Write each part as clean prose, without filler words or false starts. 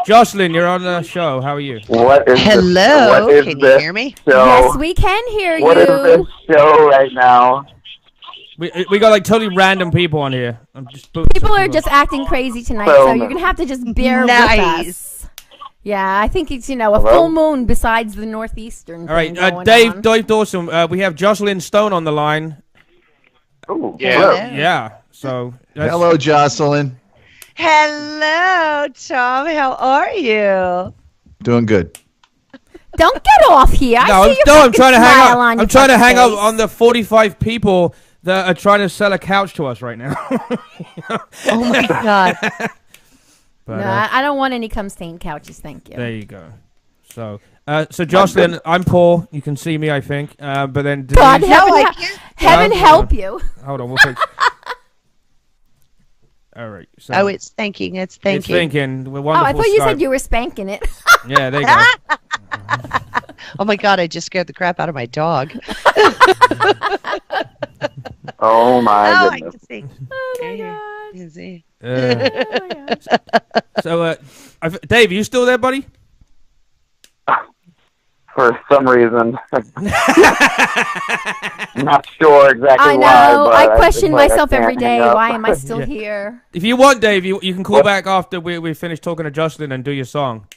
Jocelyn, you're on the show. How are you? Hello. Can you hear me? Show? Yes, we can hear you. What is this show right now? We got like totally random people on here. People are just acting crazy tonight, so you're gonna have to just bear with us. Yeah, I think it's a full moon besides the northeastern. All right, Dave Dawson. We have Jocelyn Stone on the line. Oh, yeah. So hello, Jocelyn. Hello, Tom. How are you? Doing good. Don't get off here. I'm trying to hang up. I'm trying to hang up on the 45 people that are trying to sell a couch to us right now. Oh my God. But, no, I don't want any cum-stained couches, thank you. There you go. So Jocelyn, I'm Paul. You can see me, I think. But then Denise, God, heaven help you. Hold on, we'll fix. All right. So it's thinking. It's thinking. It's thinking. We're wonderful. I thought you said you were spanking it. Yeah, there you go. Oh my God! I just scared the crap out of my dog. Oh my I goodness. can see. Oh my God. Can see. Oh my God. So, Dave, are you still there, buddy? For some reason. Not sure exactly I know. why. I question myself every day. Up. Why am I still here? If you want, Dave, you can call back after we finish talking to Jocelyn and do your song.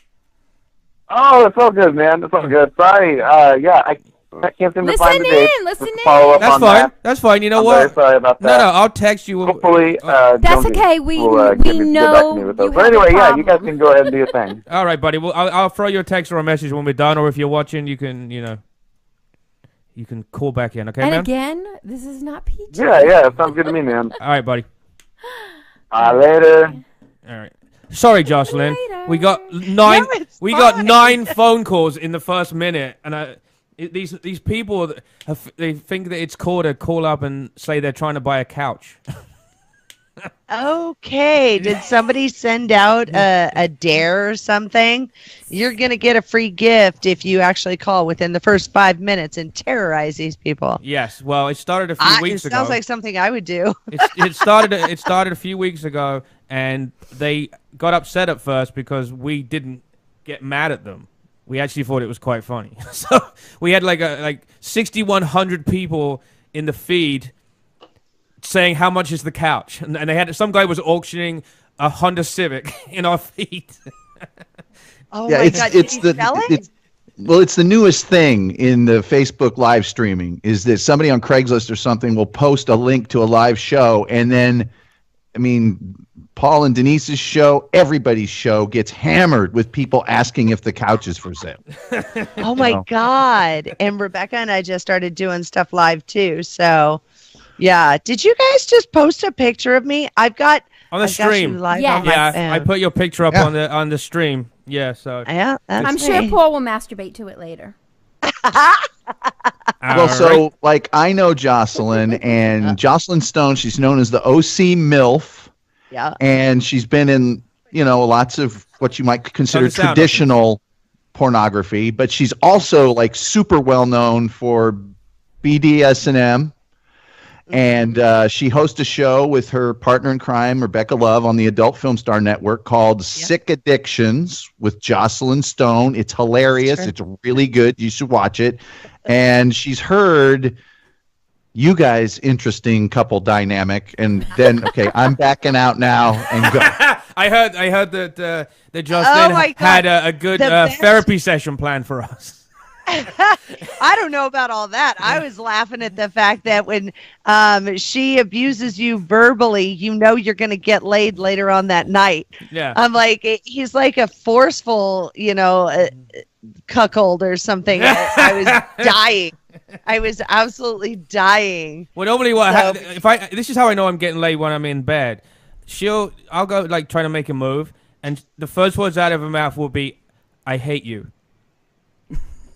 Oh, it's all good, man. It's all good. Sorry. I can't seem to find the date. Listen in. Follow up That's on fine. that. That's fine. You know I'm what? very sorry about that. No, I'll text you. Hopefully, that's okay. We know. But anyway, you guys can go ahead and do your thing. All right, buddy. Well, I'll throw you a text or a message when we're done, or if you're watching, you can call back in. Okay, and man? again, this is not PG. Yeah. Sounds good to me, man. All right, buddy. Later. All right. Sorry, Jocelyn. Later. We got 9. No, got 9 phone calls in the first minute, and these people they think that it's cool to call up and say they're trying to buy a couch. Okay. Did somebody send out a dare or something? You're gonna get a free gift if you actually call within the first 5 minutes and terrorize these people. Yes. Well, it started a few weeks ago. It sounds like something I would do. It started a few weeks ago, and they got upset at first because we didn't get mad at them. We actually thought it was quite funny. So we had like 6,100 people in the feed saying how much is the couch, and they had some guy was auctioning a Honda Civic in our feed. Oh yeah, my God! It's the newest thing in the Facebook live streaming is that somebody on Craigslist or something will post a link to a live show, and then, I mean, Paul and Denise's show, everybody's show gets hammered with people asking if the couch is for sale. Oh my God! And Rebecca and I just started doing stuff live too. So, yeah. Did you guys just post a picture of me? I've got on the stream. I put your picture up on the stream. Yeah, so yeah, I'm sure Paul will masturbate to it later. Well, so like I know Jocelyn and Jocelyn Stone. She's known as the OC MILF. Yeah, and she's been in lots of what you might consider traditional pornography, but she's also like super well known for BDSM. And she hosts a show with her partner in crime, Rebecca Love, on the Adult Film Star Network called Sick Addictions with Jocelyn Stone. It's hilarious. It's really good. You should watch it. And she's heard you guys' interesting couple dynamic. And then, okay, I'm backing out now and go. I heard that Jocelyn had a good therapy session planned for us. I don't know about all that. I was laughing at the fact that when she abuses you verbally, you're going to get laid later on that night. Yeah. I'm like, he's like a forceful, cuckold or something. I was dying. I was absolutely dying. Well, normally this is how I know I'm getting laid when I'm in bed. I'll go like trying to make a move, and the first words out of her mouth will be, "I hate you."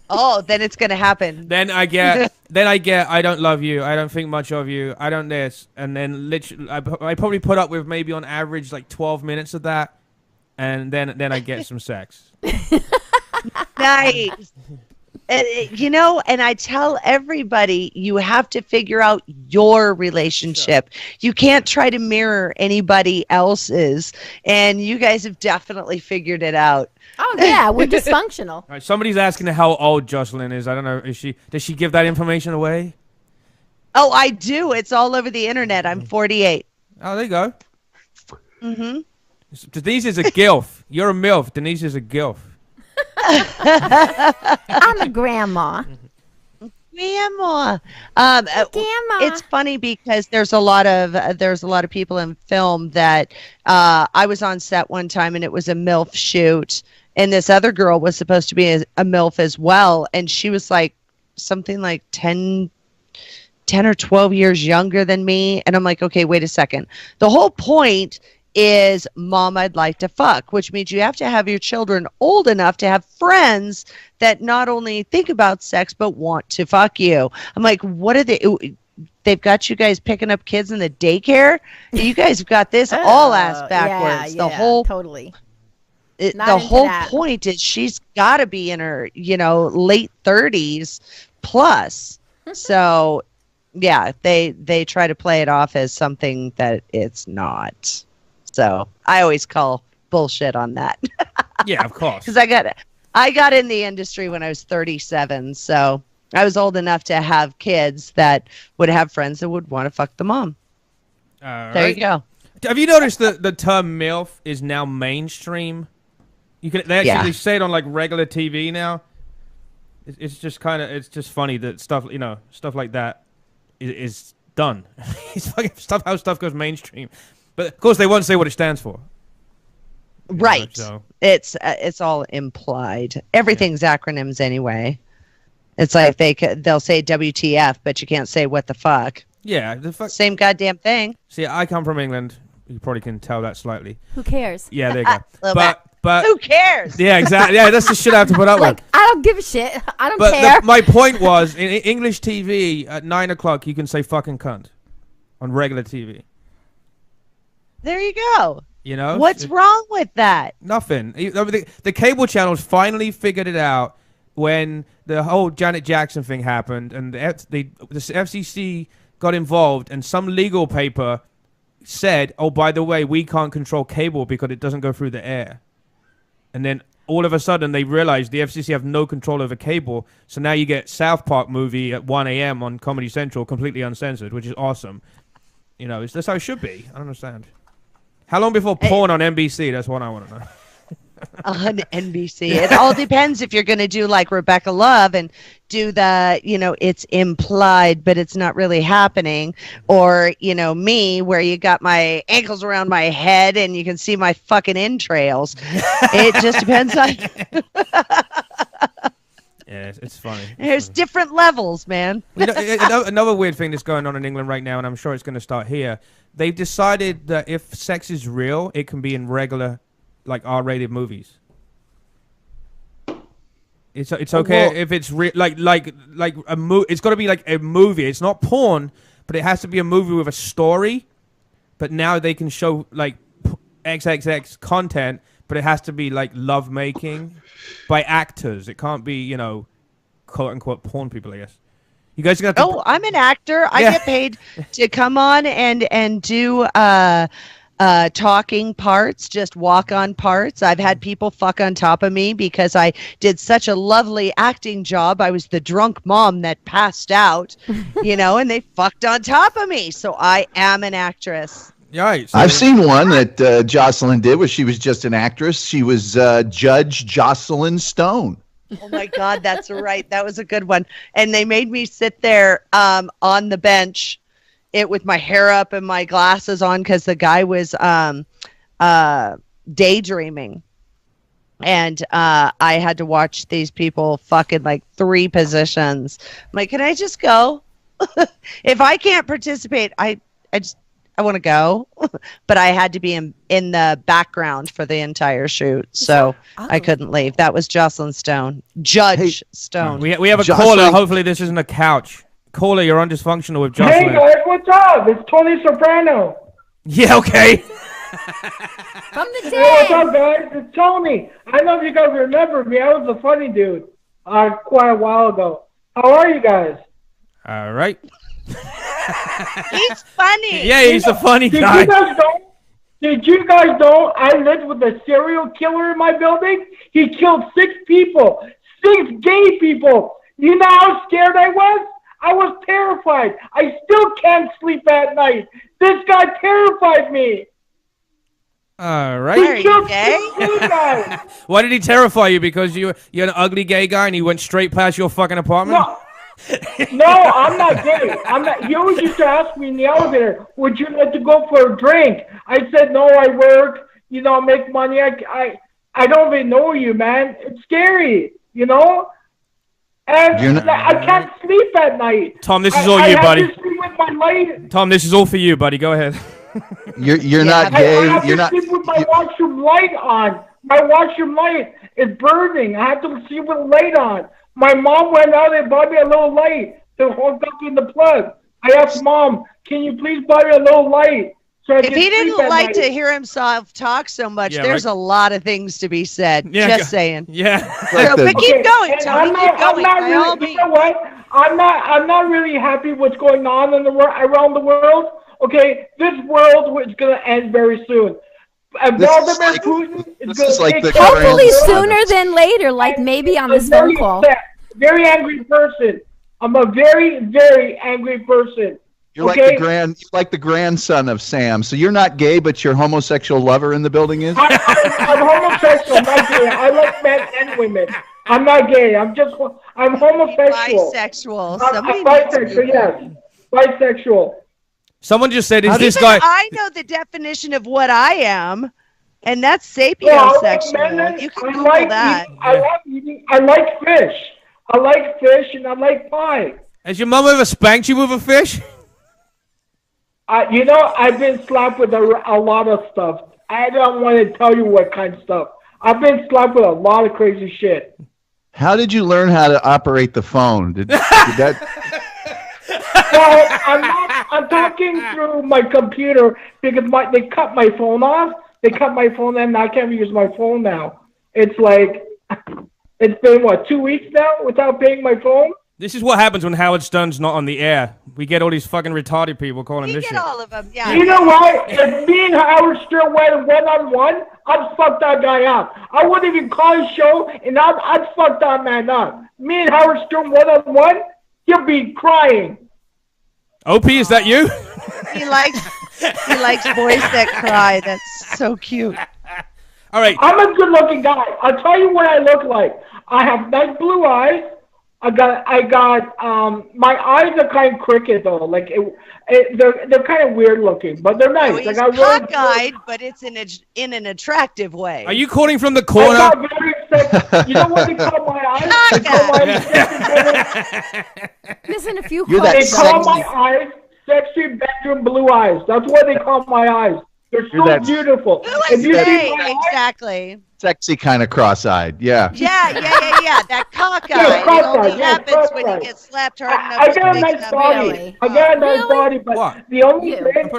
Oh, then it's gonna happen. Then I get, I don't love you. I don't think much of you. I don't this, and then literally, I probably put up with maybe on average like 12 minutes of that, and then I get some sex. Nice. You know, and I tell everybody, you have to figure out your relationship. Sure. You can't try to mirror anybody else's. And you guys have definitely figured it out. Oh, yeah, we're dysfunctional. All right, somebody's asking how old Jocelyn is. I don't know. Does she give that information away? Oh, I do. It's all over the internet. I'm 48. Oh, there you go. Mm-hmm. Denise is a gilf. You're a MILF. Denise is a gilf. I'm a grandma. Grandma. Grandma. It's funny because there's a lot of people in film that I was on set one time and it was a MILF shoot, and this other girl was supposed to be a MILF as well, and she was like something like 10 or 12 years younger than me, and I'm like, okay, wait a second. The whole point is, Mom, I'd like to fuck, which means you have to have your children old enough to have friends that not only think about sex but want to fuck you. I'm like, what are they? They've got you guys picking up kids in the daycare. You guys have got this all ass backwards. Yeah, the whole totally. The whole point is she's got to be in her, late 30s plus. So, yeah, they try to play it off as something that it's not. So I always call bullshit on that. Yeah, of course. Because I got in the industry when I was 37, so I was old enough to have kids that would have friends that would want to fuck the mom. There you go. Have you noticed that the term MILF is now mainstream? They actually say it on like regular TV now. It's just it's funny that stuff like that is done. It's fucking how stuff goes mainstream. But of course, they won't say what it stands for. Right. It's all implied. Everything's acronyms anyway. It's like they'll say WTF, but you can't say what the fuck. Yeah, same goddamn thing. See, I come from England. You probably can tell that slightly. Who cares? Yeah, there you go. But who cares? Yeah, exactly. Yeah, that's the shit I have to put up with. I don't give a shit. I don't care. My point was, in English TV at 9 o'clock, you can say fucking cunt on regular TV. There you go. What's wrong with that? Nothing. The cable channels finally figured it out when the whole Janet Jackson thing happened, and the FCC got involved, and some legal paper said, "Oh, by the way, we can't control cable because it doesn't go through the air." And then all of a sudden, they realized the FCC have no control over cable, so now you get South Park movie at 1 a.m. on Comedy Central, completely uncensored, which is awesome. That's how it should be. I don't understand. How long before porn on NBC? That's what I want to know. On NBC. It all depends if you're going to do like Rebecca Love and do the, it's implied, but it's not really happening. Or, me, where you got my ankles around my head and you can see my fucking entrails. It just depends on... Yeah, it's funny. There's different levels, man. Another weird thing that's going on in England right now, and I'm sure it's going to start here. They've decided that if sex is real, it can be in regular, like R-rated movies. It's okay if it's real, like a movie. It's got to be like a movie. It's not porn, but it has to be a movie with a story. But now they can show like XXX content, but it has to be like love making by actors. It can't be, quote unquote porn people, I guess. You guys got to... I'm an actor. I get paid to come on and do talking parts, just walk on parts. I've had people fuck on top of me because I did such a lovely acting job. I was the drunk mom that passed out, and they fucked on top of me. So I am an actress. Right. I've seen one that Jocelyn did where she was just an actress. She was Judge Jocelyn Stone. Oh my God, that's right. That was a good one. And they made me sit there on the bench, with my hair up and my glasses on, because the guy was daydreaming. And I had to watch these people fucking like 3 positions. I'm like, can I just go? If I can't participate, I want to go, but I had to be in the background for the entire shoot, so I couldn't leave. That was Jocelyn Stone, Judge Stone. We have a caller. Hopefully this isn't a couch. Caller, you're on Dysfunctional with Jocelyn. Hey guys, what's up? It's Tony Soprano. Yeah, okay. From the dead. Hey, what's up, guys? It's Tony. I don't know if you guys remember me. I was a funny dude. quite a while ago. How are you guys? All right. He's funny. Yeah, he's a funny guy. Did you guys know I lived with a serial killer in my building? He killed 6 people. 6 gay people. You know how scared I was? I was terrified. I still can't sleep at night. This guy terrified me. All right. Are you gay? Why did he terrify you? Because you're an ugly gay guy and he went straight past your fucking apartment? No, I'm not gay. I'm not. He always used to ask me in the elevator, "Would you like to go for a drink?" I said, "No, I work. You know, make money. I don't even know you, man. It's scary, you know." And I can't sleep at night. Tom, this is all you, buddy. I have to sleep with my light. Tom, this is all for you, buddy. Go ahead. You're not gay. I have you're to not. sleep with my washroom light on. My washroom light is burning. I have to sleep with the light on. My mom went out and bought me a little light to hook up in the plug. I asked Mom, "Can you please buy me a little light?" So if he didn't like to hear himself talk so much, there's a lot of things to be said. Yeah, just saying. Yeah. So, but keep going, Tony. Keep going. You know what? I'm not really happy what's going on in around the world. Okay, this world is going to end very soon. Vladimir Putin is going to take hopefully sooner than later, like maybe on this phone call. Very angry person. I'm a very, very angry person. You're like the grandson of Sam. So you're not gay, but your homosexual lover in the building is? I'm homosexual, not gay. I like men and women. I'm not gay. I'm homosexual. Bisexual. I'm bisexual, yes. Bisexual. Someone just said, "Is this guy?" I know the definition of what I am, and that's sapiosexual. You can Google that. I like fish. I like fish, and I like pie. Has your mom ever spanked you with a fish? You know, I've been slapped with a lot of stuff. I don't want to tell you what kind of stuff. I've been slapped with a lot of crazy shit. How did you learn how to operate the phone? Did that? Well, I'm talking through my computer because they cut my phone off. They cut my phone and I can't use my phone now. It's like, it's been, 2 weeks now without paying my phone? This is what happens when Howard Stern's not on the air. We get all these fucking retarded people calling this shit. We get all of them, yeah. You know what? If me and Howard Stern went one-on-one, I'd fuck that guy up. I wouldn't even call his show, and I'd fuck that man up. Me and Howard Stern one-on-one, he'll be crying. Opie, is that you? He likes boys that cry. That's so cute. All right. I'm a good-looking guy. I'll tell you what I look like. I have nice blue eyes. I got my eyes are kind of crooked though. Like they're kind of weird looking, but they're nice. So he's cockeyed, but it's in an attractive way. Are you calling from the corner? I got very sexy. You know what they call my eyes? They call my Listen, if you they call my eyes sexy bedroom blue eyes. That's what they call my eyes. They're so beautiful. If you see my exactly. Sexy kind of cross-eyed, yeah. Yeah. That cockeye. It only happens when you get slapped hard enough. I got a nice body. I got a nice body, but the only thing,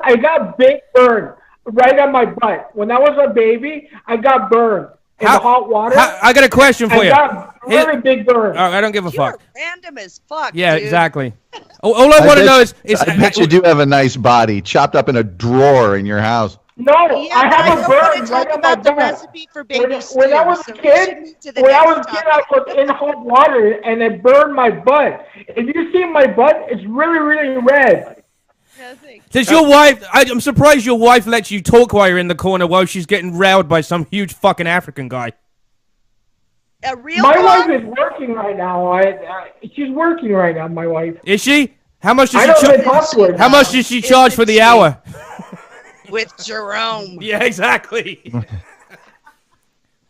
I got big burn right on my butt. When I was a baby, I got burned in the hot water. I got a question for you. I got very big burn. I don't give a fuck. Random as fuck. Yeah, dude. Exactly. All I want to know is I bet you do have a nice body, chopped up in a drawer in your house. No, I have a burn right on my the butt. recipe for baby stew. When I was a kid, I was in hot water and it burned my butt. If you see my butt, it's really, really red. Does your wife? I'm surprised your wife lets you talk while you're in the corner while she's getting railed by some huge fucking African guy. My wife is working right now. She's working right now. My wife. Is she? How much does she charge? How much does she charge for the hour? With Jerome. Yeah, exactly.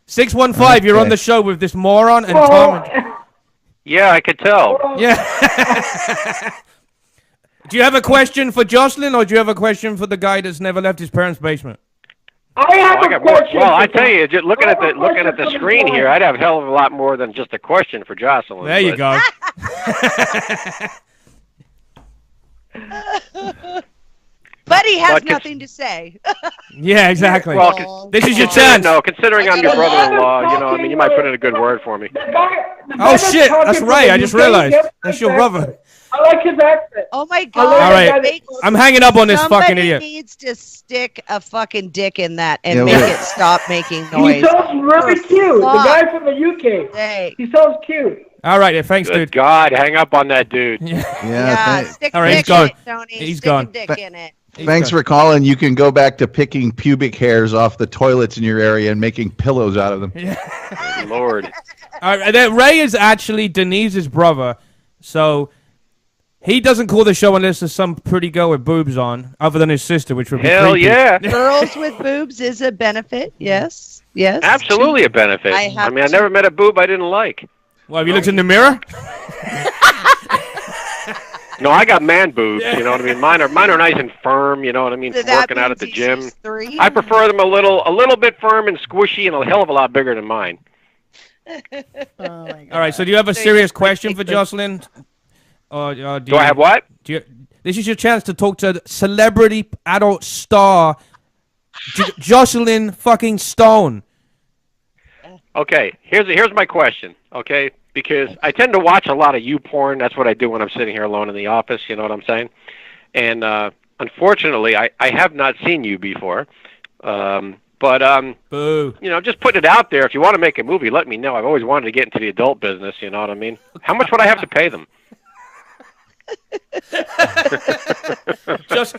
615, you're on the show with this moron and Tom. Yeah, I could tell. Yeah. Do you have a question for Jocelyn, or do you have a question for the guy that's never left his parents' basement? I have a question. Well, I tell you, just looking at the screen here, I'd have a hell of a lot more than just a question for Jocelyn. There you go. But he has nothing to say. Yeah, exactly. Well, this is your chance. No, considering I'm your brother-in-law, you know, I mean, you might put in a good word for me. Oh shit, that's right. I just realized that's your brother. I like his accent. Oh my god! All right, I'm hanging up on this fucking idiot. Somebody needs to stick a fucking dick in that and make it stop making noise. He sounds really cute. The guy from the UK. Hey. He sounds cute. All right, thanks, Good dude. God, hang up on that dude. Yeah, stick all right, dick he's gone. in it, Tony. He's stick gone. A dick in it. Thanks for calling. You can go back to picking pubic hairs off the toilets in your area and making pillows out of them. Yeah. Lord. All right, then Ray is actually Denise's brother, so he doesn't call the show unless there's some pretty girl with boobs on, other than his sister, which would be Hell creepy. yeah. Girls with boobs is a benefit. Yes. Yes. Absolutely a benefit. I mean, I never met a boob I didn't like. Well, have you looked in the mirror? No, I got man boobs, you know what I mean? Mine are nice and firm, you know what I mean, from working out at the gym. I prefer them a little bit firm and squishy and a hell of a lot bigger than mine. All right, so do you have a serious question for Jocelyn? Or do I have what? This is your chance to talk to celebrity adult star Jocelyn fucking Stone. Okay, here's my question, okay? Because I tend to watch a lot of porn. That's what I do when I'm sitting here alone in the office, you know what I'm saying? And unfortunately, I have not seen you before. But, Boo. You know, just putting it out there. If you want to make a movie, let me know. I've always wanted to get into the adult business, you know what I mean? How much would I have to pay them?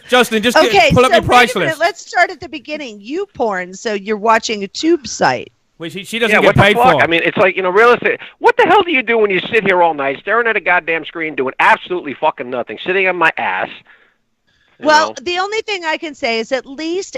Jocelyn, just pull up your price list. Let's start at the beginning. YouPorn, so you're watching a tube site. Wait, she doesn't get paid for it. I mean, it's like, you know, realistic. What the hell do you do when you sit here all night staring at a goddamn screen doing absolutely fucking nothing, sitting on my ass? Well, the only thing I can say is at least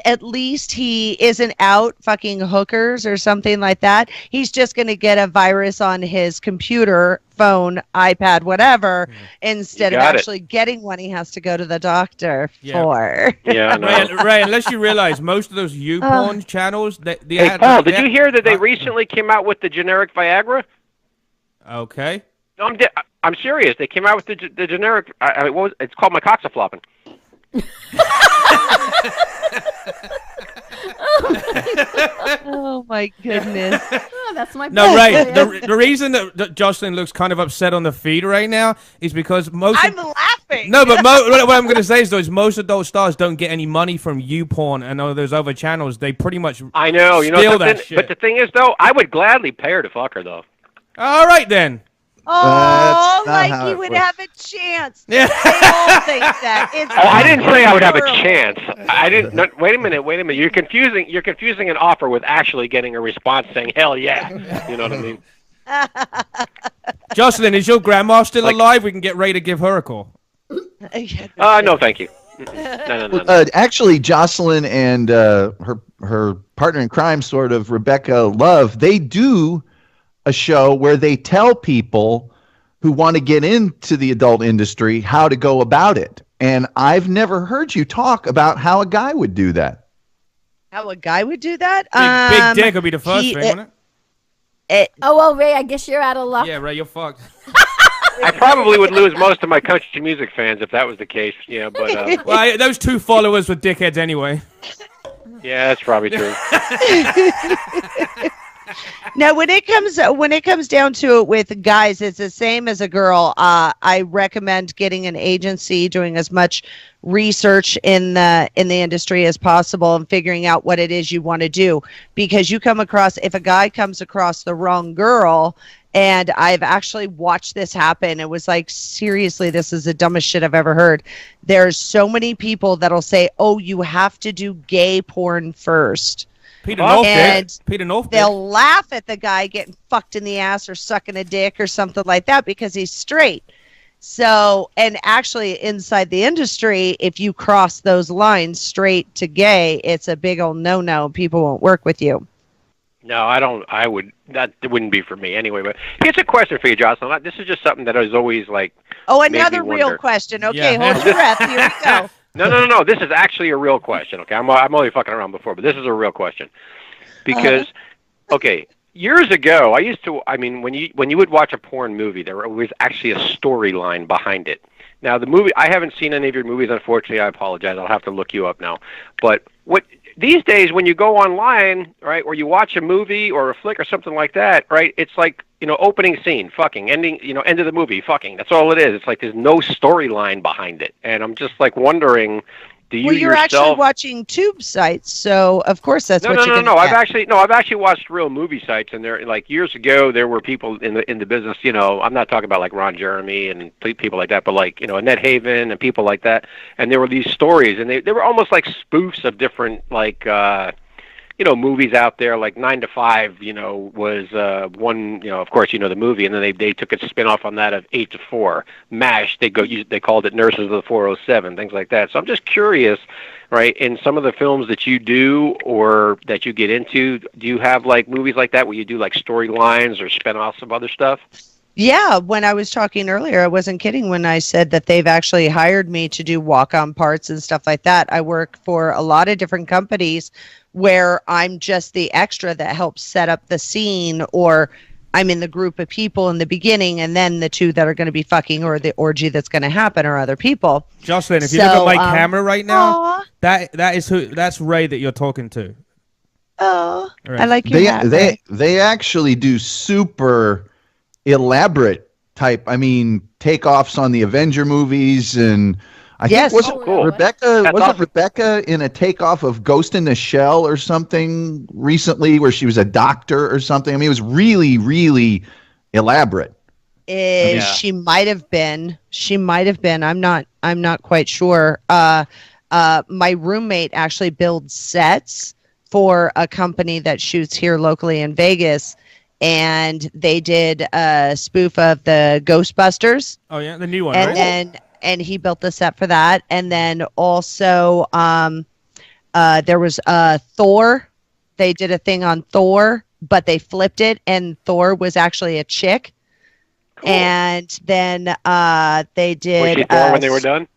he isn't out fucking hookers or something like that. He's just going to get a virus on his computer, phone, iPad, whatever, instead of actually getting one he has to go to the doctor for. Yeah, no. Ray, unless you realize most of those YouPorn channels, Hey, Paul, did you hear that they recently came out with the generic Viagra? Okay. No, I'm serious. They came out with the generic. It's called my cocks a flopping. Oh my goodness. Oh, that's my No, Ray, the reason that Jocelyn looks kind of upset on the feed right now is because I'm laughing. No, but what I'm going to say is, though, is most adult stars don't get any money from YouPorn and all those other channels. They pretty much I know, you know, steal that shit. But the thing is, though, I would gladly pay her to fuck her, though. All right, then. Oh, like you would have a chance. Yeah. They all think that. I didn't say I would have a chance. I didn't. No, wait a minute. You're confusing an offer with actually getting a response saying "hell yeah." You know what I mean? Jocelyn, is your grandma still alive? We can get Ray to give her a call. No, thank you. No. Actually, Jocelyn and her partner in crime, sort of Rebecca Love, they do a show where they tell people who want to get into the adult industry how to go about it. And I've never heard you talk about how a guy would do that. How a guy would do that? Big dick would be the first thing, wouldn't it? Oh, well, Ray, I guess you're out of luck. Yeah, Ray, you're fucked. I probably would lose most of my country music fans if that was the case. Yeah, but well, those 2 followers were dickheads anyway. Yeah, that's probably true. Now, when it comes down to it with guys, it's the same as a girl. I recommend getting an agency, doing as much research in the industry as possible, and figuring out what it is you want to do. Because if a guy comes across the wrong girl, and I've actually watched this happen. It was like, seriously, this is the dumbest shit I've ever heard. There's so many people that'll say, "Oh, you have to do gay porn first." Peter North they'll laugh at the guy getting fucked in the ass or sucking a dick or something like that because he's straight. So, and actually inside the industry, if you cross those lines straight to gay, it's a big old no-no. People won't work with you. No, I don't. That wouldldn't be for me anyway. But here's a question for you, Jocelyn. This is just something that I was always like. Oh, another real question. Okay, hold your breath. Here we go. No. This is actually a real question. Okay, I'm only fucking around before, but this is a real question. Because, okay, years ago, when you would watch a porn movie, there was actually a storyline behind it. Now, the movie, I haven't seen any of your movies, unfortunately. I apologize. I'll have to look you up now. But these days, when you go online, right, or you watch a movie or a flick or something like that, right, it's like, opening scene, fucking, ending, end of the movie, fucking. That's all it is. It's like there's no storyline behind it. And I'm just, like, wondering, do you you're actually watching tube sites, so of course that's what you're going to get. I've actually watched real movie sites, and there, like, years ago, there were people in the business, I'm not talking about, like, Ron Jeremy and people like that, but, like, Annette Haven and people like that, and there were these stories, and they were almost like spoofs of different, like, movies out there, like 9 to 5, was one, of course, the movie, and then they took a spin-off on that of 8 to 4. MASH, they called it Nurses of the 407, things like that. So I'm just curious, right, in some of the films that you do or that you get into, do you have, like, movies like that where you do, like, storylines or spin-offs of other stuff? Yeah, when I was talking earlier, I wasn't kidding when I said that they've actually hired me to do walk-on parts and stuff like that. I work for a lot of different companies where I'm just the extra that helps set up the scene, or I'm in the group of people in the beginning, and then the two that are going to be fucking, or the orgy that's going to happen, are other people. Jocelyn, if you look at my camera right now, that's Ray that you're talking to. Oh, right. I like your hat, they actually do super elaborate type, takeoffs on the Avenger movies, and I think Rebecca in a takeoff of Ghost in the Shell or something recently, where she was a doctor or something. It was really, really elaborate. She might have been. I'm not quite sure. My roommate actually builds sets for a company that shoots here locally in Vegas, and they did a spoof of the Ghostbusters. Oh yeah, the new one. And he built the set for that. And then also there was Thor. They did a thing on Thor, but they flipped it, and Thor was actually a chick. Cool. And then they did... Was she Thor when they were done?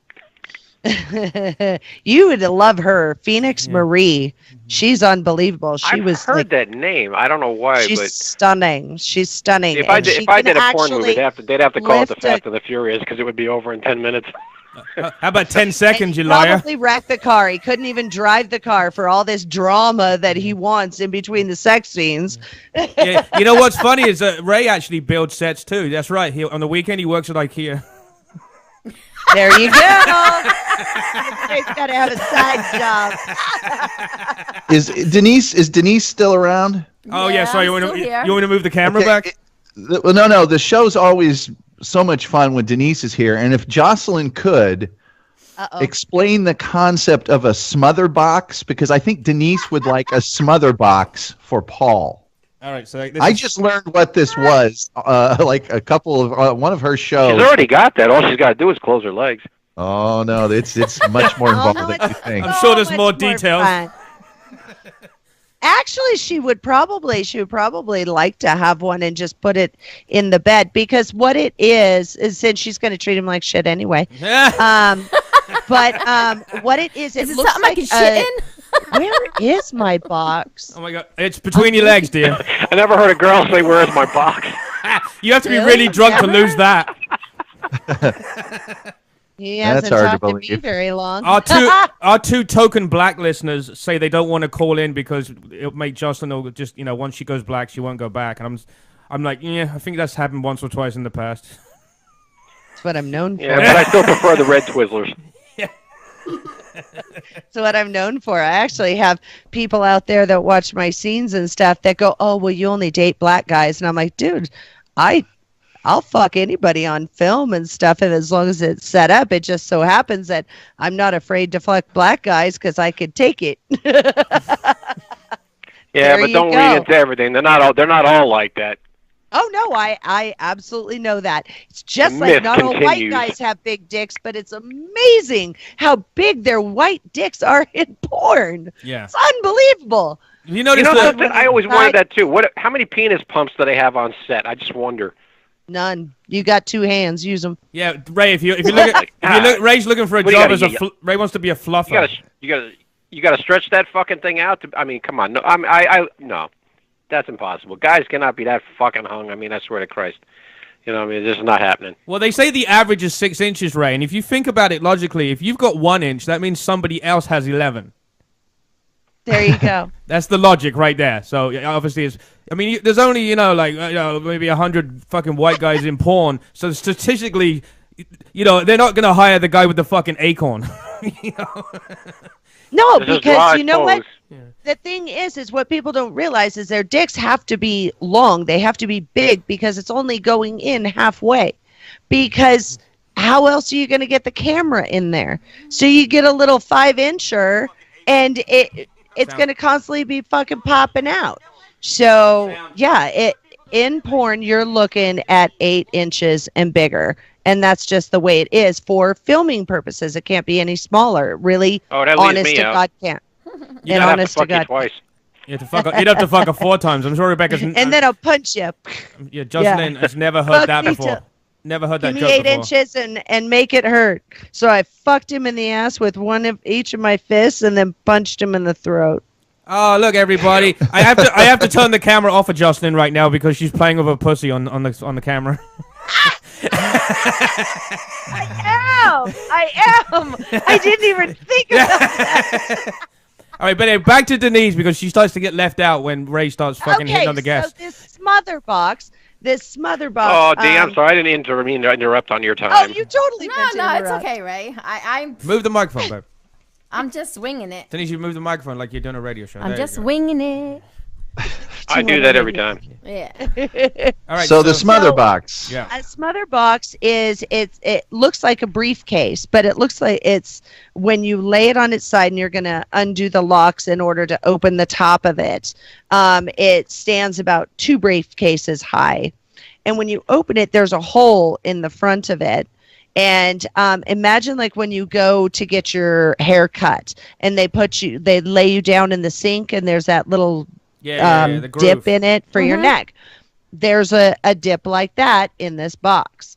You would love her. Phoenix Marie. She's unbelievable. I've heard that name. I don't know why, she's but stunning. She's stunning. If I did a porn movie, they'd have to call it the Fast and the Furious, because it would be over in 10 minutes. How about 10 seconds, you liar? Probably wrecked the car. He couldn't even drive the car for all this drama that he wants in between the sex scenes. Yeah, you know what's funny is that Ray actually builds sets too. That's right. On the weekend, he works at IKEA. There you go. He's got to have a side job. Is Denise still around? Oh yeah, sorry. You want to move the camera back? No. The show's always so much fun when Denise is here, and if Jocelyn could explain the concept of a smother box, because I think Denise would like a smother box for Paul. All right, so I just learned what this was, like a couple of one of her shows. She's already got that. All she's got to do is close her legs. Oh no, it's much more involved than you think. I'm sure there's more details. Actually, she would probably like to have one and just put it in the bed, because what it is since she's going to treat him like shit anyway. But what it is it looks something like I can shit in? Where is my box? Oh my god, it's between your legs, dear. I never heard a girl say, "Where's my box?" You have to be really drunk to lose that. He hasn't talked to me very long. Our two token black listeners say they don't want to call in because it'll make Jocelyn just, once she goes black, she won't go back. And I'm like, yeah, I think that's happened once or twice in the past. That's what I'm known for. Yeah, but I still prefer the red Twizzlers. Yeah. That's what I'm known for. I actually have people out there that watch my scenes and stuff that go, "Oh, well, you only date black guys," and I'm like, dude, I'll fuck anybody on film and stuff, and as long as it's set up. It just so happens that I'm not afraid to fuck black guys because I could take it. Yeah, but don't read into everything. They're not all like that. Oh no, I absolutely know that. It's just like not all white guys have big dicks, but it's amazing how big their white dicks are in porn. Yeah, it's unbelievable. You know I always wondered that too. How many penis pumps do they have on set? I just wonder. None. You got two hands. Use them. Yeah, Ray. If you look at Ray's looking for a job as Ray wants to be a fluffer. You gotta stretch that fucking thing out. Come on. No, no. That's impossible. Guys cannot be that fucking hung. I swear to Christ. You know, I mean, this is not happening. Well, they say the average is 6 inches, Ray. And if you think about it logically, if you've got 1 inch, that means somebody else has 11. There you go. That's the logic right there. So obviously, there's only maybe 100 fucking white guys in porn. So statistically, they're not gonna hire the guy with the fucking acorn. No, because you know what? Yeah. The thing is what people don't realize is their dicks have to be long. They have to be big because it's only going in halfway. Because how else are you gonna get the camera in there? So you get a little 5-incher, and it's going to constantly be fucking popping out. So, yeah, in porn, you're looking at 8 inches and bigger. And that's just the way it is for filming purposes. It can't be any smaller. Really, honest to God, can't. You have to fuck you twice. You'd have to fuck her 4 times. I'm sure Rebecca's... And then I'll punch you. Yeah, Jocelyn has never heard that before. Never heard that joke before. Give me 8 inches and make it hurt. So I fucked him in the ass with one of each of my fists and then punched him in the throat. Oh, look, everybody! I have to turn the camera off of Jocelyn right now because she's playing with her pussy on the camera. I am. I didn't even think about that. All right, but back to Denise because she starts to get left out when Ray starts fucking hitting on the gas. So this smother box. Oh, Dee, I'm sorry. I didn't interrupt on your time. Oh, you totally No, it's okay, Ray. I'm move the microphone, babe. I'm just winging it. Denise, you move the microphone like you're doing a radio show. I'm just winging it. I do that every time. Yeah. All right. So the smother box. Yeah. A smother box it looks like a briefcase, but it looks like it's when you lay it on its side and you're gonna undo the locks in order to open the top of it. It stands about 2 briefcases high, and when you open it, there's a hole in the front of it. And imagine like when you go to get your hair cut and they lay you down in the sink and there's that little the dip in it for your neck. There's a dip like that in this box.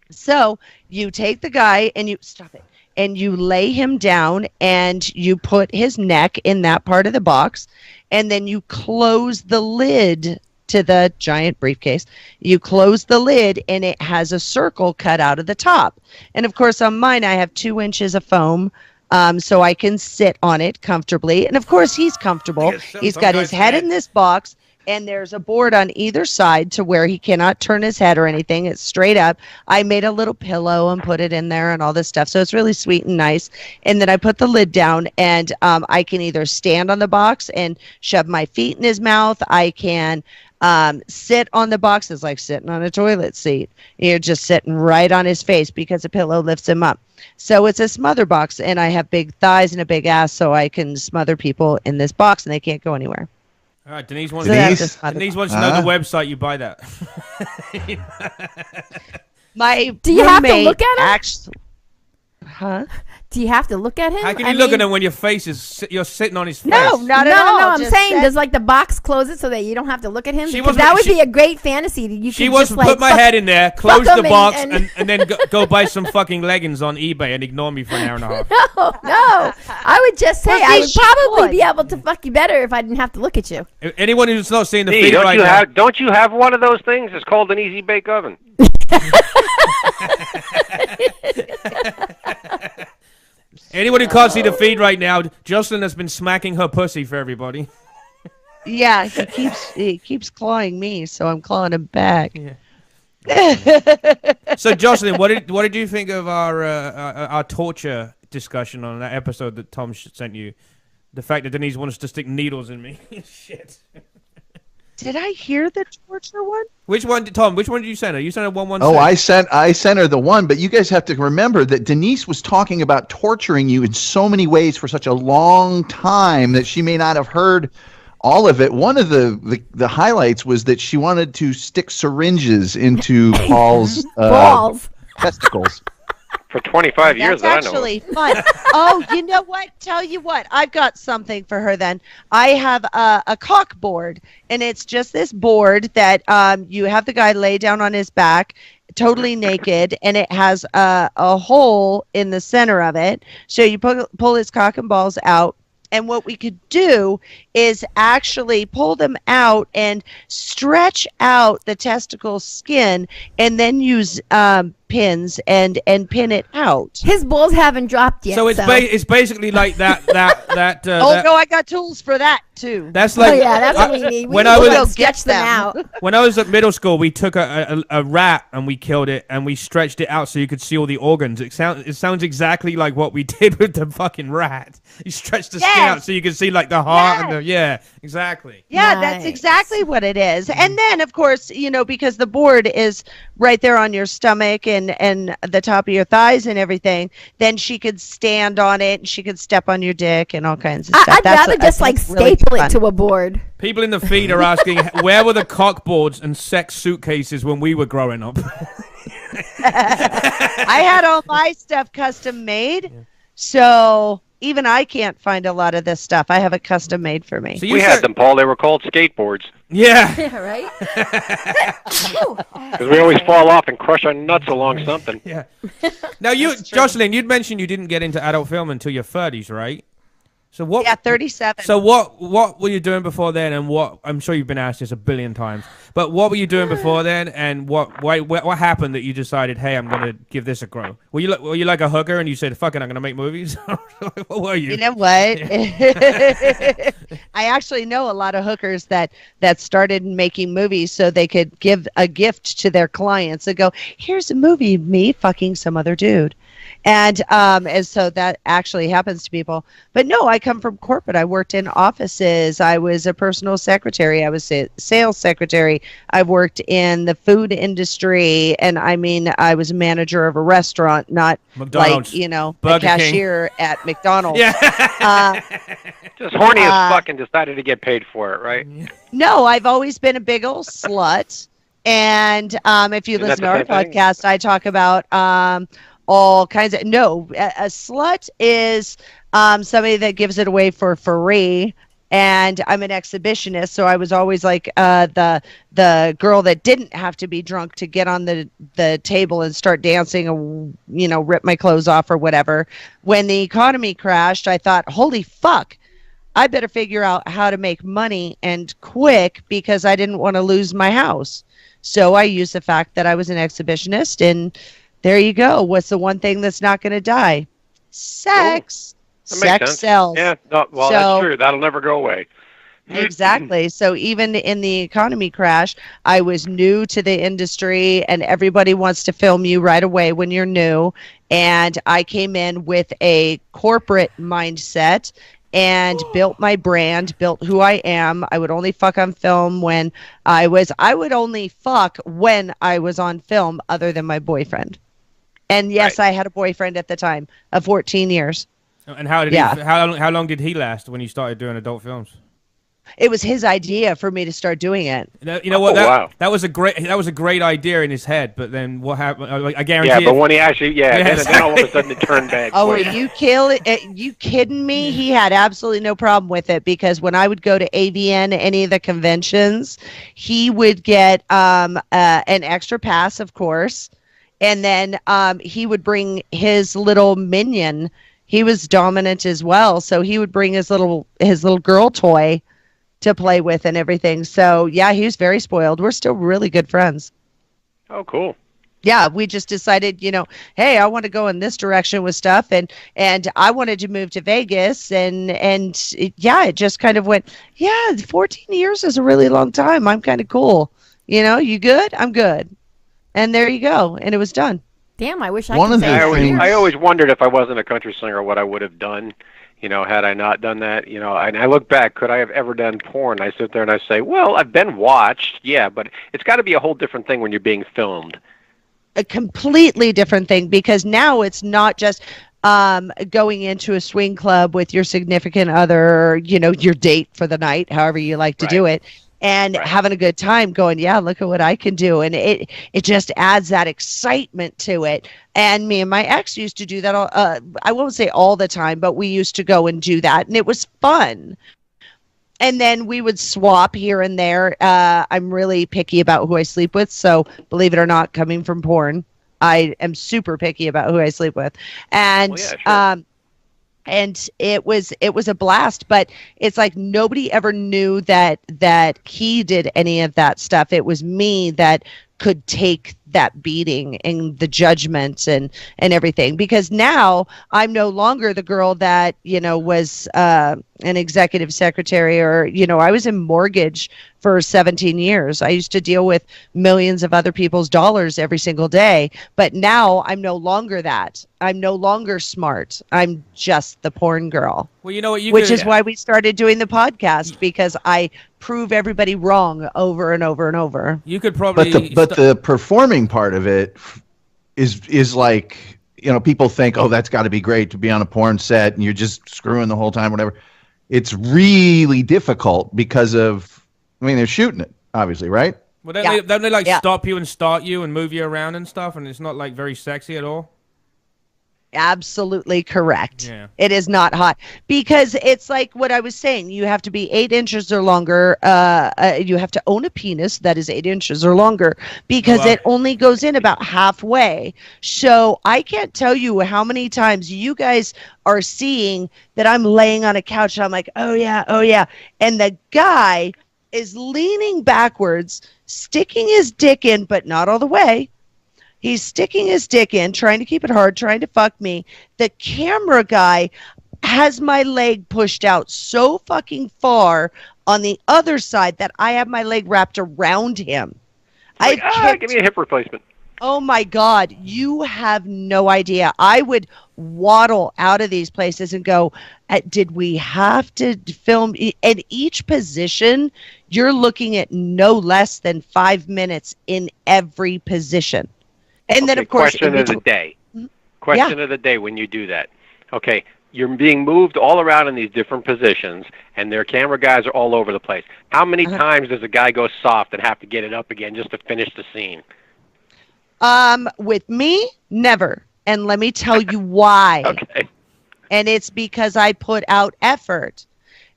So you take the guy and you lay him down and you put his neck in that part of the box, and then you close the lid to the giant briefcase. You close the lid and it has a circle cut out of the top. And of course on mine I have 2 inches of foam, so I can sit on it comfortably. And of course he's comfortable. He's got his head in this box, and there's a board on either side to where he cannot turn his head or anything. It's straight up. I made a little pillow and put it in there and all this stuff. So it's really sweet and nice. And then I put the lid down, and I can either stand on the box and shove my feet in his mouth. I can sit on the box. It's like sitting on a toilet seat. You're just sitting right on his face because the pillow lifts him up. So it's a smother box, and I have big thighs and a big ass, so I can smother people in this box and they can't go anywhere. All right, Denise wants to know the website you buy that. Do you have to look at him? Do you have to look at him? How can you look at him when your face is you're sitting on his face? No, not at all. No, I'm saying does like the box close it so that you don't have to look at him? She that would be a great fancy. She wants to put my head in there, close the box, and then go buy some fucking leggings on eBay and ignore me for an hour and a half. No. I would just say I would probably be able to fuck you better if I didn't have to look at you. Anyone who's not seeing the feed right now, don't you have one of those things? It's called an easy bake oven. Anyone who can't see the feed right now, Jocelyn has been smacking her pussy for everybody. Yeah, he keeps clawing me, so I'm clawing him back. Yeah. So Jocelyn, what did you think of our torture discussion on that episode that Tom sent you? The fact that Denise wants to stick needles in me. Shit. Did I hear the torture one? Which one, Tom? Which one did you send her? You sent her 116. Oh, I sent her the one, but you guys have to remember that Denise was talking about torturing you in so many ways for such a long time that she may not have heard all of it. One of the highlights was that she wanted to stick syringes into Paul's testicles. For 25 years, That's actually fun. Oh, you know what? Tell you what, I've got something for her then. I have a cock board, and it's just this board that you have the guy lay down on his back, totally naked, and it has a hole in the center of it. So you pull his cock and balls out, And what we could do is actually pull them out and stretch out the testicle skin and then use pins and pin it out. His balls haven't dropped yet. So it's basically like that. No, I got tools for that too. That's like that's what we need. When I was go sketch them out. When I was at middle school, we took a rat and we killed it and we stretched it out so you could see all the organs. It sounds exactly like what we did with the fucking rat. You stretched the skin out so you could see like the heart and exactly. Yeah, that's exactly what it is. And then of course, because the board is right there on your stomach and the top of your thighs and everything, then she could stand on it and she could step on your dick and all kinds of stuff. I'd rather just like staple it to a board. People in the feed are asking, where were the cock boards and sex suitcases when we were growing up? I had all my stuff custom made, so even I can't find a lot of this stuff. I have it custom made for me. So we had them, Paul. They were called skateboards. Yeah. Yeah, right? Because we always fall off and crush our nuts along something. Yeah. Now, Jocelyn, you'd mentioned you didn't get into adult film until your 30s, right? So what? Yeah, 37. So what were you doing before then, and what? I'm sure you've been asked this a billion times, but what were you doing before then, and what happened that you decided, hey, I'm gonna give this a go? Were you like a hooker and you said, fuck it, I'm gonna make movies? What were you? You know what? I actually know a lot of hookers that started making movies so they could give a gift to their clients and go, here's a movie of me fucking some other dude. And so that actually happens to people. But no, I come from corporate. I worked in offices. I was a personal secretary. I was a sales secretary. I worked in the food industry. And I mean, I was a manager of a restaurant, not McDonald's, like, a Burger cashier King. At McDonald's. Yeah. Just horny as fuck and decided to get paid for it, right? No, I've always been a big old slut. And if you listen to our podcast, I talk about all kinds of a slut is somebody that gives it away for free, and I'm an exhibitionist, so I was always like the girl that didn't have to be drunk to get on the table and start dancing and rip my clothes off or whatever. When the economy crashed, I thought, holy fuck, I better figure out how to make money and quick, because I didn't want to lose my house. So I used the fact that I was an exhibitionist, and there you go. What's the one thing that's not going to die? Sex. Sex sells. Yeah, that's true. That'll never go away. Exactly. So even in the economy crash, I was new to the industry, and everybody wants to film you right away when you're new. And I came in with a corporate mindset and built my brand, built who I am. I would only fuck on film when I would only fuck when I was on film, other than my boyfriend. And yes, right. I had a boyfriend at the time of 14 years. And how long did he last when you started doing adult films? It was his idea for me to start doing it. You know what? That was a great idea in his head. But then what happened? I guarantee. Yeah, but when he actually, then all of a sudden it turned bad. Oh, are you you kidding me? He had absolutely no problem with it, because when I would go to AVN, any of the conventions, he would get an extra pass, of course, and then he would bring his little minion. He was dominant as well, so he would bring his little girl toy to play with and everything. So yeah, he was very spoiled. We're still really good friends. Oh, cool. Yeah, we just decided, hey, I want to go in this direction with stuff, and I wanted to move to Vegas, and it just kind of went, 14 years is a really long time. I'm kind of cool. You good? I'm good. And there you go. And it was done. Damn, I wish I could say I always wondered if I wasn't a country singer, what I would have done. Had I not done that, and I look back, could I have ever done porn? I sit there and I say, well, I've been watched, but it's got to be a whole different thing when you're being filmed. A completely different thing, because now it's not just going into a swing club with your significant other, your date for the night, however you like to do it, and having a good time going, look at what I can do. And it just adds that excitement to it. And me and my ex used to do that. I won't say all the time, but we used to go and do that. And it was fun. And then we would swap here and there. I'm really picky about who I sleep with. So believe it or not, coming from porn, I am super picky about who I sleep with. And And it was a blast, but it's like nobody ever knew that he did any of that stuff. It was me that could take that beating and the judgments and everything, because now I'm no longer the girl that, you know, was an executive secretary, or, you know, I was in mortgage for 17 years. I used to deal with millions of other people's dollars every single day, but now I'm no longer that. I'm no longer smart. I'm just the porn girl. Well, you know what, which is why we started doing the podcast, because I prove everybody wrong over and over and over. You could probably, but the performing part of it is like, you know, people think, oh, that's got to be great to be on a porn set and you're just screwing the whole time, whatever. It's really difficult because of, I mean, they're shooting it, obviously, right? Well, don't they like stop you and start you and move you around and stuff, and it's not like very sexy at all? Absolutely correct. Yeah. It is not hot, because it's like what I was saying. You have to be 8 inches or longer. You have to own a penis that is 8 inches or longer, because it only goes in about halfway. So I can't tell you how many times you guys are seeing that I'm laying on a couch and I'm like, oh yeah. And the guy is leaning backwards, sticking his dick in, but not all the way. He's sticking his dick in, trying to keep it hard, trying to fuck me. The camera guy has my leg pushed out so fucking far on the other side that I have my leg wrapped around him. Give me a hip replacement. Oh my God, you have no idea. I would waddle out of these places and go, did we have to film? At each position, you're looking at no less than 5 minutes in every position. And then, of course, question of the day. Question of the day when you do that. Okay, you're being moved all around in these different positions, and their camera guys are all over the place. How many times does a guy go soft and have to get it up again just to finish the scene? With me, never. And let me tell you why. Okay. And it's because I put out effort.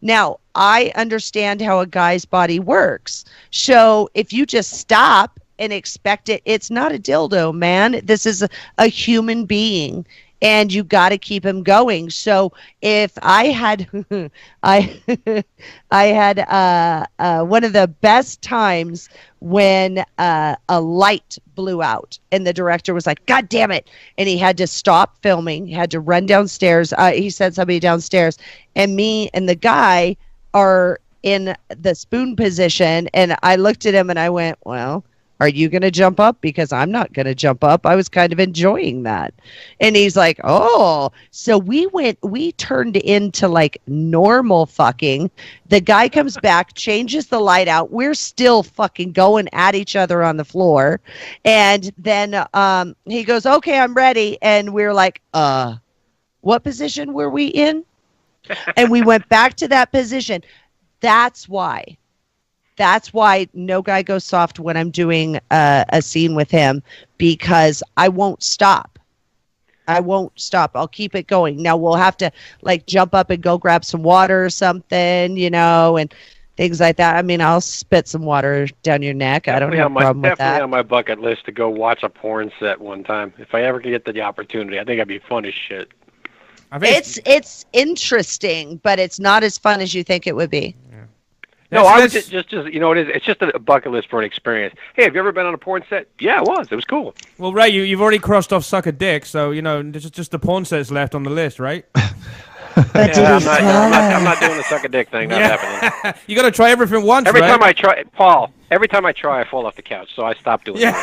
Now, I understand how a guy's body works. So if you just stop and expect it, it's not a dildo, man. This is a human being, and you got to keep him going. So if I had I had one of the best times when a light blew out and the director was like, God damn it, and he had to stop filming. He had to run downstairs. He sent somebody downstairs, and me and the guy are in the spoon position, and I looked at him and I went, well, are you going to jump up? Because I'm not going to jump up. I was kind of enjoying that. And he's like, oh. So we turned into like normal fucking. The guy comes back, changes the light out. We're still fucking going at each other on the floor. And then he goes, okay, I'm ready. And we're like, what position were we in? And we went back to that position. That's why no guy goes soft when I'm doing a scene with him, because I won't stop. I'll keep it going. Now we'll have to like jump up and go grab some water or something, you know, and things like that. I mean, I'll spit some water down your neck. I don't have a problem with that. Definitely on my bucket list to go watch a porn set one time. If I ever get the opportunity, I think I'd be fun as shit. It's interesting, but it's not as fun as you think it would be. No, I was just you know, it's just a bucket list for an experience. Hey, have you ever been on a porn set? Yeah, it was. It was cool. Well, Ray, you've already crossed off suck a dick, so, you know, there's just the porn sets left on the list, right? Yeah, I'm not doing the suck a dick thing. Not happening. You got to try everything once, Every time I try, Paul, I fall off the couch, so I stopped doing it.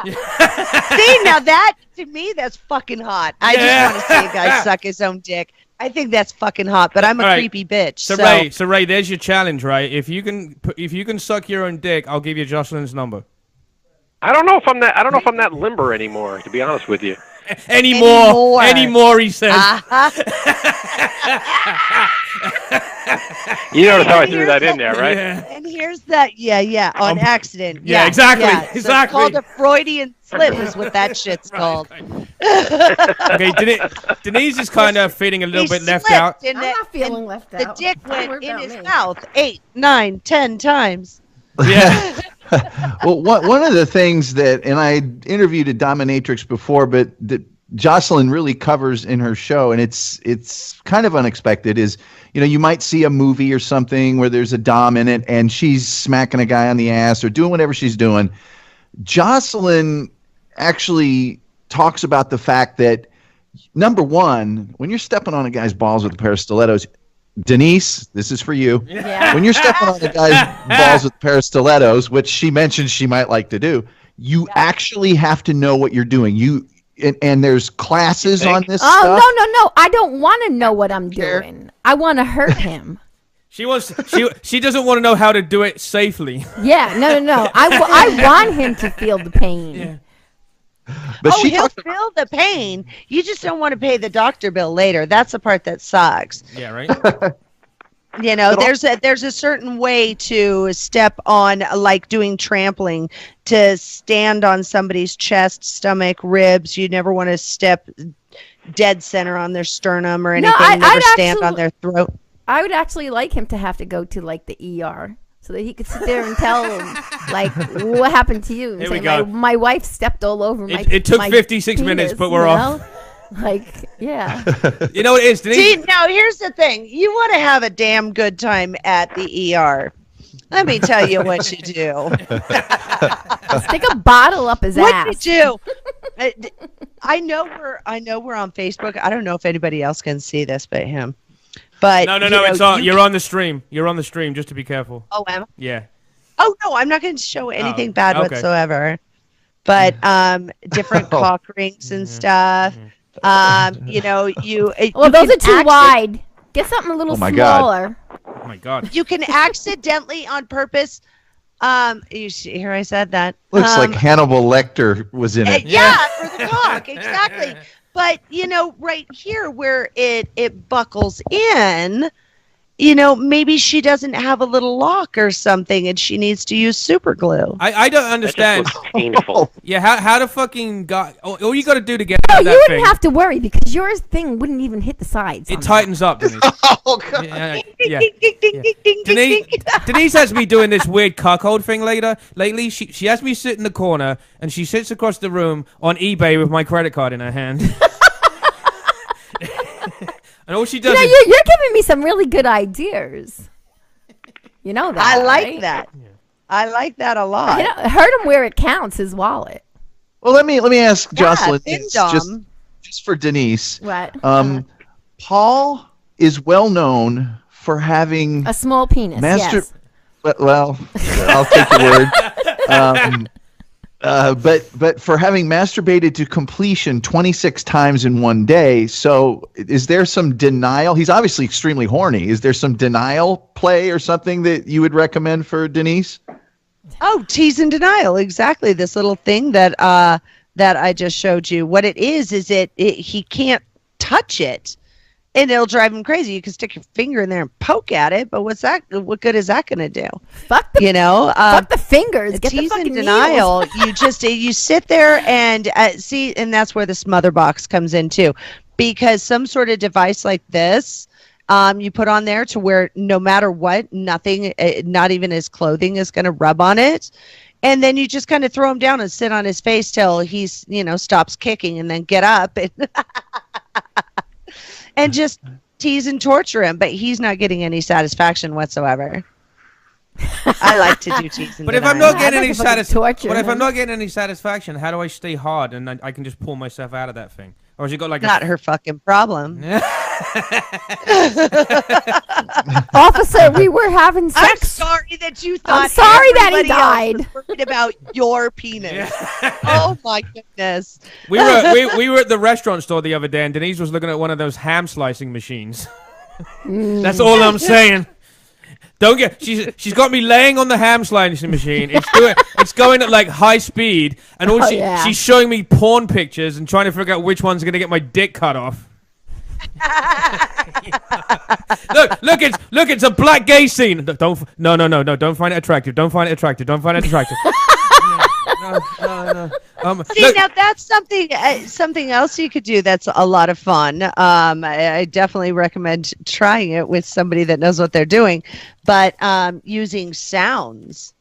See, now that, to me, that's fucking hot. I just want to see a guy suck his own dick. I think that's fucking hot, but I'm a creepy bitch. So Ray, there's your challenge, right? If you can suck your own dick, I'll give you Jocelyn's number. I don't know if I'm that limber anymore, to be honest with you. Anymore, he says. You notice how I threw that in there, right? Yeah. And here's that, on accident. Yeah, exactly. Yeah. So it's called a Freudian slip is what that shit's called. Okay, Denise is kind of feeling a little bit left out. I'm not feeling left out. The dick went in his mouth 8, 9, 10 times. Yeah. Well, one of the things that, and I interviewed a dominatrix before, but that Jocelyn really covers in her show, and it's kind of unexpected, is, you might see a movie or something where there's a dom in it and she's smacking a guy on the ass or doing whatever she's doing. Jocelyn actually talks about the fact that, number one, when you're stepping on a guy's balls with a pair of stilettos, Denise, this is for you. Yeah. When you're stepping on a guy's balls with a pair of stilettos, which she mentioned she might like to do, you actually have to know what you're doing. And there's classes on this stuff. No. I don't want to know what I'm doing. I want to hurt him. She doesn't want to know how to do it safely. Yeah, no. I want him to feel the pain. Yeah. But he'll feel the pain. You just don't want to pay the doctor bill later. That's the part that sucks. Yeah, right. There's a certain way to step on, like doing trampling, to stand on somebody's chest, stomach, ribs. You never want to step dead center on their sternum or anything. Never stand on their throat. I would actually like him to have to go to like the ER so that he could sit there and tell him, like, what happened to you? And Here we go. My wife stepped all over my It took my 56 penis, minutes, but we're off. Like, yeah. You know what it is, Denise? See, now here's the thing. You want to have a damn good time at the ER. Let me tell you what you do. Stick a bottle up his ass. What you do? I know we're on Facebook. I don't know if anybody else can see this but him. But No, it's on. You're on the stream. You're on the stream. Just to be careful. Oh, am I? Yeah. Oh no, I'm not going to show anything bad okay. whatsoever. But different cock rings and stuff. Well, you those are too wide. Get something a little smaller. Oh my God. You can accidentally, on purpose. You see, here I said that. Looks like Hannibal Lecter was in it. Yeah, for the cock, exactly. But right here where it buckles in, maybe she doesn't have a little lock or something, and she needs to use super glue. I don't understand. That just looks painful. Yeah, how the fucking guy? All you got to do to get No, out of you that wouldn't have to worry because your thing wouldn't even hit the sides. It tightens up, Denise. Oh, God. Yeah. Denise has me doing this weird cuckold thing lately. She has me sit in the corner, and she sits across the room on eBay with my credit card in her hand. And all she does is... You're giving me some really good ideas. You know that, I like right? that. Yeah. I like that a lot. Hurt him where it counts, his wallet. Well, let me ask Jocelyn, just for Denise. What? Paul is well known for having a small penis. Yes. Well, I'll take your word. But for having masturbated to completion 26 times in one day, so is there some denial? He's obviously extremely horny. Is there some denial play or something that you would recommend for Denise? Oh, tease and denial. Exactly. This little thing that I just showed you. What it is he can't touch it. And it'll drive him crazy. You can stick your finger in there and poke at it, but what good is that going to do? Fuck the fingers. Get the fucking denial. You sit there and see, and that's where the Smother box comes in too, because some sort of device like this, you put on there to where no matter what, nothing, not even his clothing, is going to rub on it. And then you just kind of throw him down and sit on his face till he's, stops kicking, and then get up and just tease and torture him, but he's not getting any satisfaction whatsoever. I like to do tease and But if I'm not getting any satisfaction, how do I stay hard and I can just pull myself out of that thing? Or has it got like not her fucking problem? Officer, we were having sex. I'm sorry that you thought. I'm sorry that he died. Was worried about your penis. Oh my goodness. We were at the restaurant store the other day, and Denise was looking at one of those ham slicing machines. That's all I'm saying. She's got me laying on the ham slicing machine. It's going at like high speed, and she's showing me porn pictures and trying to figure out which one's gonna get my dick cut off. Look, it's a black gay scene. No, don't find it attractive. Don't find it attractive. No. See, now that's something else you could do. That's a lot of fun. I definitely recommend trying it with somebody that knows what they're doing. But using sounds.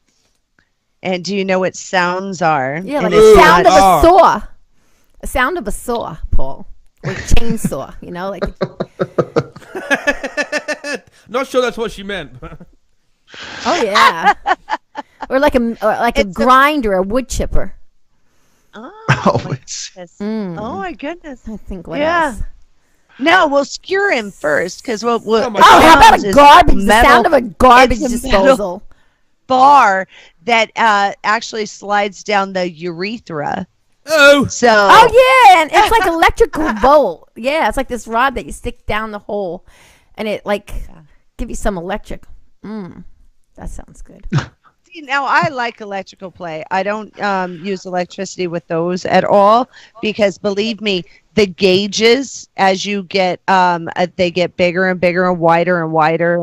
And do you know what sounds are? Yeah, like the sound of a saw. The sound of a saw, Paul. Or chainsaw, you know, like. Not sure that's what she meant. Oh yeah. Or like a grinder, a wood chipper. Oh my goodness. I think what else? No, we'll skewer him first because we'll how about a garbage? The sound of a garbage disposal bar that actually slides down the urethra. Oh yeah, and it's like electrical bolt. Yeah, it's like this rod that you stick down the hole, and it like give you some electric. That sounds good. See, now I like electrical play. I don't use electricity with those at all because believe me, the gauges as you get they get bigger and bigger and wider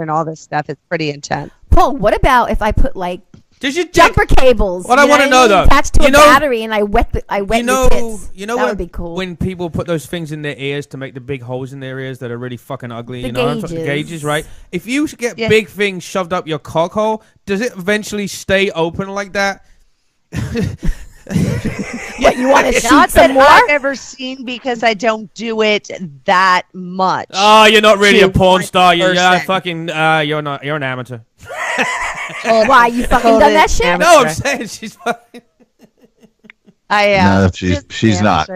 and all this stuff. It's pretty intense. Paul, what about if I put like jumper cables? What I want to know though, attached to a battery, and I wet your tits. You know that would be cool. When people put those things in their ears to make the big holes in their ears that are really fucking ugly. The you know, gauges. The gauges, right? If you get big things shoved up your cock hole, does it eventually stay open like that? What, you want to shoot some more? I've ever seen because I don't do it that much. Oh, you're not really a porn star. You're fucking. You're not. You're an amateur. Why, you fucking done that shit? No, I'm saying she's fucking. I am. No, she's not.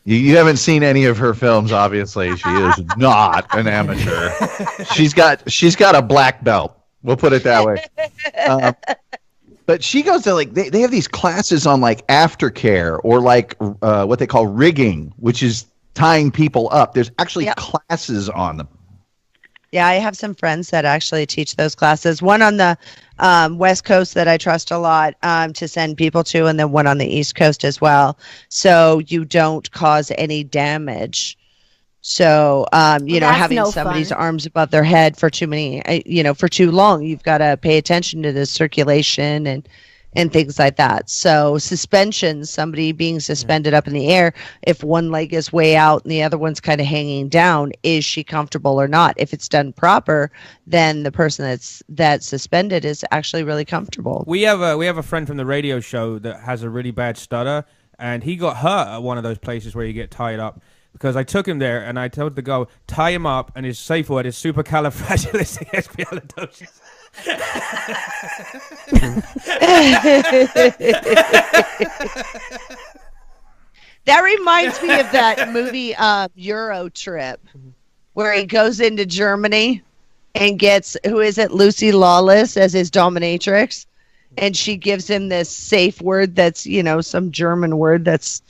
You haven't seen any of her films, obviously. She is not an amateur. She's got a black belt. We'll put it that way. But she goes to like they have these classes on like aftercare or like what they call rigging, which is tying people up. There's actually classes on them. Yeah, I have some friends that actually teach those classes. One on the West Coast that I trust a lot to send people to, and then one on the East Coast as well. So you don't cause any damage. So, having somebody's arms above their head for too long, you've got to pay attention to the circulation and things like that. So suspension, somebody being suspended up in the air, if one leg is way out and the other one's kind of hanging down, is she comfortable or not? If it's done proper, then the person that's suspended is actually really comfortable. We have a friend from the radio show that has a really bad stutter, and he got hurt at one of those places where you get tied up. Because I took him there and I told the guy, tie him up, and his safe word is supercalifragilisticexpialidocious. That reminds me of that movie Euro Trip, where he goes into Germany and gets, who is it, Lucy Lawless as his dominatrix, and she gives him this safe word that's, some German word that's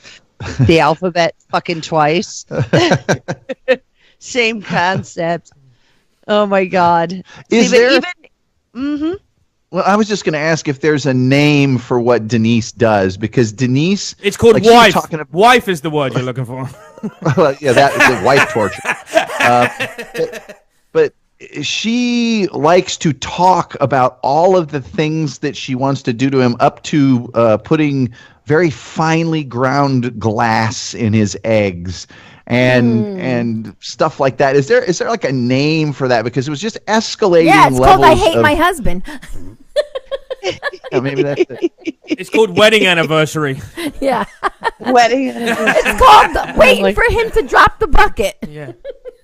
the alphabet fucking twice. Same concept. Oh my God. Well, I was just going to ask if there's a name for what Denise does, because Denise, it's called wife. Wife is the word you're looking for. Well, yeah, that is wife torture. But she likes to talk about all of the things that she wants to do to him, up to putting very finely ground glass in his eggs and stuff like that. Is there like a name for that? Because it was just escalating. Yeah, it's called I Hate My Husband. Maybe that's it. It's called Wedding Anniversary. Yeah. Wedding Anniversary. It's called Waiting for Him to Drop the Bucket. Yeah.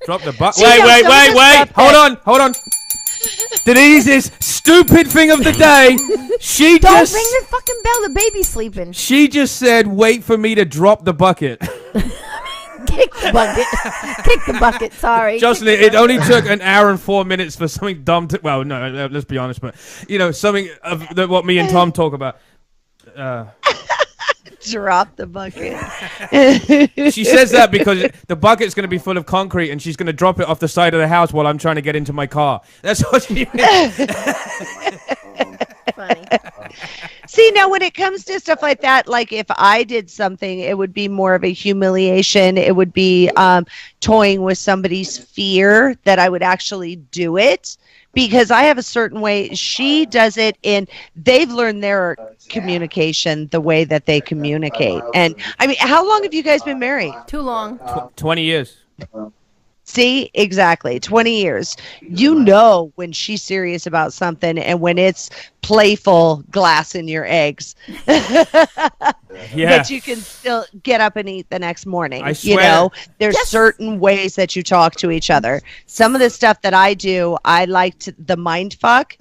Drop the bucket. Wait. Hold on. Denise's stupid thing of the day. Don't ring the fucking bell. The baby's sleeping. She just said, "Wait for me to drop the bucket." Kick the bucket. Kick the bucket. Sorry. Jocelyn, it only took an hour and 4 minutes for something dumb to. Well, no, let's be honest, but something of what me and Tom talk about. Drop the bucket. She says that because the bucket's going to be full of concrete and she's going to drop it off the side of the house while I'm trying to get into my car. That's what she means. Funny. See, now when it comes to stuff like that, like if I did something, it would be more of a humiliation. It would be toying with somebody's fear that I would actually do it. Because I have a certain way, she does it they've learned their communication the way that they communicate. And I mean, how long have you guys been married? Too long. 20 years. See, exactly. 20 years. You know when she's serious about something and when it's playful glass in your eggs. But you can still get up and eat the next morning. I swear. You know, there's certain ways that you talk to each other. Some of the stuff that I do, I like the mind fuck.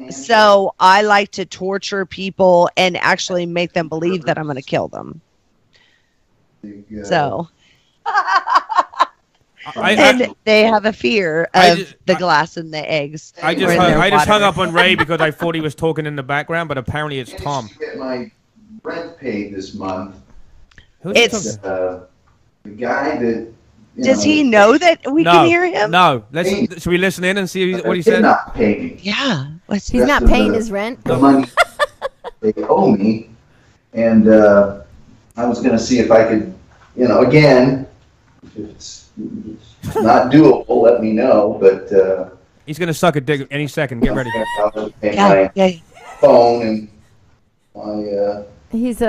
So I like to torture people and actually make them believe that I'm going to kill them. So... and they have a fear of the glass and the eggs. I just hung up on Ray because I thought he was talking in the background, but apparently it's Tom. To get my rent paid this month. It's the guy that. Does he know that we can hear him? No. Should we listen in and see what he said? Not pay me. Yeah. He's not paying his rent. The money they owe me, and I was going to see if I could, again, if it's not doable, let me know. But he's going to suck a dick any second. Get ready. My phone and my. He's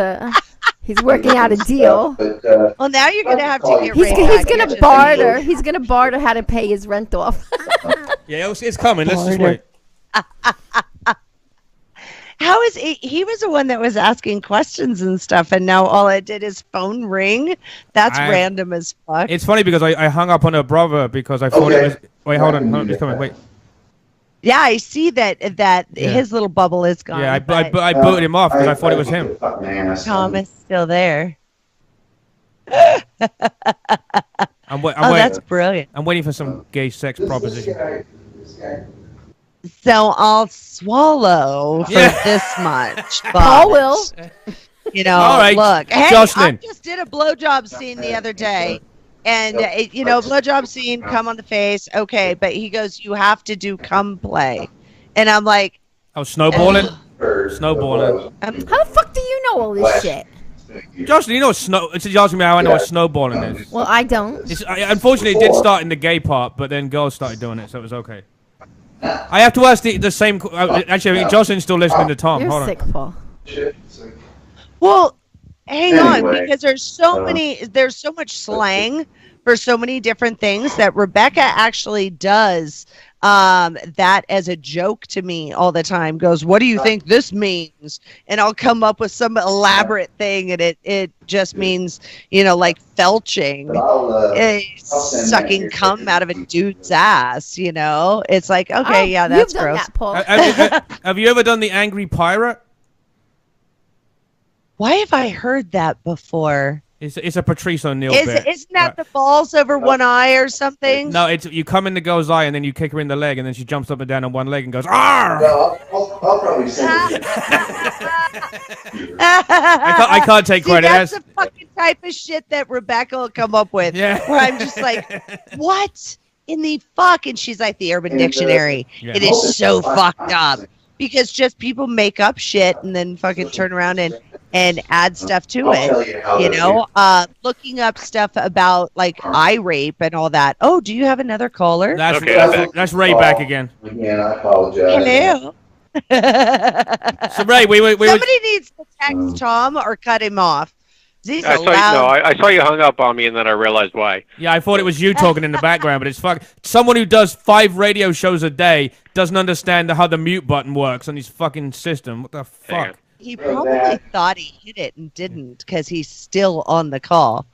working out a deal. Well, now you're gonna have to get. He's gonna barter. He's gonna barter how to pay his rent off. Yeah, it's coming. Let's just wait. How is he was the one that was asking questions and stuff, and now all I did is phone ring. That's random as fuck. It's funny because I hung up on her brother because I thought it was. Wait, hold on. He's coming. Wait. Yeah, I see that his little bubble is gone. Yeah, I booted him off because I thought it was him. Tom is still there. That's brilliant. I'm waiting for some gay sex proposition. So I'll swallow for this much. But, Paul will. All right, look. Hey, Jocelyn. I just did a blowjob scene the other day. And, blowjob scene, come on the face. Okay, but he goes, you have to do cum play. And I'm like. Oh, snowballing? Snowballing. How the fuck do you know all this shit? Jocelyn, you know what it's asking me how I know what snowballing is. Well, I don't. Unfortunately, it did start in the gay part, but then girls started doing it, so it was okay. I have to ask the same. Actually, I think Jocelyn's still listening to Tom. You're Hold sick, on. Paul. Well, hang on, because there's so much slang for so many different things that Rebecca actually does that as a joke to me all the time. Goes, what do you think this means? And I'll come up with some elaborate thing, and it just means, like felching, sucking cum out of a dude's ass. It's like, okay, yeah, that's you've done gross. That, Paul. Have you ever done the angry pirate? Why have I heard that before? It's a Patrice O'Neal bit. Isn't that the balls over one eye or something? No, you come in the girl's eye and then you kick her in the leg and then she jumps up and down on one leg and goes, "Arr!" No, I'll probably send it. I can't take credit. That's the fucking type of shit that Rebecca will come up with. Yeah. Where I'm just like, what in the fuck? And she's like, the Urban Dictionary. Yeah. It is so fucked up. Because just people make up shit and then fucking turn around and add stuff to it. Looking up stuff about like eye rape and all that. Oh, do you have another caller? That's Ray back again. Again, I apologize. Hello. So Ray, somebody needs to text Tom or cut him off. I saw you hung up on me and then I realized why. Yeah, I thought it was you talking in the background, but it's someone who does 5 radio shows a day doesn't understand how the mute button works on his fucking system. What the fuck? He probably thought he hit it and didn't because he's still on the call.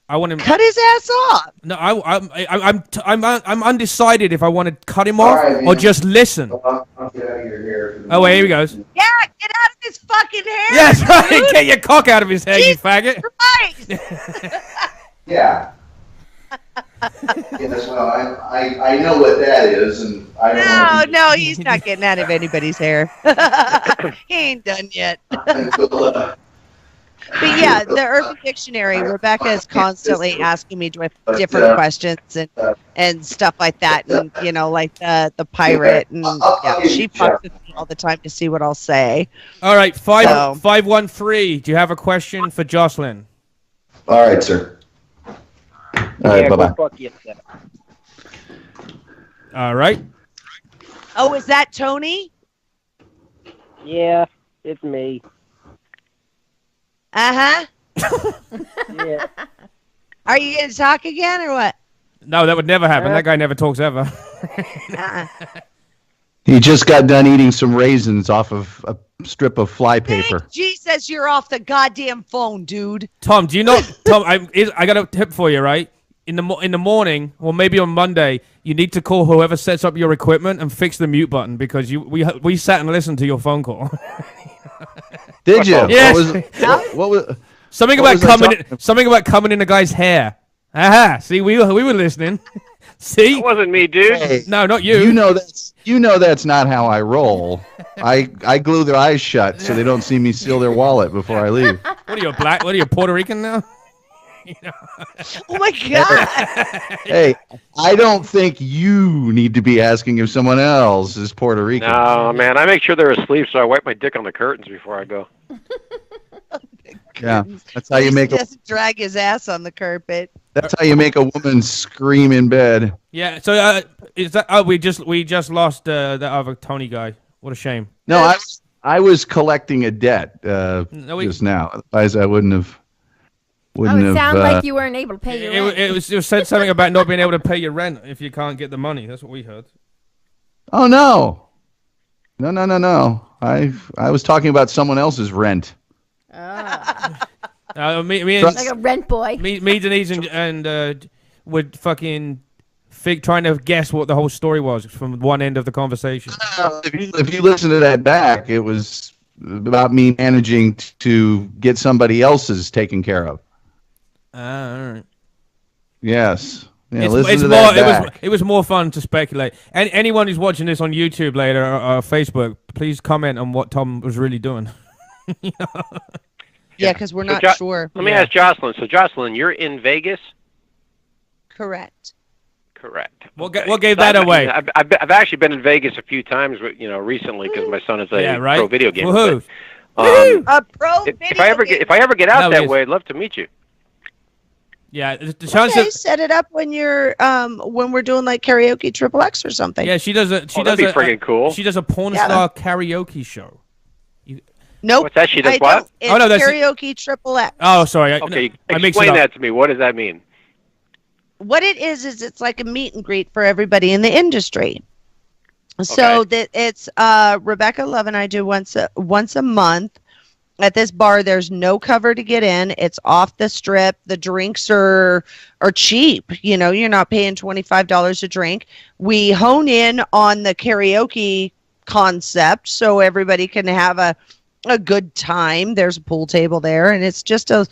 I want him cut his ass off. No, I'm undecided if I want to cut him off or just listen. I'll get out of your hair. Oh wait, here he goes. Yeah, get out of his fucking hair. Yes, right. Dude. Get your cock out of his head, Jesus you faggot. Christ. Yeah. Yes, well, I know what that is, and I don't. No, he's not getting out of anybody's hair. He ain't done yet. But yeah, the Urban Dictionary, Rebecca is constantly asking me different questions and stuff like that, and like the pirate, and she fucks with me all the time to see what I'll say. All right, 513. Do you have a question for Jocelyn? All right, sir. All right, bye-bye. All right. Oh, is that Tony? Yeah, it's me. Uh-huh. Yeah. Are you going to talk again or what? No, that would never happen. That guy never talks ever. He just got done eating some raisins off of a strip of flypaper. Jesus, you're off the goddamn phone, dude. Tom, do you know? Tom, I got a tip for you, right? In the morning, or maybe on Monday, you need to call whoever sets up your equipment and fix the mute button because we sat and listened to your phone call. Did you? Yes. What was something about coming in a guy's hair? Aha! See, we were listening. See, it wasn't me, dude. Hey, no, not you. You know that's not how I roll. I glue their eyes shut so they don't see me steal their wallet before I leave. What are you, black? What are you, Puerto Rican now? Oh my God! Hey, I don't think you need to be asking if someone else is Puerto Rican. No, man, I make sure they're asleep, so I wipe my dick on the curtains before I go. Yeah, that's how you make. Just drag his ass on the carpet. That's how you make a woman scream in bed. Yeah. So is that? Oh, we just lost that other Tony guy. What a shame. No, I was collecting a debt just now. Otherwise, I wouldn't have. It sounds like you weren't able to pay your rent. It was said something about not being able to pay your rent if you can't get the money. That's what we heard. Oh no. I was talking about someone else's rent. Me and like a rent boy. Me Denise, and would fucking trying to guess what the whole story was from one end of the conversation. If you listen to that back, it was about me managing to get somebody else's taken care of. All right. Yes. Yeah, it was more fun to speculate. And anyone who's watching this on YouTube later or Facebook, please comment on what Tom was really doing. Yeah, because we're not sure. Let me ask Jocelyn. So, Jocelyn, you're in Vegas? Correct. What gave that away? I've actually been in Vegas a few times, recently because my son is a pro video game. Woohoo! A pro video game. If I ever get out that way, I'd love to meet you. Yeah, the chance set it up when you're when we're doing like karaoke triple X or something. Yeah, she does that'd be friggin' cool. She does a porn star karaoke show. Nope. What's that? She does what? It's karaoke triple X. Oh, sorry. Okay, explain that to me. What does that mean? What it is it's like a meet and greet for everybody in the industry. So that it's Rebecca Love and I do once a month. At this bar, there's no cover to get in. It's off the strip. The drinks are cheap. You know, you're not paying $25 a drink. We hone in on the karaoke concept so everybody can have a good time. There's a pool table there, and it's just a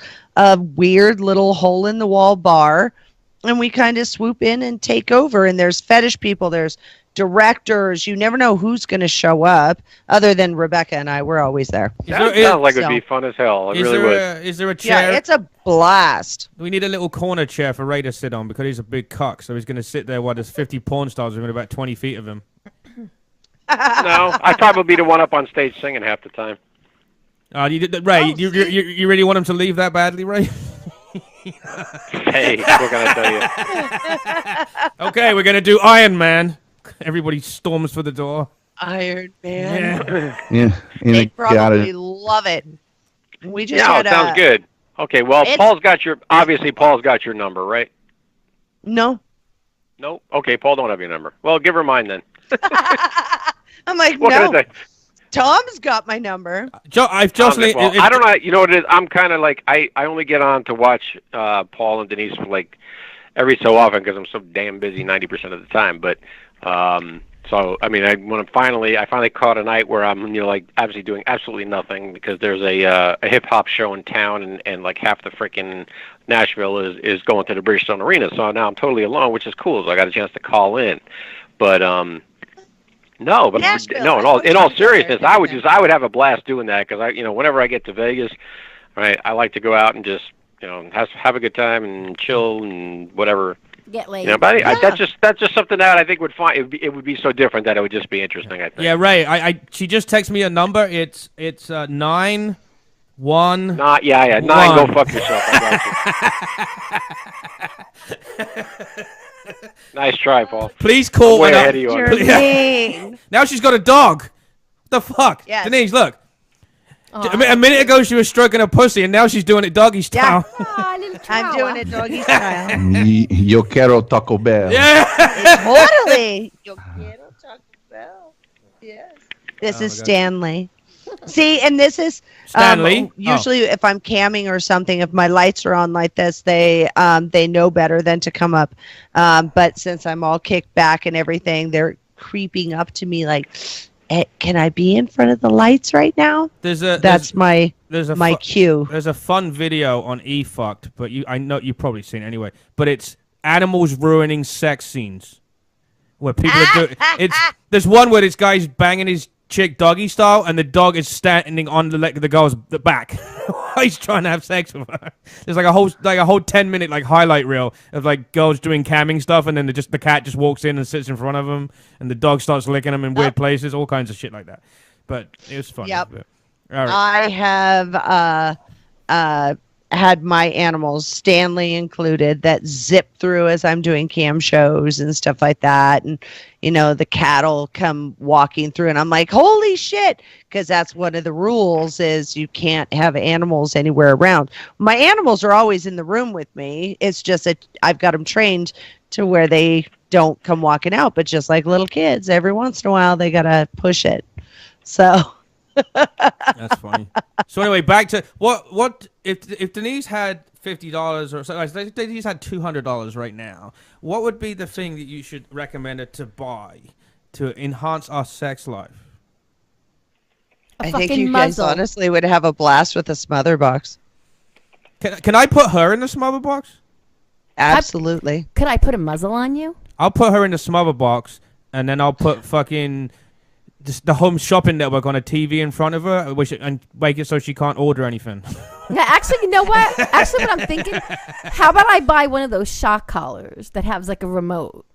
weird little hole-in-the-wall bar. And we kind of swoop in and take over. And there's fetish people. There's directors. You never know who's going to show up. Other than Rebecca and I, we're always there. That sounds like it would be fun as hell. It really would. Is there a chair? Yeah, it's a blast. We need a little corner chair for Ray to sit on because he's a big cock. So he's going to sit there while there's 50 porn stars within about 20 feet of him. No, I'd probably be the one up on stage singing half the time. Ray, you really want him to leave that badly, Ray? Hey, what can I tell you? Okay, we're going to do Iron Man. Everybody storms for the door. Iron Man. Yeah. They probably love it. We just it sounds good. Okay, well, Paul's got your number, right? No. No? Okay, Paul don't have your number. Well, give her mine then. I'm like, what no. Can I say? Tom's got my number. Jocelyn, I don't know. You know what it is? I'm kind of like, I only get on to watch Paul and Denise for like every so often because I'm so damn busy 90% of the time. But so I mean, I finally caught a night where I'm like obviously doing absolutely nothing because there's a hip hop show in town and like half the freaking Nashville is going to the Bridgestone Arena. So now I'm totally alone, which is cool. So I got a chance to call in, but no, but Nashville, no. In all seriousness, I would have a blast doing that because whenever I get to Vegas, right, I like to go out and just have a good time and chill and whatever. Get laid. But that's just something that I think would it would be so different that it would just be interesting. I think. Yeah, Ray. She just texted me a number. It's 9 1. 9. Go fuck yourself. I got you. Nice try, Paul. Please call. Way ahead of you. You're mean. Now she's got a dog. What the fuck? Yes. Denise, look. A minute ago she was stroking her pussy, and now she's doing it doggy style. Oh, little I'm doing it doggy style. Yo quiero Taco Bell. Yeah. Totally. Yo quiero Taco Bell. Yes. This is Stanley. See, and this is Stanley. Usually, if I'm camming or something, if my lights are on like this, they know better than to come up. But since I'm all kicked back and everything, they're creeping up to me like, can I be in front of the lights right now? That's my cue. There's a fun video on eFucked, but I know you've probably seen it anyway. But it's animals ruining sex scenes, where people are doing. There's one where this guy's banging his chick doggy style, and the dog is standing on the girl's back while he's trying to have sex with her. There's like a whole 10-minute like highlight reel of like girls doing camming stuff, and then the cat just walks in and sits in front of them, and the dog starts licking them in weird places, all kinds of shit like that. But it was fun. Yep. All right. I have had my animals, Stanley included, that zip through as I'm doing cam shows and stuff like that. And, the cattle come walking through and I'm like, holy shit. Because that's one of the rules is you can't have animals anywhere around. My animals are always in the room with me. It's just that I've got them trained to where they don't come walking out. But just like little kids, every once in a while, they got to push it. So... That's funny. So anyway, back to what if Denise had $50 or so, if Denise had $200 right now, what would be the thing that you should recommend her to buy to enhance our sex life? I think you guys honestly would have a blast with a Smother box. Can I put her in the Smother box? Absolutely. Could I put a muzzle on you? I'll put her in the Smother box, and then I'll put fucking the Home Shopping Network on a TV in front of her, and make it so she can't order anything. Yeah, actually, you know what? Actually, what I'm thinking, how about I buy one of those shock collars that has like a remote?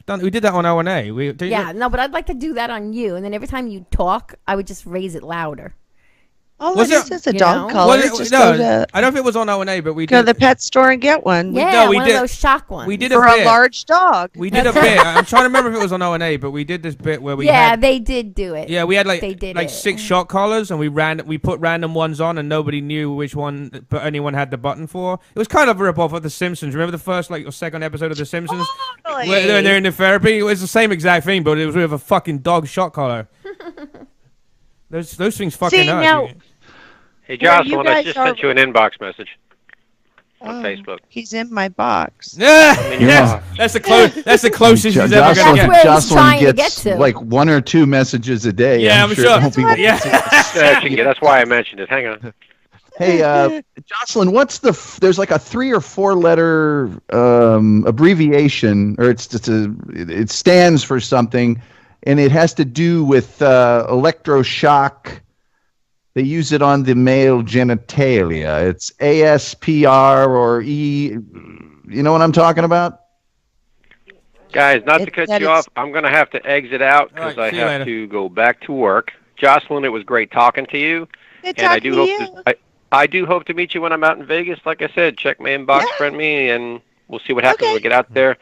We did that on O&A. No, but I'd like to do that on you, and then every time you talk, I would just raise it louder. Oh, it is just a dog collar. I don't know if it was on O&A, but we go to the pet store and get one. Yeah, one of those shock ones. We did for a large dog. We did a bit. I'm trying to remember if it was on O&A, but we did this bit where we had... they did do it. Yeah, we had like 6 shock collars, and we put random ones on, and nobody knew which one anyone had the button for. It was kind of a rip-off of The Simpsons. Remember the first or second episode of The Simpsons? Totally. Where they're in the therapy? It was the same exact thing, but it was with a fucking dog shock collar. Those things fucking hurt. Now, hey, Jocelyn, I just sent you an inbox message on Facebook. He's in my box. Yes, that's the closest he's ever going to get. Jocelyn gets like 1 or 2 messages a day. Yeah, I'm sure. That's why I mentioned it. Hang on. Hey, Jocelyn, there's like a 3 or 4 letter abbreviation, or it stands for something, and it has to do with electroshock. They use it on the male genitalia. It's ASPR or E. You know what I'm talking about? Guys, not to cut you off, I'm going to have to exit out because I have to go back to work. Jocelyn, it was great talking to you. And I do hope to meet you when I'm out in Vegas. Like I said, check my inbox, friend me, and we'll see what happens when we get out there.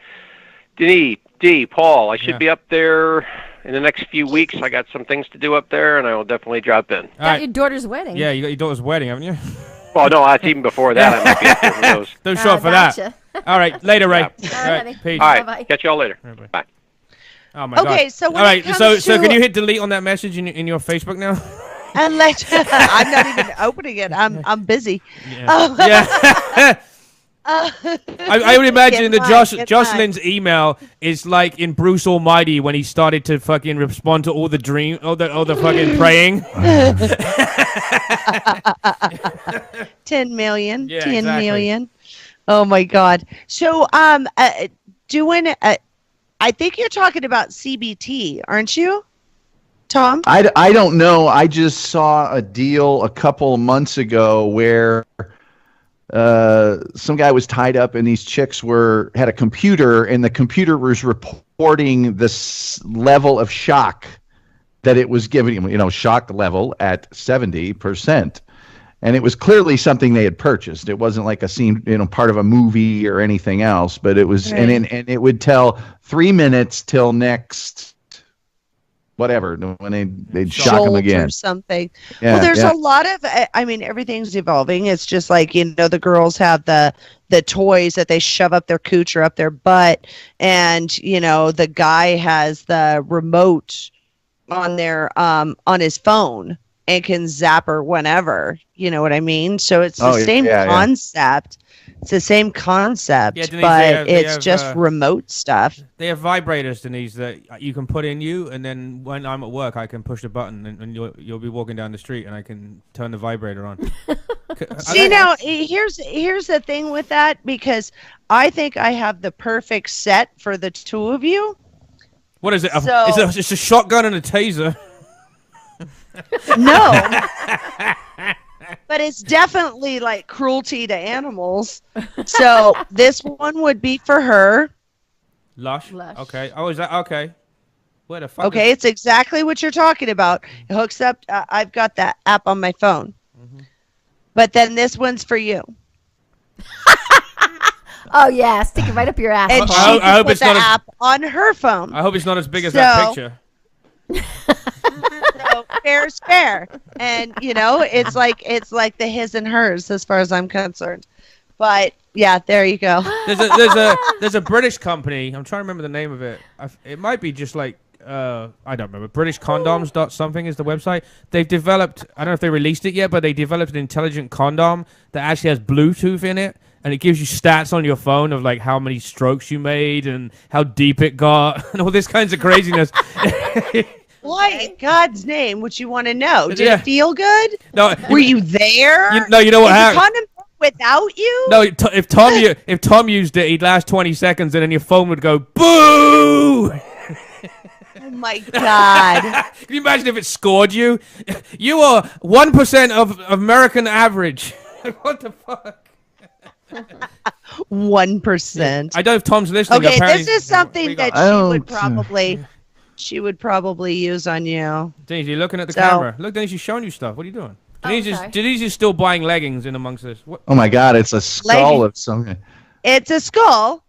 Paul, I should be up there in the next few weeks. I got some things to do up there, and I will definitely drop in. Got your daughter's wedding. Yeah, you got your daughter's wedding, haven't you? Well, no, that's even before that. I might be up there for those. Don't show up for that. All right, later, Ray. All right, peace. All right, catch y'all later. Bye. Oh my God. So all right, so can you hit delete on that message in your Facebook now? I'm not even opening it. I'm busy. Yeah. I would imagine that Jocelyn's email is like in Bruce Almighty when he started to fucking respond to all the fucking praying. 10 million. Yeah, 10 exactly. million. Oh my God. So I think you're talking about CBT, aren't you, Tom? I don't know. I just saw a deal a couple of months ago where some guy was tied up and these chicks had a computer, and the computer was reporting this level of shock that it was giving him, shock level at 70%. And it was clearly something they had purchased. It wasn't like a scene, part of a movie or anything else, but it was, and it would tell 3 minutes till next whatever when they'd shock them again or something. Yeah, well, there's yeah. a lot of. I mean, everything's evolving. It's just like the girls have the toys that they shove up their cooch or up their butt, and the guy has the remote on their on his phone and can zap her whenever. You know what I mean? So it's the same concept. It's the same concept, Denise, but they it's have, just remote stuff. They have vibrators, Denise, that you can put in you, and then when I'm at work, I can push the button, and you'll be walking down the street, and I can turn the vibrator on. See, now here's the thing with that, because I think I have the perfect set for the two of you. What is it? It's a shotgun and a taser. No. But it's definitely like cruelty to animals. So this one would be for her. Lush. Okay. Oh, is that okay? Where the fuck? Okay, it's exactly what you're talking about. It hooks up. I've got that app on my phone. Mm-hmm. But then this one's for you. Oh yeah, stick it right up your ass. And I hope it's not the app on her phone. I hope it's not as big as that picture. So fair's fair, and it's like the his and hers as far as I'm concerned. But yeah, there you go. There's a British company. I'm trying to remember the name of it. It might be just like I don't remember. British Condoms something is the website. They've developed. I don't know if they released it yet, but they developed an intelligent condom that actually has Bluetooth in it. And it gives you stats on your phone of like how many strokes you made and how deep it got and all this kinds of craziness. Why in God's name would you want to know? Did it feel good? No. Were you there? You know what happened? Condom without you? No. If Tom used it, he'd last 20 seconds, and then your phone would go boo. Oh my God! Can you imagine if it scored you? You are 1% of American average. What the fuck? 1%. I don't know if Tom's listening. Okay, this is something that she would probably use on you. Denise, you're looking at the camera. Look, Denise, she's showing you stuff. What are you doing? Denise is still buying leggings in amongst this. What? Oh my God, it's a skull of something. It's a skull.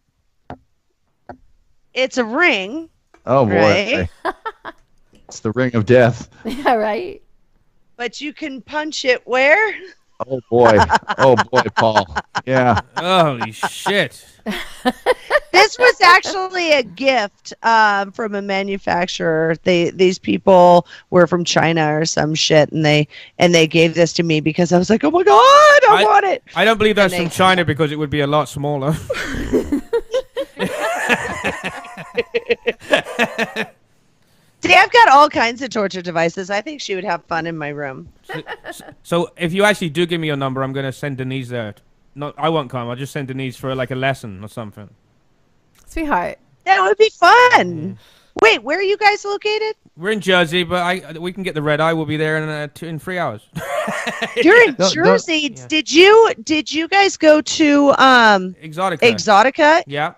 It's a ring. Oh boy. Right? It's the ring of death. Yeah, right. But you can punch it where? Oh boy, Paul. Yeah. Holy shit. This was actually a gift from a manufacturer. These people were from China or some shit, and they gave this to me because I was like, oh my God, I want it. I don't believe that's from China because it would be a lot smaller. See, I've got all kinds of torture devices. I think she would have fun in my room. So if you actually do give me your number, I'm going to send Denise there. No, I won't come. I'll just send Denise for like a lesson or something. Sweetheart. That would be fun. Wait, where are you guys located? We're in Jersey, but we can get the red eye. We'll be there in 3 hours. You're in Jersey. Yeah. Did you guys go to Exotica? Yeah.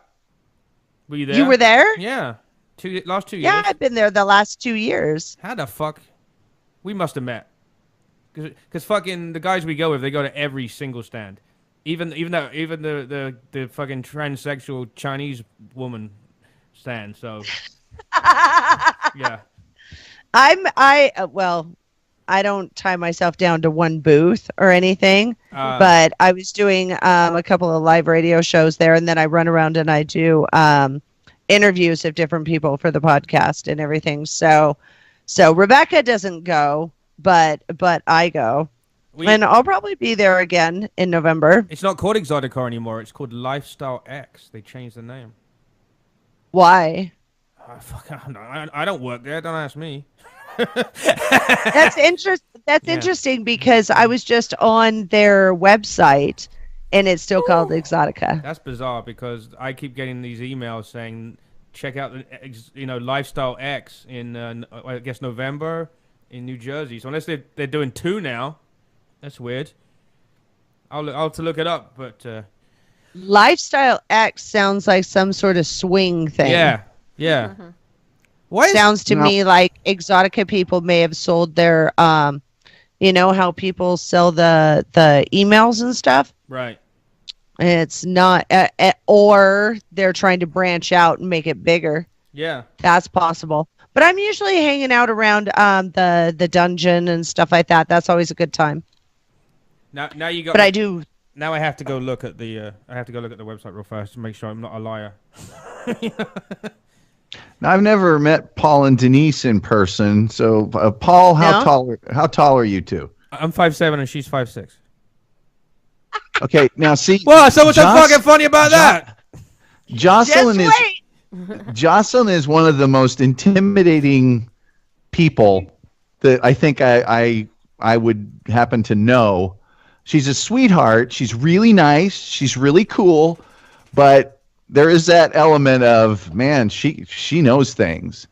Were you there? You were there? Yeah. Last 2 years. Yeah, I've been there the last 2 years. How the fuck? We must have met. Because fucking the guys we go with, they go to every single stand. Even the fucking transsexual Chinese woman stand. So yeah. I don't tie myself down to one booth or anything, but I was doing a couple of live radio shows there, and then I run around and I do interviews of different people for the podcast and everything. So Rebecca doesn't go, but I go. And I'll probably be there again in November. It's not called Exotica anymore. It's called Lifestyle X. They changed the name. Why? I don't work there. Don't ask me. That's interesting because I was just on their website and it's still called Exotica. That's bizarre because I keep getting these emails saying check out the Lifestyle X in I guess November in New Jersey. So unless they're doing 2 now, that's weird. I'll have to look it up, but Lifestyle X sounds like some sort of swing thing. Yeah. Mm-hmm. Sounds to me like Exotica people may have sold their how people sell the emails and stuff. Right. It's not or they're trying to branch out and make it bigger. Yeah. That's possible. But I'm usually hanging out around the dungeon and stuff like that. That's always a good time. Now you got. But I do. Now I have to go look at the. I have to go look at the website real fast to make sure I'm not a liar. Now, I've never met Paul and Denise in person. So, Paul, how tall are you two? I'm 5'7" and she's 5'6". Okay, now see. Well, so what's so fucking funny about that? Jocelyn is one of the most intimidating people that I think I would happen to know. She's a sweetheart. She's really nice. She's really cool, but there is that element of, man, she knows things.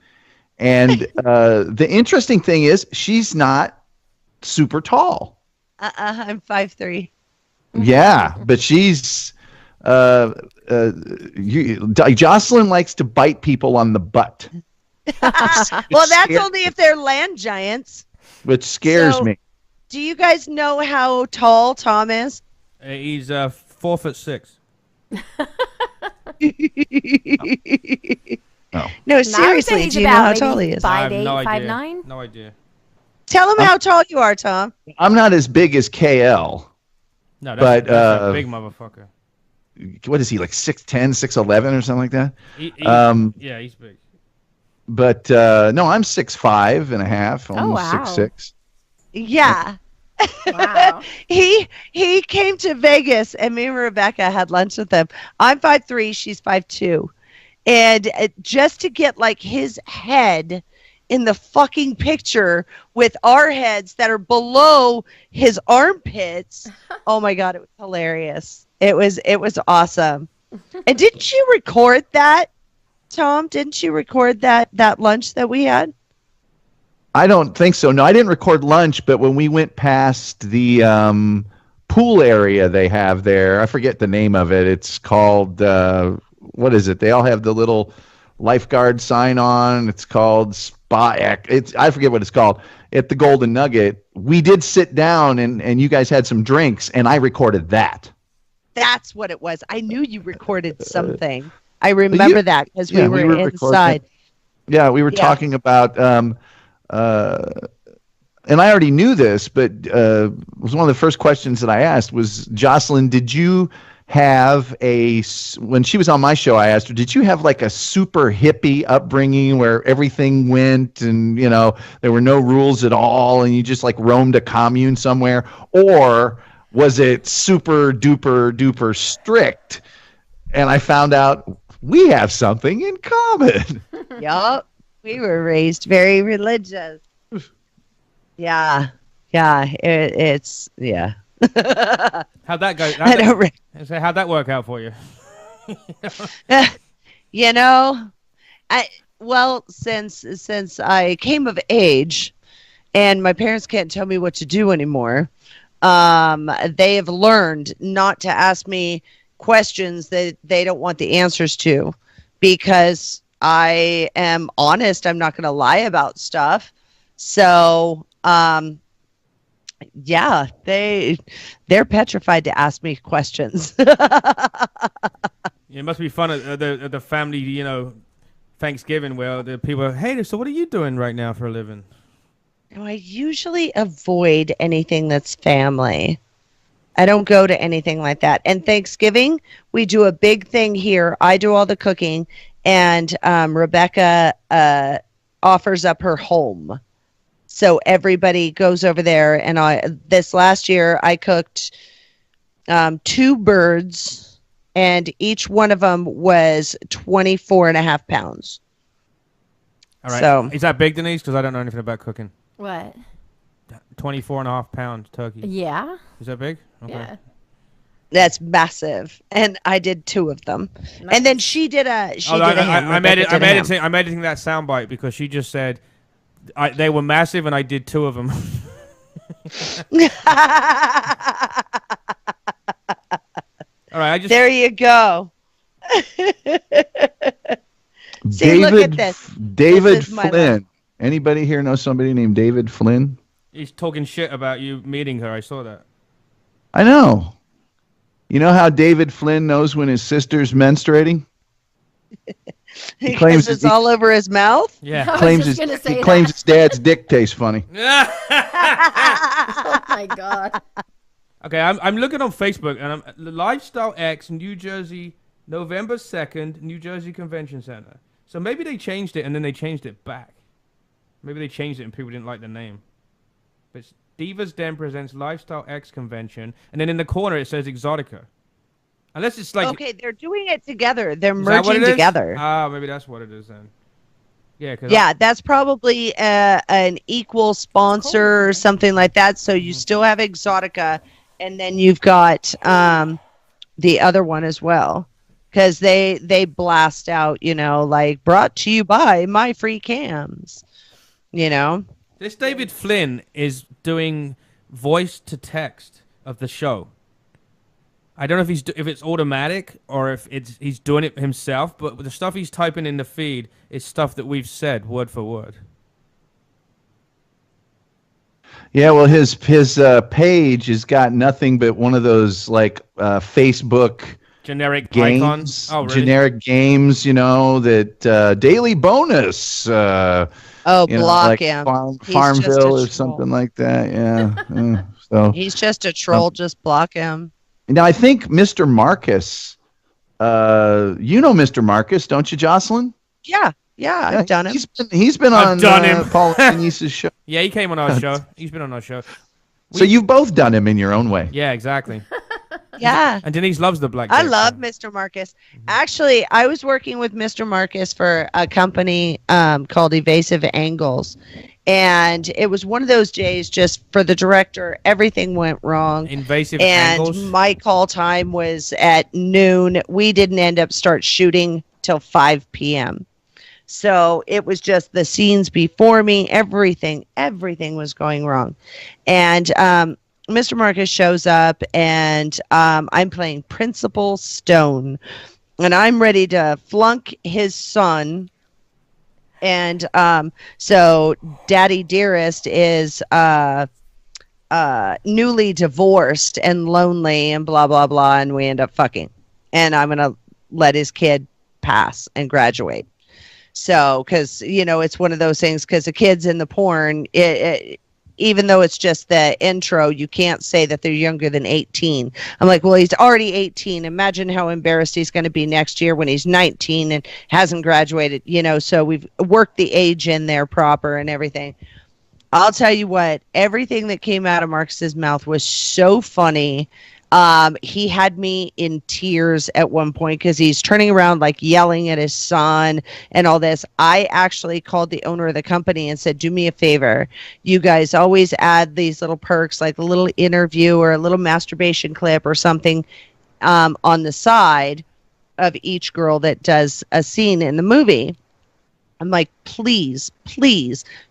And the interesting thing is she's not super tall. I'm 5'3". Yeah, but she's Jocelyn likes to bite people on the butt. Well, that's only if they're land giants. Which scares me. Do you guys know how tall Tom is? He's 4'6". Oh. No, seriously, do you know how tall he is? 5'8", no 5'9"? No idea. Tell him how tall you are, Tom. I'm not as big as KL. No, that's a big motherfucker. What is he, like 6'10", 6'11", or something like that? Yeah, he's big. But no, I'm 6'5" and a half, almost 6'6". Yeah. Wow. He came to Vegas, and me and Rebecca had lunch with him. I'm 5'3", she's 5'2", and just to get like his head in the fucking picture with our heads that are below his armpits. Oh my God, it was hilarious. It was awesome. And didn't you record that, Tom? Didn't you record that lunch that we had? I don't think so. No, I didn't record lunch, but when we went past the pool area they have there, I forget the name of it. It's called, what is it? They all have the little lifeguard sign on. It's called I forget what it's called. At the Golden Nugget, we did sit down and you guys had some drinks, and I recorded that. That's what it was. I knew you recorded something. I remember that because we were inside. Yeah, we were talking about, and I already knew this, but it was one of the first questions that I asked was, Jocelyn, did you have when she was on my show, I asked her, did you have like a super hippie upbringing where everything went and, there were no rules at all and you just like roamed a commune somewhere? Or was it super duper duper strict? And I found out we have something in common. Yup. We were raised very religious. Yeah. It's. How'd that go? How'd that work out for you? Since I came of age and my parents can't tell me what to do anymore, they have learned not to ask me questions that they don't want the answers to, because I am honest. I'm not going to lie about stuff. So, yeah, they're petrified to ask me questions. It must be fun at the family, Thanksgiving, where the people are, hey, so what are you doing right now for a living? I usually avoid anything that's family. I don't go to anything like that. And Thanksgiving, we do a big thing here. I do all the cooking, and Rebecca offers up her home. So everybody goes over there, and this last year I cooked 2 birds, and each one of them was 24.5 pounds. All right. So, is that big, Denise? Because I don't know anything about cooking. What? 24.5 pounds turkey. Yeah. Is that big? Okay. Yeah. That's massive, and I did 2 of them, nice. And then she did a. I'm editing that soundbite because she just said they were massive, and I did 2 of them. All right, there you go. See, look at this. David Flynn. Anybody here know somebody named David Flynn? He's talking shit about you meeting her. I saw that. I know. You know how David Flynn knows when his sister's menstruating? He claims it's all over his mouth. Yeah. He claims his dad's dick tastes funny. Oh my God. Okay, I'm looking on Facebook, and Lifestyle X, New Jersey, November 2nd, New Jersey Convention Center. So maybe they changed it, and then they changed it back. Maybe they changed it, and people didn't like the name. But it's Divas Den presents Lifestyle X Convention, and then in the corner it says Exotica. Unless it's like... Okay, they're doing it together. They're merging together. Ah, maybe that's what it is then. Yeah, that's probably an equal sponsor or something like that. So you still have Exotica, and then you've got the other one as well, because they blast out, like brought to you by My Free Cams, This David Flynn is doing voice to text of the show. I don't know if it's automatic or if he's doing it himself, but the stuff he's typing in the feed is stuff that we've said word for word. Yeah, well, his page has got nothing but one of those like Facebook generic games, icons. Oh, really? Generic games, that daily bonus. Block him. Farmville or something like that. Yeah. So he's just a troll. Just block him. Now, I think Mr. Marcus, Mr. Marcus, don't you, Jocelyn? Yeah, I've done him. He's been on Paul and Denise's show. Yeah, he came on our show. He's been on our show. So you've both done him in your own way. Yeah, exactly. Yeah. And Denise loves the black. I love Mr. Marcus. Actually, I was working with Mr. Marcus for a company called Evasive Angles. And it was one of those days just for the director, everything went wrong. Invasive Angles. And my call time was at noon. We didn't end up start shooting till 5 p.m. So it was just the scenes before me, everything was going wrong. And Mr. Marcus shows up, and I'm playing Principal Stone. And I'm ready to flunk his son. And so Daddy Dearest is newly divorced and lonely and blah, blah, blah. And we end up fucking. And I'm going to let his kid pass and graduate. So, because, it's one of those things, because the kids in the porn, even though it's just the intro, you can't say that they're younger than 18. I'm like, well, he's already 18. Imagine how embarrassed he's going to be next year when he's 19 and hasn't graduated, so we've worked the age in there proper and everything. I'll tell you what, everything that came out of Marcus's mouth was so funny. He had me in tears at one point because he's turning around like yelling at his son and all this. I actually called the owner of the company and said, do me a favor. You guys always add these little perks, like a little interview or a little masturbation clip or something on the side of each girl that does a scene in the movie. I'm like, please,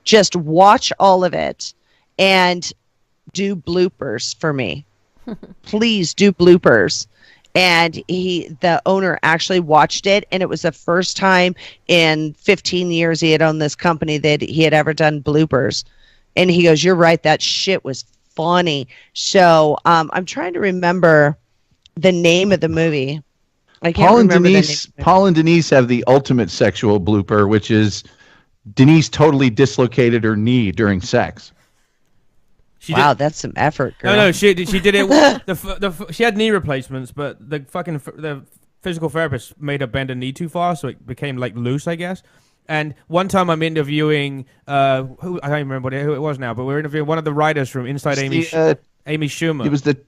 just watch all of it and do bloopers for me. Please do bloopers. And the owner actually watched it, and it was the first time in 15 years he had owned this company that he had ever done bloopers. And he goes, you're right, that shit was funny. So I'm trying to remember the name of the movie. I can't remember the name. Paul and Denise have the ultimate sexual blooper, which is Denise totally dislocated her knee during sex. Wow, that's some effort, girl. No, she did it. She had knee replacements, but the physical therapist made her bend her knee too far, so it became like loose, I guess. And one time I'm interviewing I can't remember who it was now, but we're interviewing one of the writers from Inside Amy Schumer. It was the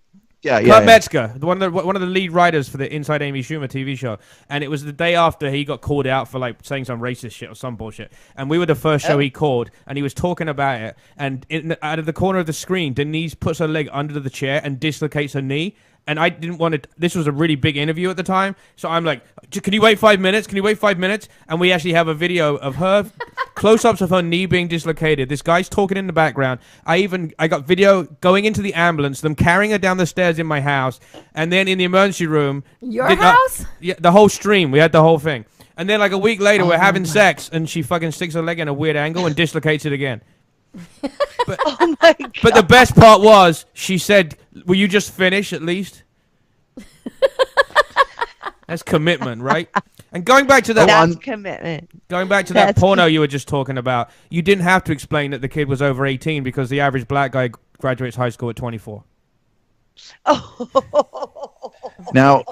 Kurt Metzger, one of the lead writers for the Inside Amy Schumer TV show, and it was the day after he got called out for like saying some racist shit or some bullshit, and we were the first show he called, and he was talking about it, and out of the corner of the screen, Denise puts her leg under the chair and dislocates her knee. And I didn't want to. This was a really big interview at the time, so I'm like, "Can you wait 5 minutes? Can you wait 5 minutes?" And we actually have a video of her, close-ups of her knee being dislocated. This guy's talking in the background. I got video going into the ambulance, them carrying her down the stairs in my house, and then in the emergency room. Your house? Yeah, the whole stream. We had the whole thing, and then like a week later, we're having sex, and she fucking sticks her leg in a weird angle and dislocates it again. But, oh my God. But the best part was she said, "Will you just finish at least?" That's commitment, right? And going back to that That's commitment. Going back to that porno you were just talking about, you didn't have to explain that the kid was over 18 because the average black guy graduates high school at 24. Now,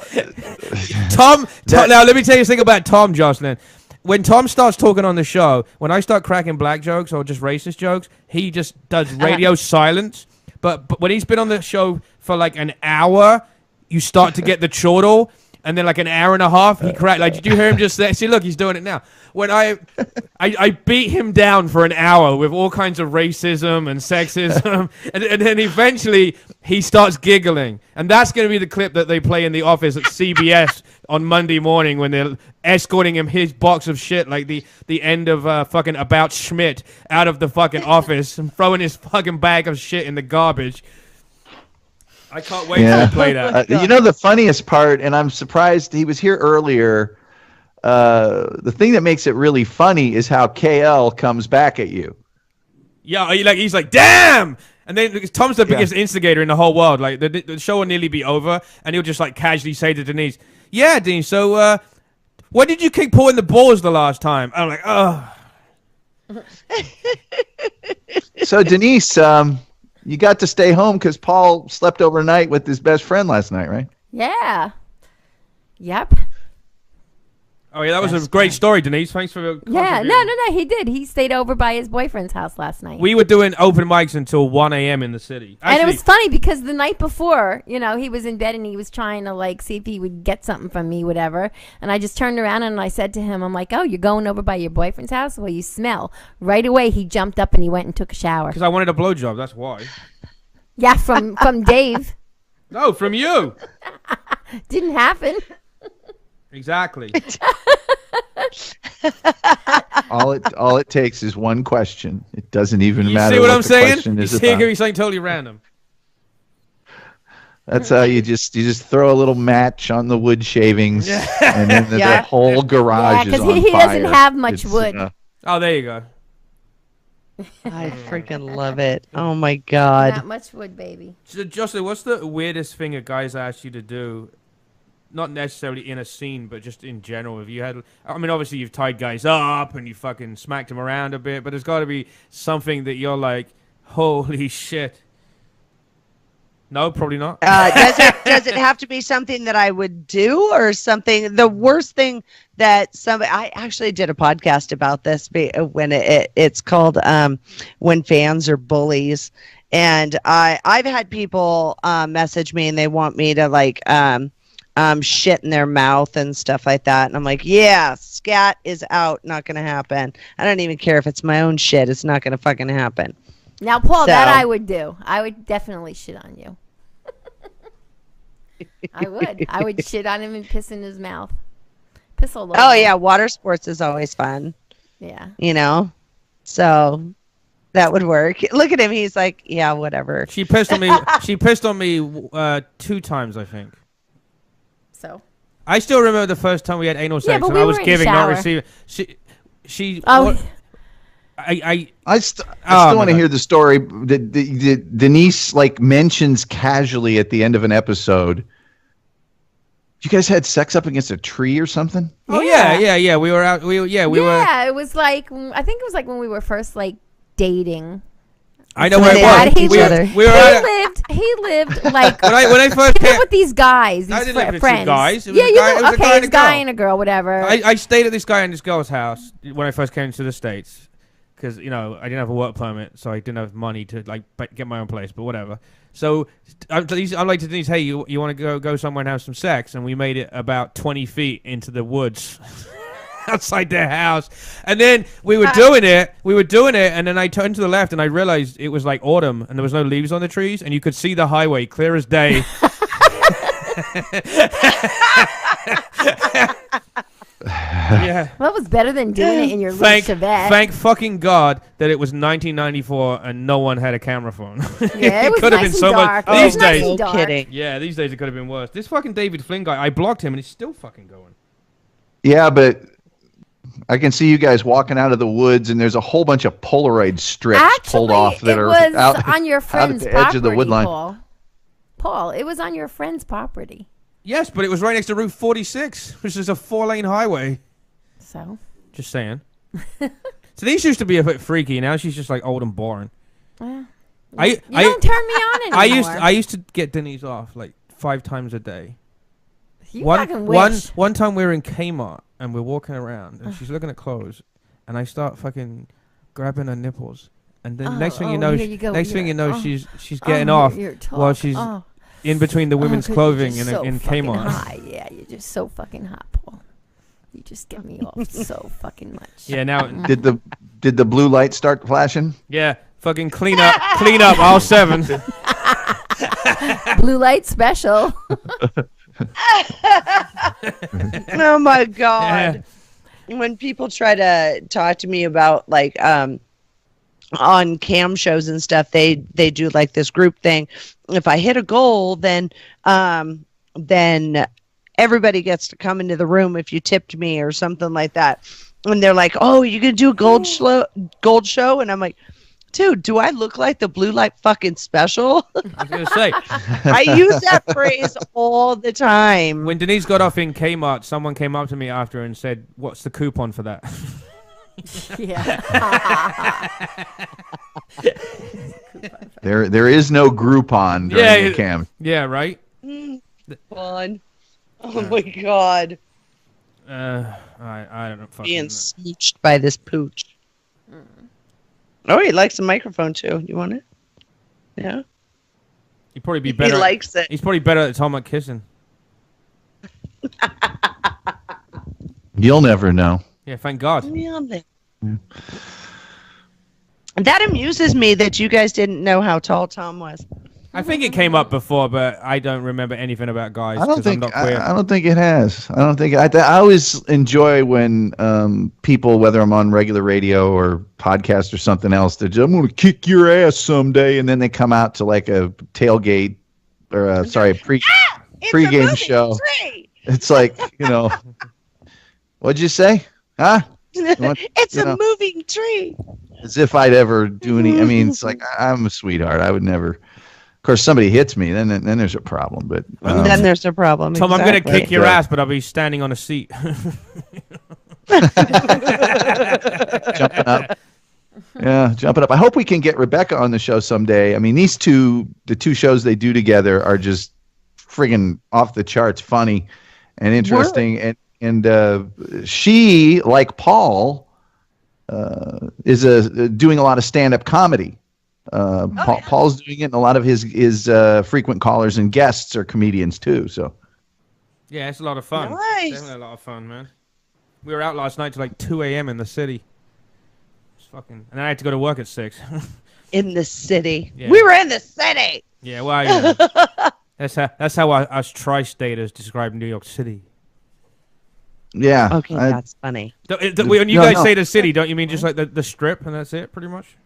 Tom, now let me tell you something about Tom, Jocelyn. When Tom starts talking on the show, when I start cracking black jokes or just racist jokes, he just does radio silence. But when he's been on the show for like an hour, you start to get the chortle. And then like an hour and a half, he cracked. Like, did you hear him just there? See, look, he's doing it now. When I beat him down for an hour with all kinds of racism and sexism, and then eventually he starts giggling. And that's going to be the clip that they play in the office at CBS on Monday morning when they're escorting him his box of shit, like the end of fucking About Schmidt, out of the fucking office and throwing his fucking bag of shit in the garbage. I can't wait to play that. You know the funniest part, and I'm surprised he was here earlier. The thing that makes it really funny is how KL comes back at you. Yeah, he's like, damn! And then Tom's the biggest instigator in the whole world. Like the show will nearly be over, and he'll just like casually say to Denise, "Yeah, Denise. So, what did you kick Paul in the balls the last time?" I'm like, oh. So Denise, you got to stay home because Paul slept overnight with his best friend last night, right? Yeah. Yep. Oh, yeah, that was a great story, Denise. Thanks for Yeah, no, he did. He stayed over by his boyfriend's house last night. We were doing open mics until 1 a.m. in the city. Actually, and it was funny because the night before, he was in bed and he was trying to, like, see if he would get something from me, whatever. And I just turned around and I said to him, I'm like, oh, you're going over by your boyfriend's house? Well, you smell. Right away, he jumped up and he went and took a shower. Because I wanted a blowjob, that's why. Yeah, from Dave. No, from you. Didn't happen. Exactly. all it takes is one question. It doesn't even matter. You see what I'm the saying? question is He's hearing something totally random. That's how you just throw a little match on the wood shavings, and then the whole garage is on fire. Because he doesn't have much wood. Oh, there you go. I freaking love it. Oh my God. Not much wood, baby. So, Jocelyn, what's the weirdest thing a guy's asked you to do? Not necessarily in a scene, but just in general. If you had, I mean, obviously you've tied guys up and you fucking smacked them around a bit, but there's got to be something that you're like, holy shit. No, probably not. Does it have to be something that I would do or something? The worst thing that I actually did a podcast about this when it's called When Fans Are Bullies. And I've had people message me and they want me to like shit in their mouth and stuff like that. And I'm like, yeah, scat is out. Not going to happen. I don't even care if it's my own shit. It's not going to fucking happen. Now, Paul, that I would do. I would definitely shit on you. I would. I would shit on him and piss in his mouth. Piss all over. Oh, yeah. Water sports is always fun. Yeah. So that would work. Look at him. He's like, yeah, whatever. She pissed on me. She pissed on me 2 times, I think. So. I still remember the first time we had anal sex, and we I was were giving, not receiving. She. I still want to hear the story. Denise mentions casually at the end of an episode. You guys had sex up against a tree or something? Oh yeah. We were out. We were. Yeah, it was like I think it was like when we were first dating. I know where it was. He lived like when I first came with these guys, I these didn't live with friends. 2 guys. It was Yeah, a guy, it was okay, it's a guy and a girl, whatever. I stayed at this guy and this girl's house when I first came to the States. Because, I didn't have a work permit, so I didn't have money to, get my own place, but whatever. So, I'm like to Denise, hey, you want to go somewhere and have some sex? And we made it about 20 feet into the woods outside their house. And then we were doing it, and then I turned to the left, and I realized it was like autumn, and there was no leaves on the trees, and you could see the highway clear as day. Yeah. Well, it was better than doing it in your little Chevette. Thank fucking God that it was 1994 and no one had a camera phone. Yeah, it could have been so dark. much. These days, no kidding. Yeah, these days it could have been worse. This fucking David Flynn guy, I blocked him and he's still fucking going. Yeah, but I can see you guys walking out of the woods and there's a whole bunch of Polaroid strips pulled off that are out on your friend's at the edge of the wood line. Paul, it was on your friend's property. Yes, but it was right next to Route 46, which is a 4-lane highway. So? Just saying. So these used to be a bit freaky. Now she's just like old and boring. You don't turn me on anymore. I used to get Denise off like 5 times a day. You fucking wish. One time we were in Kmart and we're walking around and she's looking at clothes and I start fucking grabbing her nipples and then next thing you know she's getting off while she's in between the women's clothing in Kmart. High. Yeah, you're just so fucking hot, Paul. You just get me off so fucking much. Yeah, now did the blue light start flashing? Yeah, fucking clean up all 7. Blue light special. Oh my god. Yeah. When people try to talk to me about like on cam shows and stuff, they do like this group thing. If I hit a goal, then everybody gets to come into the room if you tipped me or something like that. And they're like, "Oh, you gonna do a gold show?" And I'm like, "Dude, do I look like the blue light fucking special?" I was gonna say, I use that phrase all the time. When Denise got off in Kmart, someone came up to me after and said, "What's the coupon for that?" Yeah. There is no Groupon during the cam. Yeah, right. Fun. Oh my god. I don't know. Being smooched by this pooch. Oh, he likes the microphone too. You want it? Yeah. He'd probably be better. He likes it. He's probably better at talking about kissing. You'll never know. Yeah, thank God. Yeah. That amuses me that you guys didn't know how tall Tom was. I think it came up before, but I don't remember anything about guys because I'm not queer. I don't think it has. I don't think. I always enjoy when people, whether I'm on regular radio or podcast or something else, they're just, "I'm going to kick your ass someday," and then they come out to like a tailgate or a pregame show. It's like, what'd you say? Huh? It's a moving tree. As if I'd ever do any. I mean, it's like I'm a sweetheart. I would never. Of course, somebody hits me, then there's a problem. But then there's a problem. Tom, exactly. I'm going to kick your ass, but I'll be standing on a seat. Jumping up. Yeah, jumping up. I hope we can get Rebecca on the show someday. I mean, the two shows they do together are just friggin' off the charts, funny and interesting. And she, like Paul, is doing a lot of stand-up comedy. Paul's doing it, and a lot of his frequent callers and guests are comedians too. So yeah, it's a lot of fun. Nice. Definitely a lot of fun, man. We were out last night till like 2 a.m. in the city. It's fucking, and I had to go to work at 6. In the city. Yeah. We were in the city. Yeah, well, that's how us tri-staters describe New York City. Yeah. Okay, that's funny. When you guys say the city, don't you mean just like the strip and that's it, pretty much?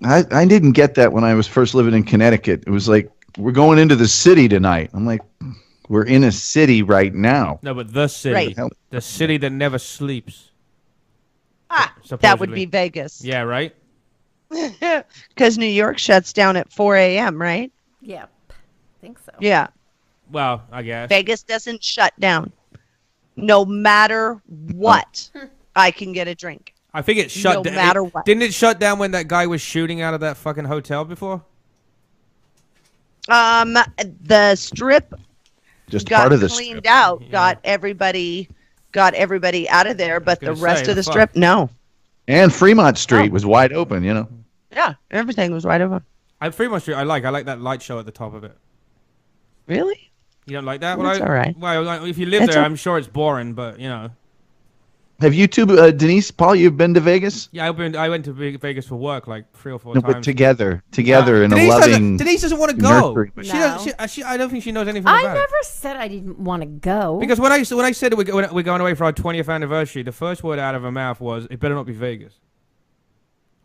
I didn't get that when I was first living in Connecticut. It was like, we're going into the city tonight. I'm like, we're in a city right now. No, but the city. Right. The city that never sleeps. That would be Vegas. Yeah, right? Because New York shuts down at 4 a.m., right? Yeah, I think so. Yeah. Well, I guess. Vegas doesn't shut down. No matter what, I can get a drink. I think it shut down. No matter what. Didn't it shut down when that guy was shooting out of that fucking hotel before? The strip just got part of the cleaned strip. out, Yeah. got everybody out of there, but the rest of the strip, no. And Fremont Street was wide open, Yeah, everything was wide open. Fremont Street, I like that light show at the top of it. Really? You don't like that? That's all right. Well, if you live there, I'm sure it's boring, but Have you two, Denise, Paul, you've been to Vegas? Yeah, I went to Vegas for work like 3 or 4 times. But together in Denise a loving. Denise doesn't want to go. nurturing- But No. I don't think she knows anything about I it. never said I didn't want to go. Because when I said that we're going away for our 20th anniversary, the first word out of her mouth was, "It better not be Vegas."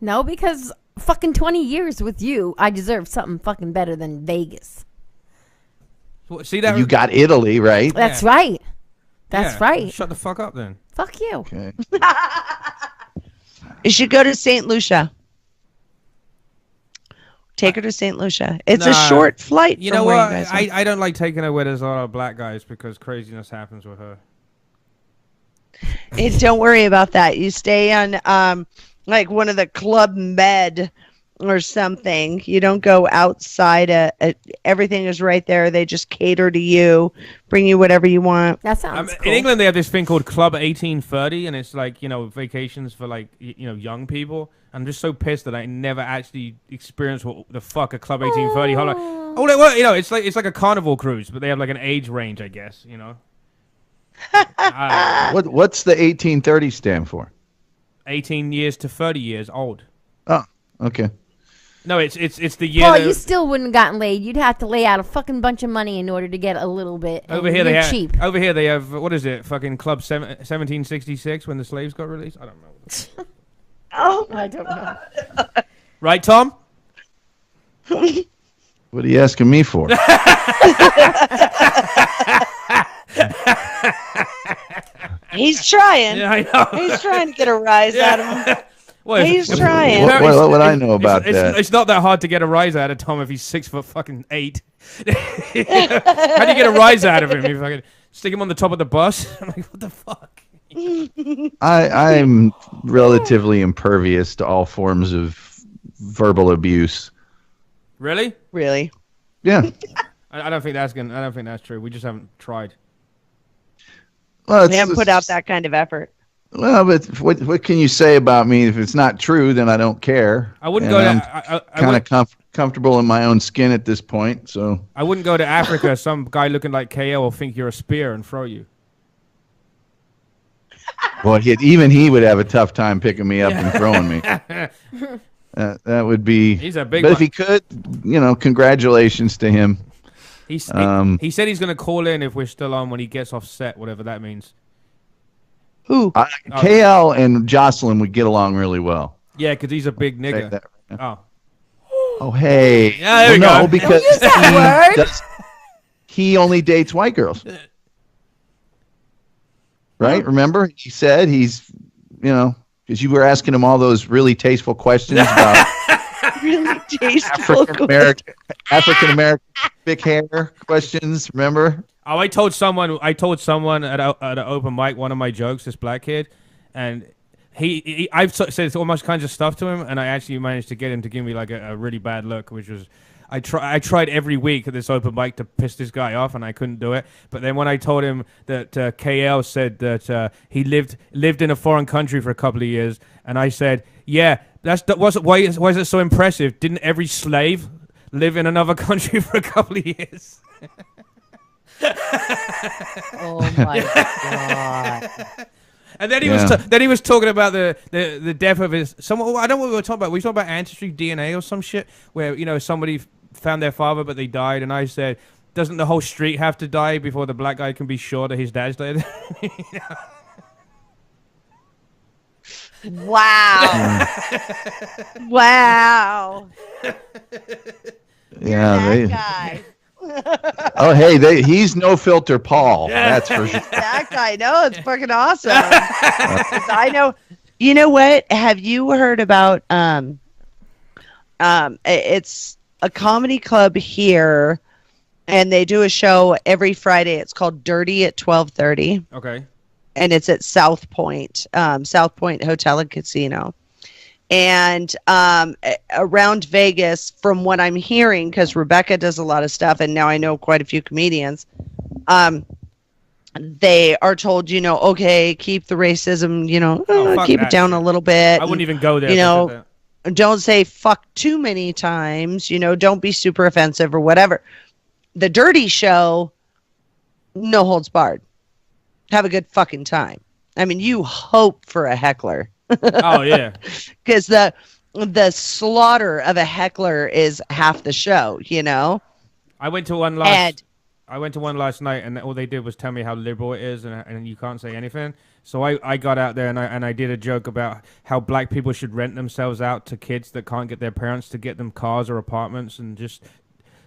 No, because fucking 20 years with you, I deserve something fucking better than Vegas. See that? You got Italy, right? That's right. That's right. Shut the fuck up then. Fuck you. Okay. You should go to St. Lucia. Take her to St. Lucia. It's a short flight. You know what? I don't like taking her where there's a lot of black guys because craziness happens with her. Don't worry about that. You stay on like one of the Club Med or something. You don't go outside. Everything is right there. They just cater to you, bring you whatever you want. That sounds cool. In England, they have this thing called Club 1830, and it's like, vacations for like, young people. I'm just so pissed that I never actually experienced what the fuck a Club 1830. It's like a carnival cruise, but they have like an age range, I guess, What's the 1830 stand for? 18 years to 30 years old. Oh, okay. No, it's the year. Well, you still wouldn't have gotten laid. You'd have to lay out a fucking bunch of money in order to get a little bit. Over here they have cheap. Over here they have what is it? Fucking Club 1766 when the slaves got released. I don't know. Oh, I don't know. Right, Tom? What are you asking me for? He's trying. Yeah, I know. He's trying to get a rise out of him. Well, He's trying. What would I know about that? It's not that hard to get a rise out of Tom if he's 6'8". How do you get a rise out of him? You fucking stick him on the top of the bus? I'm like, what the fuck? I'm relatively impervious to all forms of verbal abuse. Really? Really? Yeah. I don't think that's true. We just haven't tried. Well, We haven't put out that kind of effort. Well, but what can you say about me? If it's not true, then I don't care. I wouldn't and go I'm to. kind of comfortable in my own skin at this point. So I wouldn't go to Africa. Some guy looking like KO will think you're a spear and throw you. Well, even he would have a tough time picking me up and throwing me. That would be. He's a big. But if he could, congratulations to him. He said he's going to call in if we're still on when he gets off set, whatever that means. Who? KL and Jocelyn would get along really well. Yeah, because he's a big nigga. Right. Oh, hey. Yeah, there we go. No, because Use that word. he only dates white girls. Right? Remember? He said he's, because you were asking him all those really tasteful questions about Really tasteful. African American thick hair questions. Remember? Oh, I told someone at an open mic one of my jokes, this black kid, and I've said almost kinds of stuff to him, and I actually managed to get him to give me like a really bad look, which was I tried every week at this open mic to piss this guy off, and I couldn't do it. But then when I told him that KL said that he lived in a foreign country for a couple of years, and I said, yeah, why is it so impressive? Didn't every slave live in another country for a couple of years? Oh my god! And then he was talking about the death of his someone. I don't know what we were talking about. We talking about ancestry DNA or some shit where somebody found their father but they died, and I said, doesn't the whole street have to die before the black guy can be sure that his dad's dead? Wow! Wow! Yeah, that guy. Oh, hey, he's no filter Paul. That's for sure. That guy, no, it's fucking awesome. I know. You know what? Have you heard about? It's a comedy club here, and they do a show every Friday. It's called Dirty at 12:30. Okay. And it's at South Point Hotel and Casino. And around Vegas, from what I'm hearing, because Rebecca does a lot of stuff, and now I know quite a few comedians, they are told, okay, keep the racism, keep it down a little bit. I wouldn't even go there. Don't say fuck too many times, don't be super offensive or whatever. The Dirty Show, no holds barred. Have a good fucking time. I mean, you hope for a heckler. Oh yeah, because the slaughter of a heckler is half the show. I went to one last night, and all they did was tell me how liberal it is, and you can't say anything. So I got out there and I did a joke about how black people should rent themselves out to kids that can't get their parents to get them cars or apartments, and just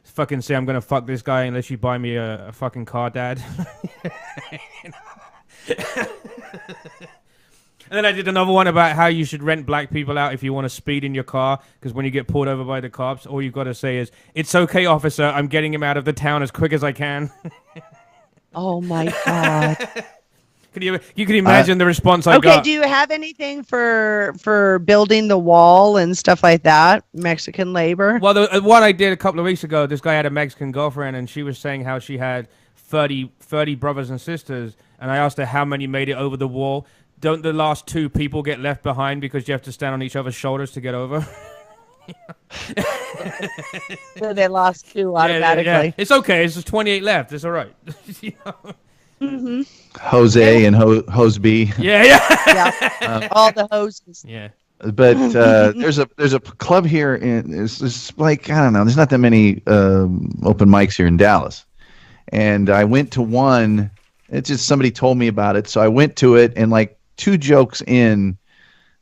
fucking say, I'm gonna fuck this guy unless you buy me a fucking car, Dad. And then I did another one about how you should rent black people out if you want to speed in your car, because when you get pulled over by the cops, all you've got to say is, "It's okay, officer. I'm getting him out of the town as quick as I can." Oh my God. You can imagine the response I got. Okay, do you have anything for building the wall and stuff like that? Mexican labor? Well, the one I did a couple of weeks ago, this guy had a Mexican girlfriend, and she was saying how she had 30 brothers and sisters, and I asked her how many made it over the wall. Don't the last 2 people get left behind because you have to stand on each other's shoulders to get over? So they lost 2 automatically. Yeah. It's okay. It's just 28 left. It's all right. You know? Mm-hmm. Jose and Hose B. Yeah. All the hoses. Yeah. But there's a club here it's like, I don't know, there's not that many open mics here in Dallas. And I went to one. It's just somebody told me about it, so I went to it, and like 2 jokes in,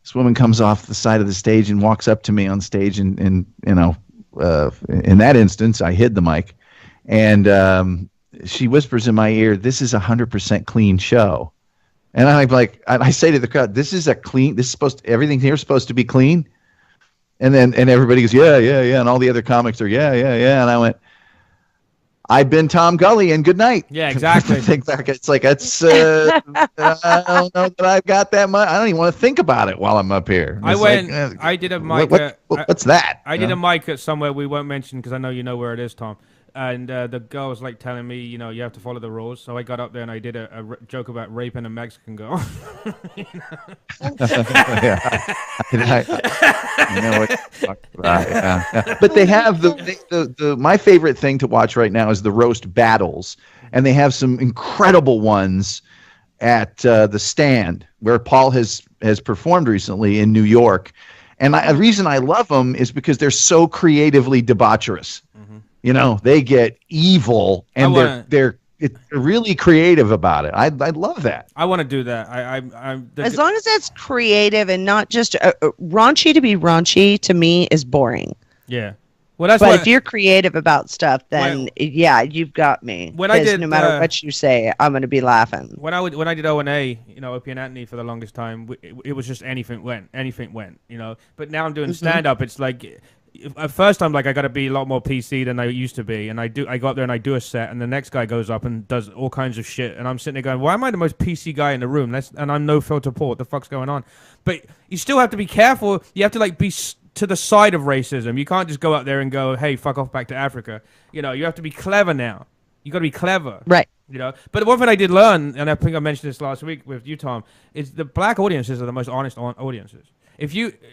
this woman comes off the side of the stage and walks up to me on stage, and you know, in that instance, I hid the mic, and she whispers in my ear, "This is 100% clean show," and I'm like, I say to the crowd, "This is everything here is supposed to be clean," and everybody goes, "Yeah, yeah, yeah," and all the other comics are, "Yeah, yeah, yeah," and I went, "I've been Tom Gully, and good night." Yeah, exactly. Think back, it's like I don't know that I've got that much. I don't even want to think about it while I'm up here. I did a mic. What's that? I did a mic at somewhere we won't mention because I know you know where it is, Tom. And the girl was like telling me, you know, you have to follow the rules. So I got up there and I did a joke about raping a Mexican girl. You know what? Yeah. But they have the my favorite thing to watch right now is the roast battles, and they have some incredible ones at the Stand where Paul has performed recently in New York. And the reason I love them is because they're so creatively debaucherous. You know, they get evil, and they're really creative about it. I love that. I want to do that. As long as it's creative and not just raunchy. To be raunchy to me is boring. Yeah. Well, that's. But if you're creative about stuff, then yeah, you've got me. When I did, no matter what you say, I'm going to be laughing. When I did O&A, you know, Opie and Anthony for the longest time, it was just anything went, you know. But now I'm doing stand up. It's like. At first, I'm like, I got to be a lot more PC than I used to be, and I go up there and I do a set, and the next guy goes up and does all kinds of shit, and I'm sitting there going, why am I the most PC guy in the room? And I'm no filter Paul. What the fuck's going on? But you still have to be careful. You have to like be to the side of racism. You can't just go up there and go, hey, fuck off back to Africa. You know, you have to be clever now. You got to be clever, right? You know. But one thing I did learn, and I think I mentioned this last week with you, Tom, is the black audiences are the most honest audiences.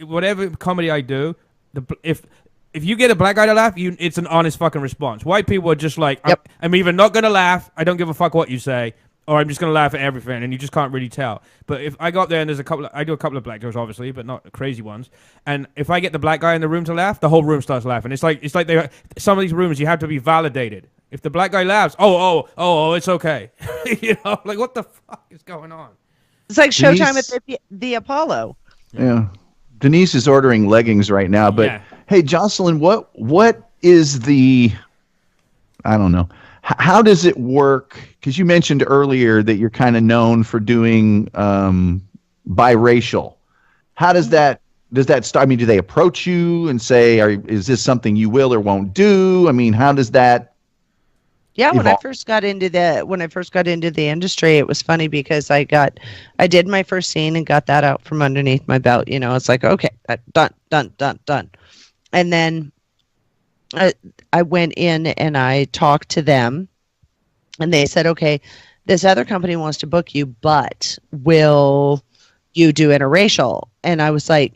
Whatever comedy I do, if you get a black guy to laugh, it's an honest fucking response. White people are just like, yep. I'm either not going to laugh, I don't give a fuck what you say, or I'm just going to laugh at everything, and you just can't really tell. But if I go up there and I do a couple of black jokes, obviously, but not crazy ones, and if I get the black guy in the room to laugh, the whole room starts laughing. It's like some of these rooms, you have to be validated. If the black guy laughs, it's okay. You know, like, what the fuck is going on? It's like Showtime at the Apollo. Yeah. Denise is ordering leggings right now, but... Yeah. Hey, Jocelyn, what is I don't know, how does it work? Because you mentioned earlier that you're kind of known for doing biracial. How does that start? I mean, do they approach you and say, is this something you will or won't do? I mean, how does that Yeah, when I first got into the industry, it was funny because I did my first scene and got that out from underneath my belt. You know, it's like, okay, done. And then I went in and I talked to them, and they said, okay, this other company wants to book you, but will you do interracial? And I was like,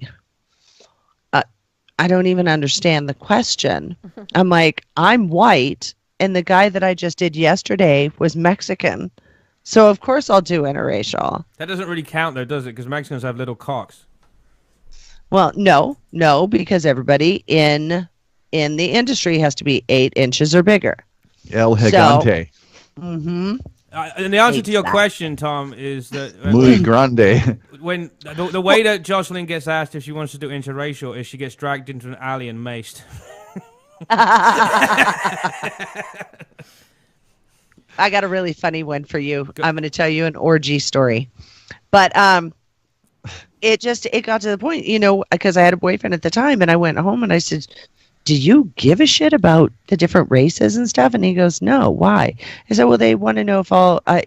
I don't even understand the question. I'm like, I'm white, and the guy that I just did yesterday was Mexican. So, of course, I'll do interracial. That doesn't really count, though, does it? Because Mexicans have little cocks. Well, no, because everybody in the industry has to be 8 inches or bigger. El Gigante. And the answer to your question, Tom, is that muy grande. When the way that Jocelyn gets asked if she wants to do interracial is she gets dragged into an alley and maced. I got a really funny one for you. I'm going to tell you an orgy story, but it got to the point, because I had a boyfriend at the time, and I went home and I said, do you give a shit about the different races and stuff? And he goes, no, why? I said, well, they want to know if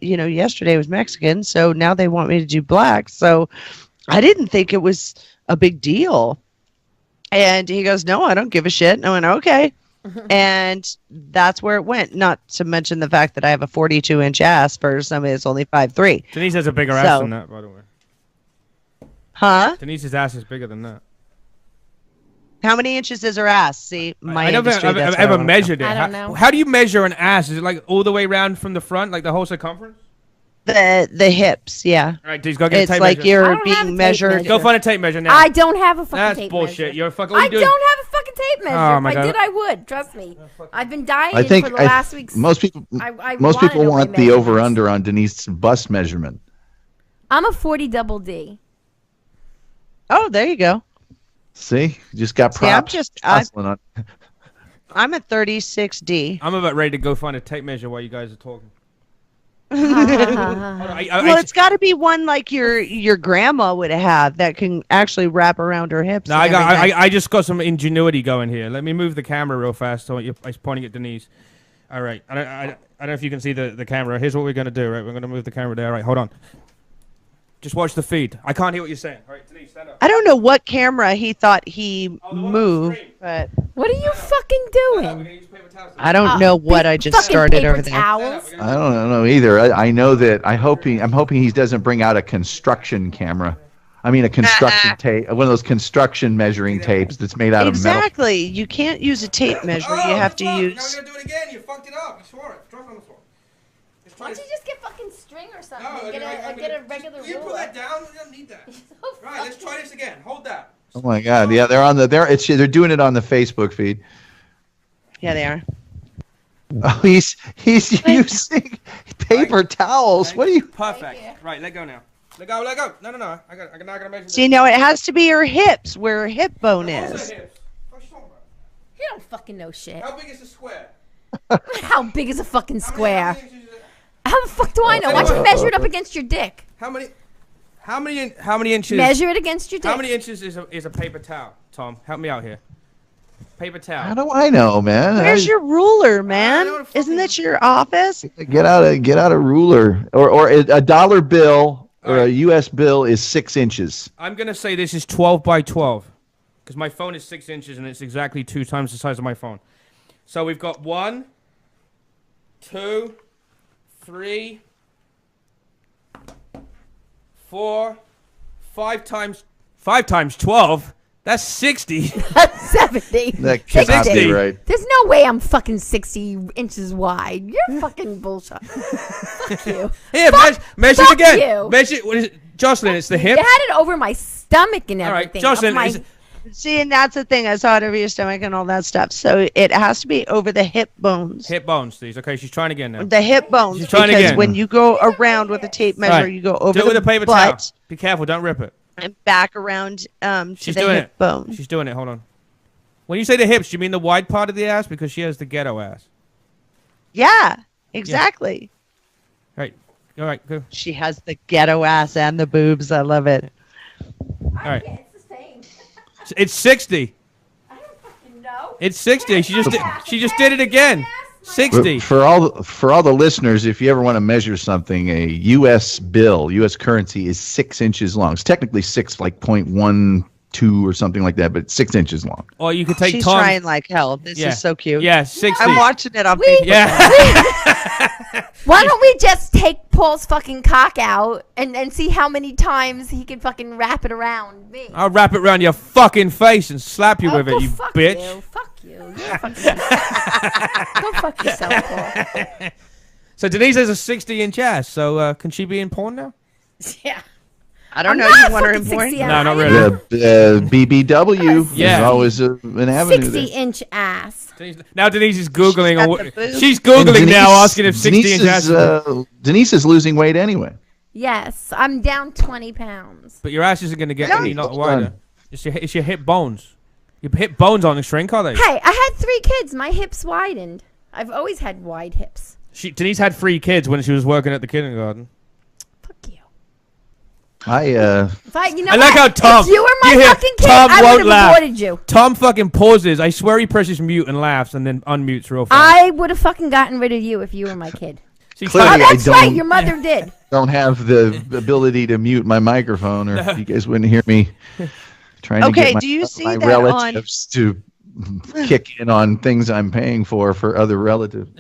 yesterday was Mexican, so now they want me to do black. So I didn't think it was a big deal. And he goes, no, I don't give a shit. And I went, okay. And that's where it went. Not to mention the fact that I have a 42-inch ass for somebody that's only 5'3". Denise has a bigger ass than that, by the way. Huh? Denise's ass is bigger than that. How many inches is her ass? See, I never ever measured it. I don't know. How do you measure an ass? Is it like all the way around from the front, like the whole circumference? The hips, yeah. All right, Denise, go get a tape like measure. you're being measured. Go find a tape measure now. I don't have a fucking That's tape bullshit. measure. You're fucking. I don't have a fucking tape measure. Oh, my if God. I did, I would. Trust me. I've been dying I think for the last week. most people I most wanna people know my want the measurements. over-under on Denise's bust measurement. I'm a 40 double D. Oh, there you go. See, you just got props. I'm at 36D. I'm about ready to go find a tape measure while you guys are talking. Well, it's got to be one like your grandma would have that can actually wrap around her hips. No, I just got some ingenuity going here. Let me move the camera real fast. So I was pointing at Denise. All right. I don't know if you can see the camera. Here's what we're going to do, right? We're going to move the camera there. All right, hold on. Just watch the feed. I can't hear what you're saying. All right, Denise, stand up. I don't know what camera he thought he moved, but what are you fucking doing? I don't know what I just started over there. Towels? I don't know either. I know that I'm hoping he doesn't bring out a construction camera. I mean, a construction tape, one of those construction measuring tapes that's made out of metal. Exactly. You can't use a tape measure. You have to use. Now we're gonna do it again. You fucked it up. You swore it. Drop it on the floor. Why don't you just get fucking string or something? No, and get a regular ruler. You put that down. We don't need that. Right. Let's try this again. Hold that. Oh my God! Yeah, they're doing it on the Facebook feed. Yeah, they are. Oh, he's using paper towels. What are you? Perfect. Right. Let go now. Let go. Let go. No. I gotta measure. See, no, it has to be her hips, where her hip bone is. You don't fucking know shit. How big is the square? How big is a fucking square? How the fuck do I know? Why don't you measure it up against your dick? How many inches? Measure it against your dick. How many inches is a paper towel? Tom, help me out here. Paper towel. How do I know, man? Where's your ruler, man? Isn't that your office? Get out a ruler or a dollar bill or a U.S. bill is 6 inches. I'm gonna say this is 12 by 12 because my phone is 6 inches and it's exactly 2 times the size of my phone. So we've got 1, 2, 3, 4, 5 times 12. That's 60. That's 70. That cannot 60. be right. There's no way I'm fucking 60 inches wide. You're fucking bullshit. Fuck you. Here, measure it again. You. Measure. What is it? Jocelyn, it's the hip. You had it over my stomach and everything. All right, Jocelyn. See, and that's the thing. I saw it over your stomach and all that stuff. So it has to be over the hip bones. Hip bones, please. Okay, she's trying again now. The hip bones. She's trying because again. when you go around with a tape measure, you go over Do it with a paper butt towel. Be careful, don't rip it. and back around to She's the doing hip it. bone. She's doing it. Hold on. When you say the hips, do you mean the wide part of the ass? Because she has the ghetto ass. Yeah, exactly. Right. All right. Go. She has the ghetto ass and the boobs. I love it. All right. It's the same. It's 60. I don't fucking know. It's 60. She just did it again. 60. For all the listeners, if you ever want to measure something, a U.S. bill, U.S. currency is 6 inches long. It's technically 6, like 0.12 or something like that, but it's 6 inches long. Or you could take She's Tom. trying like hell. This is so cute. Yeah, 60. I'm watching it on Facebook. Yeah. Why don't we just take Paul's fucking cock out and see how many times he can fucking wrap it around me? I'll wrap it around your fucking face and slap you with it, go you fuck bitch. You. Fuck you. You're fucking go fuck yourself, Paul. So Denise has a 60-inch ass. So can she be in porn now? Yeah. I don't I'm know. not You want her in fucking porn? 60 No, not The BBW Yeah. is always an avenue there. 60-inch ass. Now Denise is Googling. got Or the boobs. she's Googling And now, asking if 60-inch ass is... Denise is losing weight anyway. Yes, I'm down 20 pounds. But your ass isn't going to get Yeah. any not wider. It's your hip bones. Your hip bones aren't shrink, are they? Hey, I had 3 kids. My hips widened. I've always had wide hips. Denise had 3 kids when she was working at the kindergarten. Fuck you. You know I like how Tom. If you were my hear fucking kid, Tom I won't would have laugh. aborted you. Tom fucking pauses. I swear he presses mute and laughs and then unmutes real fast. I would have fucking gotten rid of you if you were my kid. Clearly, that's right. Your mother did. Don't have the ability to mute my microphone, or you guys wouldn't hear me trying to get do you see my that relatives to kick in on things I'm paying for other relatives.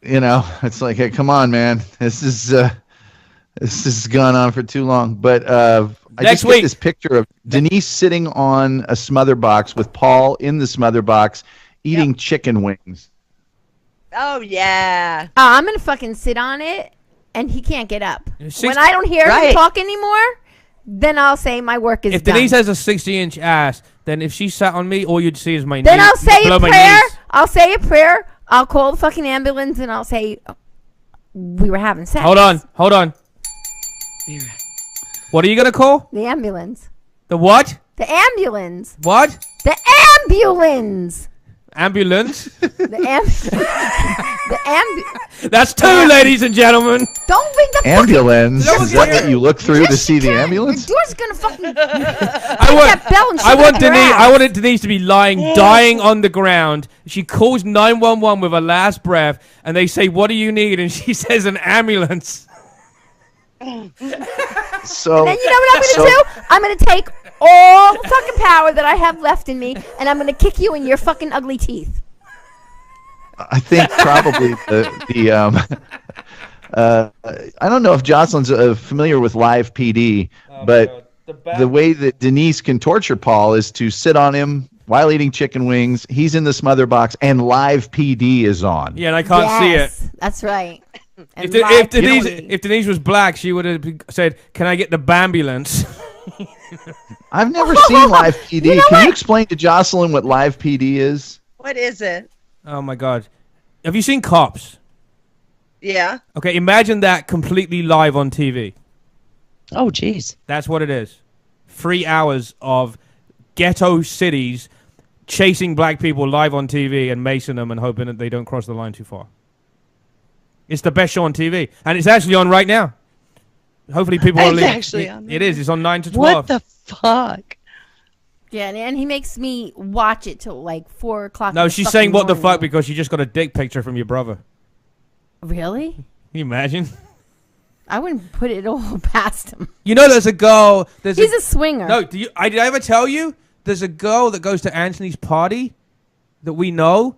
You know, it's like, hey, come on, man. This has gone on for too long. But I just get this picture of Denise sitting on a smother box with Paul in the smother box eating chicken wings. Oh, yeah. I'm going to fucking sit on it, and he can't get up. When I don't hear him talk anymore, then I'll say my work is done. If Denise has a 60-inch ass, then if she sat on me, all you'd see is my Then knee. I'll say a prayer. I'll say a prayer. I'll call the fucking ambulance, and I'll say, we were having sex. Hold on. What are you going to call? The ambulance. The what? The ambulance. What? The ambulance. Ambulance? That's two, ladies and gentlemen. Don't ring the ambulance. Is that what you look through to see the ambulance? The door's gonna fucking. I wanted Denise to be dying on the ground. She calls 911 with her last breath, and they say, "What do you need?" And she says, "An ambulance." So. And then you know what I'm gonna do? I'm gonna take all the fucking power that I have left in me, and I'm gonna kick you in your fucking ugly teeth. I think probably I don't know if Jocelyn's familiar with live PD, but the way that Denise can torture Paul is to sit on him while eating chicken wings. He's in the smother box, and live PD is on. Yeah, and I can't see it. That's right. If Denise was black, she would have said, "Can I get the bambulance?" I've never seen live PD. Can you explain to Jocelyn what live PD is? What is it? Oh my God. Have you seen Cops? Yeah. Okay, imagine that completely live on TV. Oh, jeez. That's what it is. 3 hours of ghetto cities chasing black people live on TV and macing them and hoping that they don't cross the line too far. It's the best show on TV. And it's actually on right now. Hopefully people will leave. Actually on. It is. It's on 9 to 12. What the fuck? Yeah, and he makes me watch it till like 4 o'clock. No, she's saying what the fuck because she just got a dick picture from your brother. Really? Can you imagine? I wouldn't put it all past him. You know, there's a girl. He's a swinger. No, did I ever tell you? There's a girl that goes to Anthony's party that we know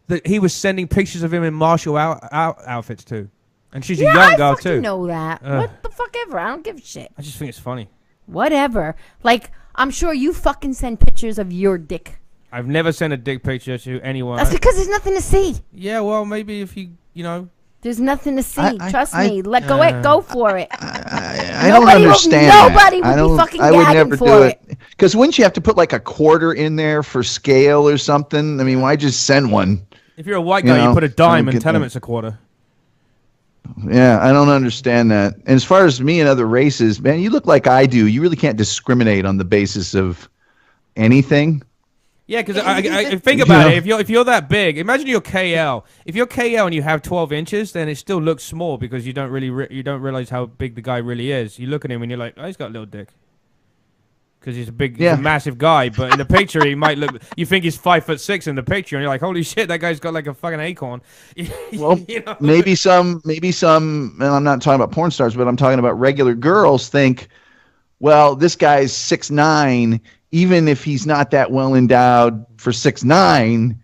that he was sending pictures of him in martial outfits too. And she's a young girl too. I know that. What the fuck ever? I don't give a shit. I just think it's funny. Whatever. Like, I'm sure you fucking send pictures of your dick. I've never sent a dick picture to anyone. That's because there's nothing to see. Yeah, well, maybe if you know. There's nothing to see. Trust me. Let go for it. I don't understand. Nobody would be fucking gagging for it. I would never do it. Because wouldn't you have to put like a quarter in there for scale or something? I mean, why just send one? If you're a white guy, you put a dime and tell him it's a quarter. Yeah, I don't understand that. And as far as me and other races, man, you look like I do. You really can't discriminate on the basis of anything. Yeah, because I think about it. If you're that big, imagine you're KL. If you're KL and you have 12 inches, then it still looks small because you don't realize how big the guy really is. You look at him and you're like, oh, he's got a little dick. Because he's he's a massive guy, but in the picture he might look. You think he's 5'6" in the picture, and you're like, "Holy shit, that guy's got like a fucking acorn." Well, maybe some. And I'm not talking about porn stars, but I'm talking about regular girls. Think, well, this guy's 6'9". Even if he's not that well endowed for 6'9",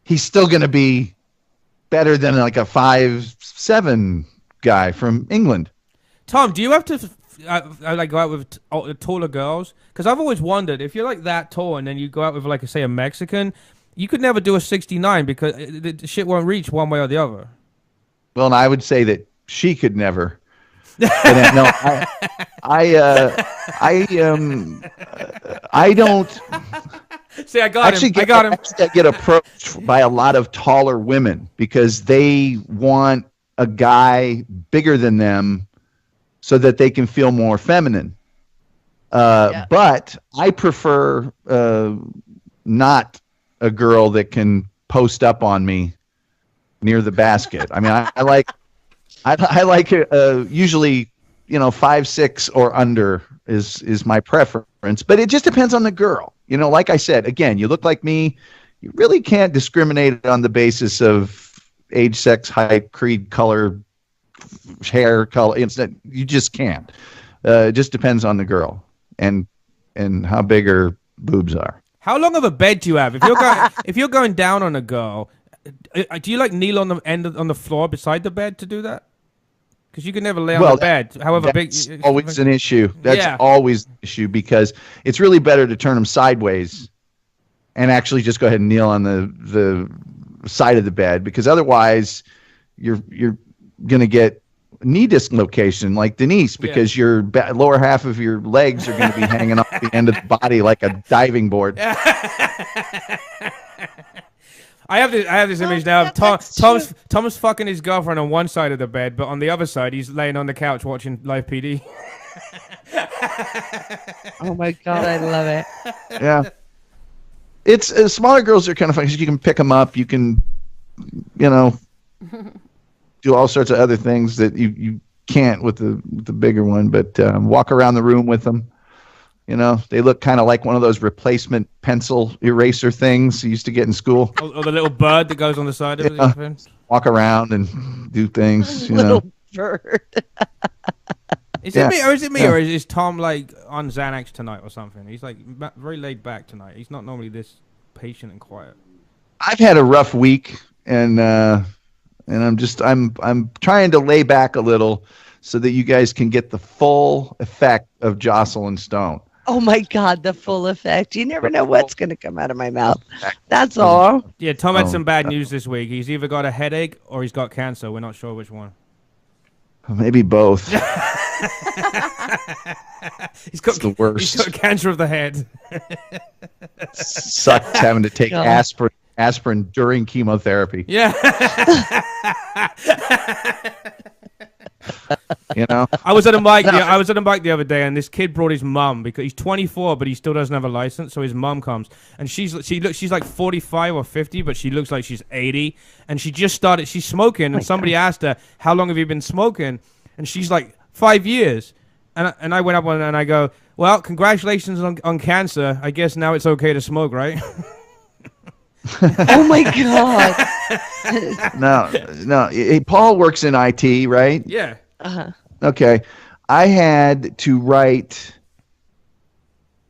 he's still going to be better than like a 5'7" guy from England. Tom, do you have to? I like go out with taller girls because I've always wondered if you're like that tall and then you go out with like say a Mexican, you could never do a 69 because the shit won't reach one way or the other. Well, and I would say that she could never. No, I don't. See, I got him. I get approached by a lot of taller women because they want a guy bigger than them so that they can feel more feminine. But I prefer not a girl that can post up on me near the basket. I mean, I like I like usually 5'6" or under is my preference, but it just depends on the girl. Like I said, again, you look like me. You really can't discriminate on the basis of age, sex, height, creed, color, hair color. You just can't. It just depends on the girl and how big her boobs are. How long of a bed do you have? If you're going down on a girl, do you like kneel on the floor beside the bed to do that? Because you can never lay on the bed, however big. That's always an issue. That's always an issue because it's really better to turn them sideways and actually just go ahead and kneel on the side of the bed, because otherwise you're gonna get knee dislocation like Denise, because your lower half of your legs are going to be hanging off the end of the body like a diving board. I have this image now of Tom's fucking his girlfriend on one side of the bed, but on the other side he's laying on the couch watching Live PD. Oh my god, I love it. Yeah, it's smaller girls are kind of fun because you can pick them up, you can, do all sorts of other things that you can't with the bigger one. But walk around the room with them. They look kind of like one of those replacement pencil eraser things you used to get in school. Or the little bird that goes on the side of it. Walk around and do things. Little bird. Is it me, or is Tom like on Xanax tonight or something? He's like very laid back tonight. He's not normally this patient and quiet. I've had a rough week, and I'm trying to lay back a little so that you guys can get the full effect of Jocelyn Stone. Oh my God, the full effect. You never know what's going to come out of my mouth. That's all. Yeah, Tom had some bad news this week. He's either got a headache or he's got cancer. We're not sure which one. Maybe both. He's got the worst. He's got cancer of the head. Sucks having to take aspirin during chemotherapy. Yeah. I was at a mic. I was at a mic the other day, and this kid brought his mum because he's 24, but he still doesn't have a license. So his mum comes, and she's like 45 or 50, but she looks like she's 80. And she just started. She's smoking, and somebody asked her, "How long have you been smoking?" And she's like, 5 years. And I went up and I go, "Well, congratulations on cancer. I guess now it's okay to smoke, right?" Oh my God. No. Paul works in IT, right? Yeah. Uh-huh. Okay. I had to write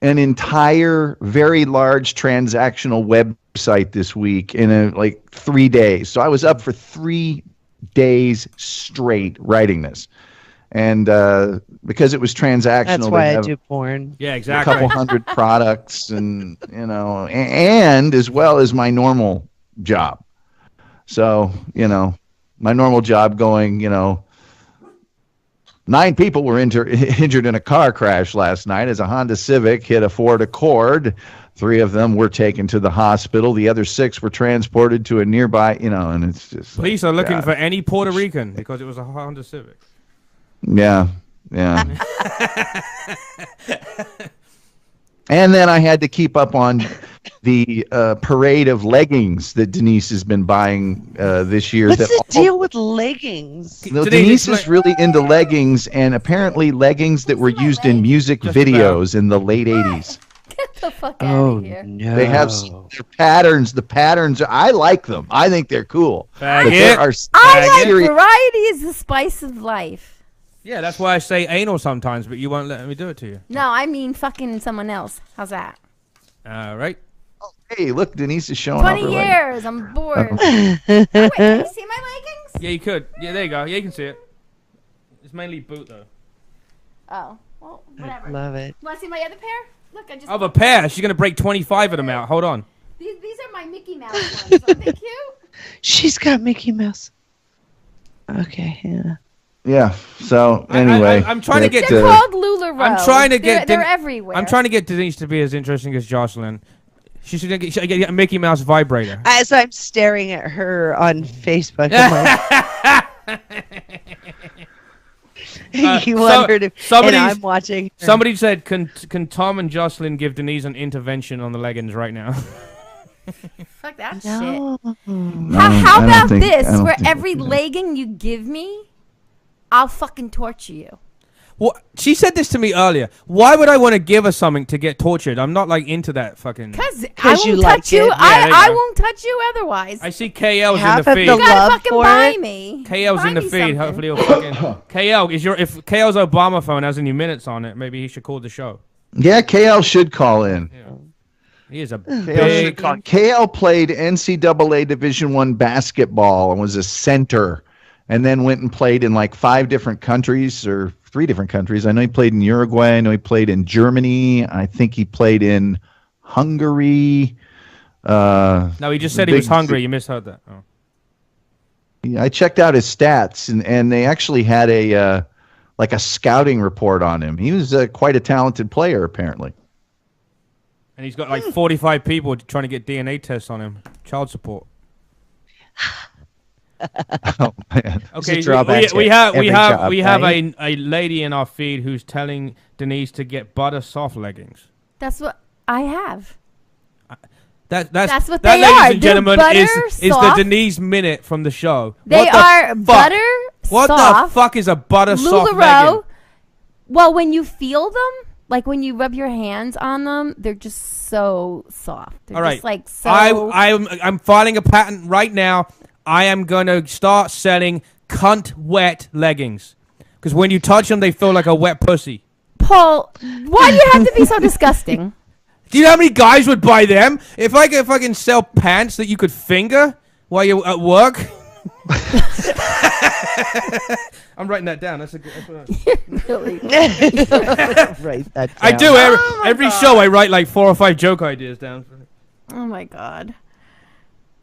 an entire, very large transactional website this week in 3 days. So I was up for 3 days straight writing this. And because it was transactional, that's why I do porn. Yeah, exactly. A couple hundred products, and and as well as my normal job. So my normal job going, 9 people were injured in a car crash last night as a Honda Civic hit a Ford Accord. 3 of them were taken to the hospital. The other 6 were transported to a nearby, and it's just. Police are looking for any Puerto Rican because it was a Honda Civic. Yeah. And then I had to keep up on the parade of leggings that Denise has been buying this year. What's the deal with leggings? Denise is really into leggings, and apparently leggings that were used in music videos in the late 80s. Get the fuck out of here. No. They have their patterns. The patterns, I like them. I think they're cool. I like variety is the spice of life. Yeah, that's why I say anal sometimes, but you won't let me do it to you. No, I mean fucking someone else. How's that? All right. Oh, hey, look, Denise is showing 20 years. I'm bored. Oh, wait, can you see my leggings? Yeah, you could. Yeah, there you go. Yeah, you can see it. It's mainly boot, though. Oh, well, whatever. Love it. Want to see my other pair? Look, I just... Oh, a pair? She's going to break 25 of them out. Hold on. These are my Mickey Mouse ones. Aren't they cute? She's got Mickey Mouse. Okay, yeah. Yeah. So anyway, I'm trying to get. They're called LuLaRoe. I'm trying to get. They're everywhere. I'm trying to get Denise to be as interesting as Jocelyn. She's gonna get a Mickey Mouse vibrator. As I'm staring at her on Facebook, I'm like, you wondered if I'm watching. Her. Somebody said, "Can Tom and Jocelyn give Denise an intervention on the leggings right now?" Fuck that no. shit. How about this? Where every legging you give me, I'll fucking torture you. Well, she said this to me earlier. Why would I want to give her something to get tortured? I'm not like into that fucking. Because I won't you touch like you. it. I won't touch you otherwise. I see KL's Half in the of feed. the You gotta love fucking for buy it. me. KL's Buy in the me feed. something. Hopefully he'll fucking. KL if KL's Obama phone has any minutes on it, maybe he should call the show. Yeah, KL should call in. Yeah. He is a KL, big. KL played NCAA Division I basketball and was a center, and then went and played in like 5 different countries or 3 different countries. I know he played in Uruguay. I know he played in Germany. I think he played in Hungary. No, he just said he was hungry. You misheard that. Oh. Yeah, I checked out his stats, and they actually had a like a scouting report on him. He was quite a talented player, apparently. And he's got like 45 people trying to get DNA tests on him. Child support. Oh man. Okay, we have a lady in our feed who's telling Denise to get butter soft leggings. That's what I have. That's what that, they ladies are. and gentlemen, They're is the soft. Denise minute from the show. They are butter What soft. the fuck is a butter soft LuLaRoe. legging? Well, when you feel them, like when you rub your hands on them, they're just so soft. They're All right, just like so. I'm filing a patent right now. I am gonna start selling cunt wet leggings because when you touch them, they feel like a wet pussy. Paul, why do you have to be so disgusting? Do you know how many guys would buy them? If I could fucking sell pants that you could finger while you're at work. I'm writing that down. That's a good. Really? Write that down. I do every show. I write like 4 or 5 joke ideas down. Oh my god.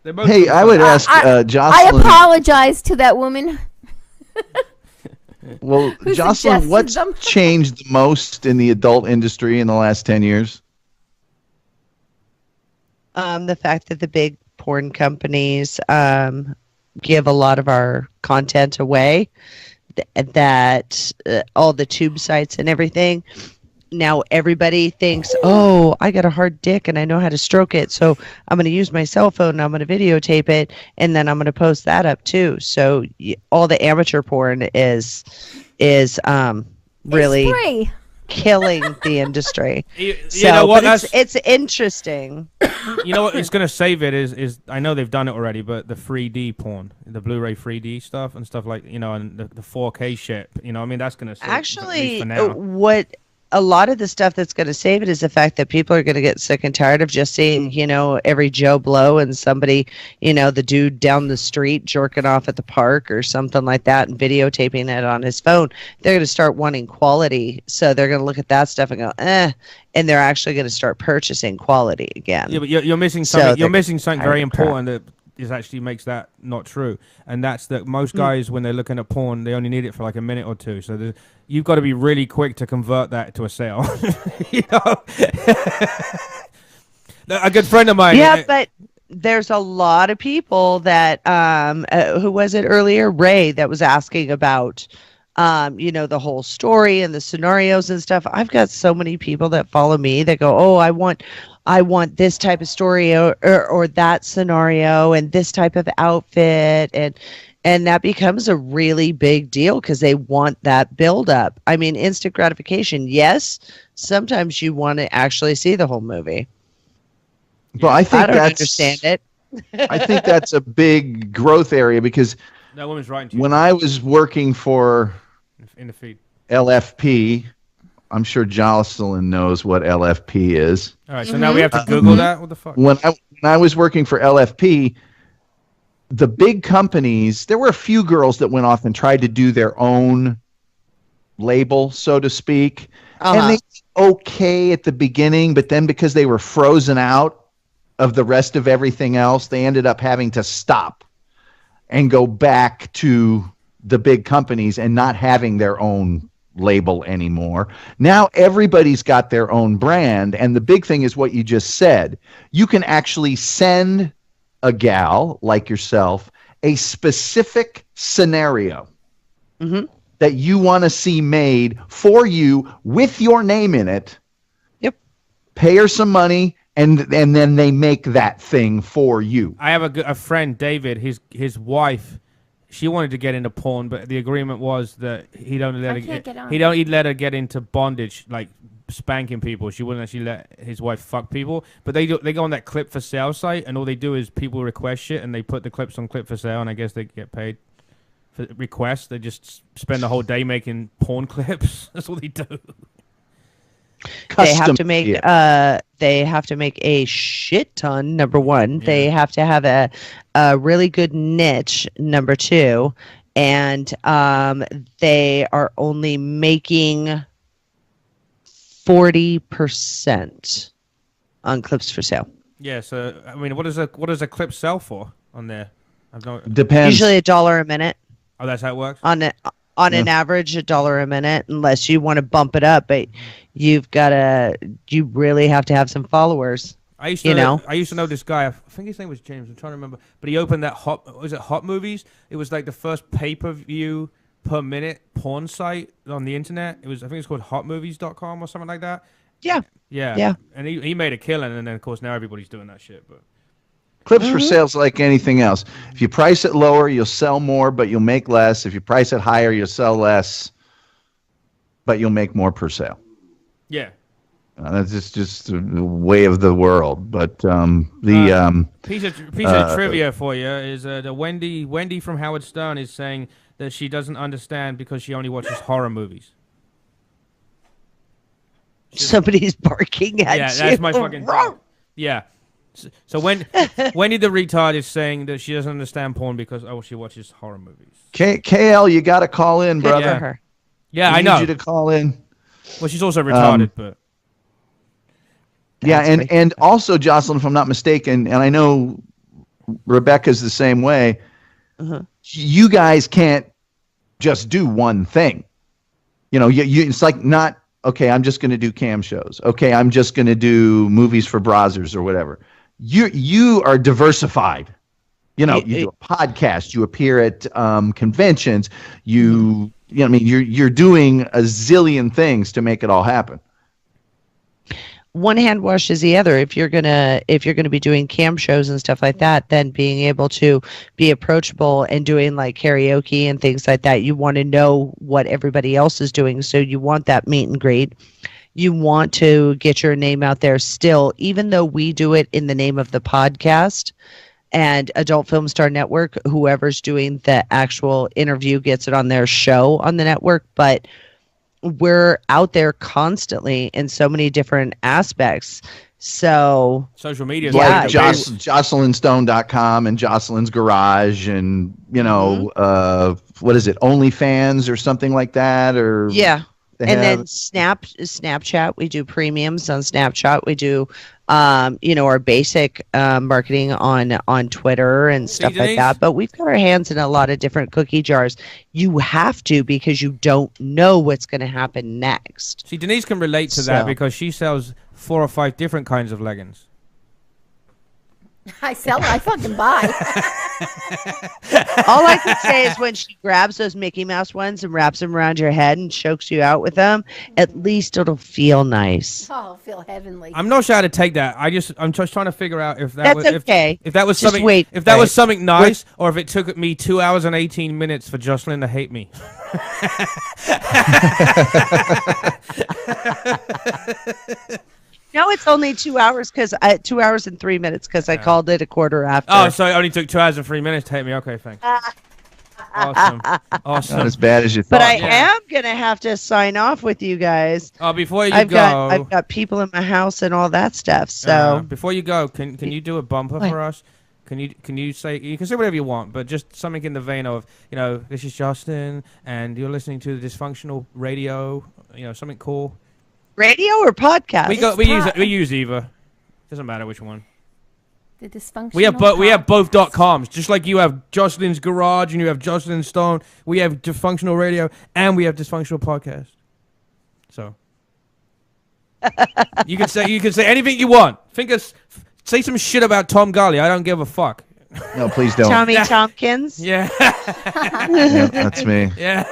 Hey, I would ask Jocelyn. I apologize to that woman. Well, Who Jocelyn, suggested what's them? changed the most in the adult industry in the last 10 years? The fact that the big porn companies give a lot of our content away, that all the tube sites and everything. Now everybody thinks, oh, I got a hard dick and I know how to stroke it, so I'm going to use my cell phone and I'm going to videotape it, and then I'm going to post that up too. So all the amateur porn is really free. killing the industry. You know what? It's interesting. You know what? It's gonna save it is I know they've done it already, but the 3D porn, the Blu-ray 3D stuff and stuff like and the 4K shit. I mean that's gonna save Actually, for now. what a lot of the stuff that's going to save it is the fact that people are going to get sick and tired of just seeing, every Joe Blow and somebody, the dude down the street jerking off at the park or something like that and videotaping it on his phone. They're going to start wanting quality. So they're going to look at that stuff and go, and they're actually going to start purchasing quality again. Yeah, but you're missing something. You're missing something very important that is actually makes that not true, and that's that most guys when they're looking at porn, they only need it for like a minute or two. So you've got to be really quick to convert that to a sale. A good friend of mine. Yeah, but there's a lot of people that who was it earlier? Ray, that was asking about the whole story and the scenarios and stuff. I've got so many people that follow me that go, oh, I want this type of story or that scenario and this type of outfit, and that becomes a really big deal because they want that build up. I mean, instant gratification. Yes, sometimes you want to actually see the whole movie. Well, I don't understand it. I think that's a big growth area because that woman's right. When I was working for in the feed LFP, I'm sure Jocelyn knows what LFP is. All right, so now we have to Google that? What the fuck? When I was working for LFP, the big companies, there were a few girls that went off and tried to do their own label, so to speak. And they were okay at the beginning, but then because they were frozen out of the rest of everything else, they ended up having to stop and go back to the big companies and not having their own label anymore. Now everybody's got their own brand, and the big thing is what you just said. You can actually send a gal like yourself a specific scenario that you want to see made for you with your name in it. Yep. Pay her some money, and then they make that thing for you. I have a friend, David. His wife she wanted to get into porn, but the agreement was that he'd only let he'd let her get into bondage, like spanking people. She wouldn't actually let his wife fuck people. But they go on that clip for sale site, and all they do is people request shit, and they put the clips on clip for sale, and I guess they get paid for requests. They just spend the whole day making porn clips. That's what they do. They have to make they have to make a shit ton. Number one, they have to have a really good niche. Number two, and they are only making 40% on clips for sale. Yeah. So I mean, what does a clip sell for on there? Depends. Usually $1 a minute. Oh, that's how it works. On an average, $1 a minute, unless you want to bump it up, but you really have to have some followers. I used to know this guy. I think his name was James. I'm trying to remember, but he opened that Hot Movies? It was like the first pay-per-view per minute porn site on the internet. I think it's called hotmovies.com or something like that. Yeah. And he made a killing, and then of course now everybody's doing that shit. But clips for sales like anything else. If you price it lower, you'll sell more, but you'll make less. If you price it higher, you'll sell less, but you'll make more per sale. Yeah. That's just the way of the world. But piece of trivia for you is the Wendy from Howard Stern is saying that she doesn't understand because she only watches horror movies. Somebody's barking at you. Yeah, that's my fucking dog. Yeah. So Wendy the retard is saying that she doesn't understand porn because she watches horror movies. KL, you got to call in, brother. Yeah, I know. Need you to call in. Well, she's also retarded, but. Yeah, and also, Jocelyn, if I'm not mistaken, and I know Rebecca's the same way, you guys can't just do one thing. You know, it's like not, okay, I'm just going to do cam shows. Okay, I'm just going to do movies for browsers or whatever. You are diversified. You know, you do a podcast, you appear at conventions, you're doing a zillion things to make it all happen. One hand washes the other. If you're gonna be doing cam shows and stuff like that, then being able to be approachable and doing like karaoke and things like that, you want to know what everybody else is doing. So you want that meet and greet. You want to get your name out there still, even though we do it in the name of the podcast and Adult Film Star Network, whoever's doing the actual interview gets it on their show on the network, but we're out there constantly in so many different aspects. So social media, like JocelynStone.com and Jocelyn's Garage, and what is it, OnlyFans or something like that, or then Snapchat. We do premiums on Snapchat. We do our basic marketing on Twitter and stuff like that. But we've got our hands in a lot of different cookie jars. You have to, because you don't know what's going to happen next. See, Denise can relate to that because she sells 4 or 5 different kinds of leggings. I fucking buy. All I can say is when she grabs those Mickey Mouse ones and wraps them around your head and chokes you out with them, at least it'll feel nice. Oh, feel heavenly. I'm not sure how to take that. I'm just trying to figure out if that if that was just something was something nice, or if it took me 2 hours and 18 minutes for Jocelyn to hate me. No, it's only 2 hours 2 hours and 3 minutes because I called it a quarter after. Oh, so it only took 2 hours and 3 minutes to hate me. Okay, thanks. Awesome. Not as bad as you thought. But I am gonna have to sign off with you guys. Oh, before you I've got people in my house and all that stuff. So before you go, can you do a bumper for us? Can you say whatever you want, but just something in the vein of, this is Jocelyn and you're listening to the Dysfunctional Radio, something cool. Radio or podcast? We use either. Doesn't matter which one. The Dysfunctional. We have both .coms, just like you have Jocelyn's Garage and you have Jocelyn Stone. We have Dysfunctional Radio and we have Dysfunctional Podcast. So you can say anything you want. Say some shit about Tom Gully. I don't give a fuck. No, please don't. Tommy Tompkins. Yeah. Yeah, that's me. Yeah.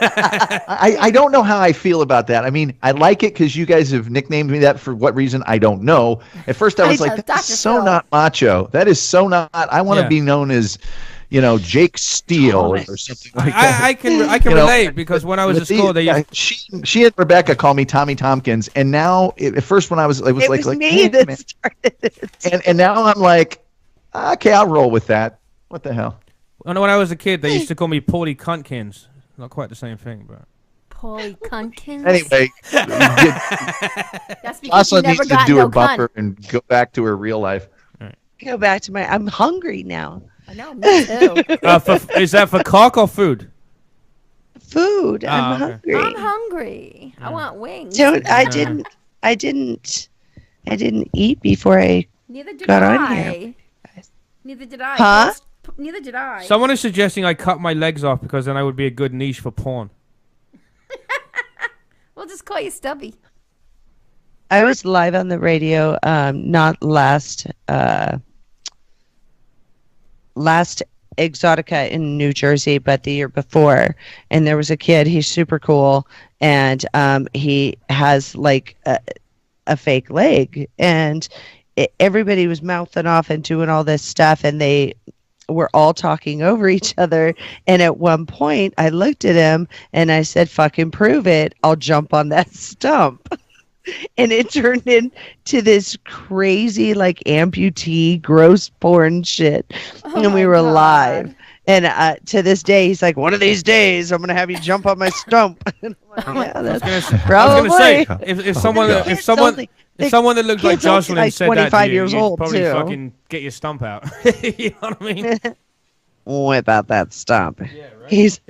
I don't know how I feel about that. I mean, I like it because you guys have nicknamed me that for what reason, I don't know. At first I was like, that's so not macho. That is so not. I want to be known as, Jake Steele or something like that. I can relate because when I was at school, she and Rebecca call me Tommy Tompkins, and now at first when I was, it was like me hey, that man. started it. And now I'm like, okay, I'll roll with that. What the hell? When I was a kid, they used to call me Paulie Cuntkins. Not quite the same thing, but. Paulie Cuntkins. Anyway, that's because Jocelyn needs to do her bumper cunt. and go back to her real life. Go back to I'm hungry now. I know, me too. Is that for cock or food? Food. I'm hungry. I'm hungry. I want wings. I didn't eat before I Neither did got I. on here. Neither did I. Huh? Neither did I. Someone is suggesting I cut my legs off because then I would be a good niche for porn. We'll just call you Stubby. I was live on the radio, not last Exotica in New Jersey, but the year before, and there was a kid. He's super cool, and he has like a fake leg, and everybody was mouthing off and doing all this stuff, and they were all talking over each other. And at one point, I looked at him and I said, "Fucking prove it! I'll jump on that stump." And it turned into this crazy, like, amputee, gross porn shit. And we were live. And to this day, he's like, one of these days, I'm going to have you jump on my stump. And I'm like, yeah, that's probably. I was going to say, if someone that looked like Jocelyn like said that to you, years you'd old, probably too. fucking get your stump out. You know what I mean? Without that stump. Yeah, right.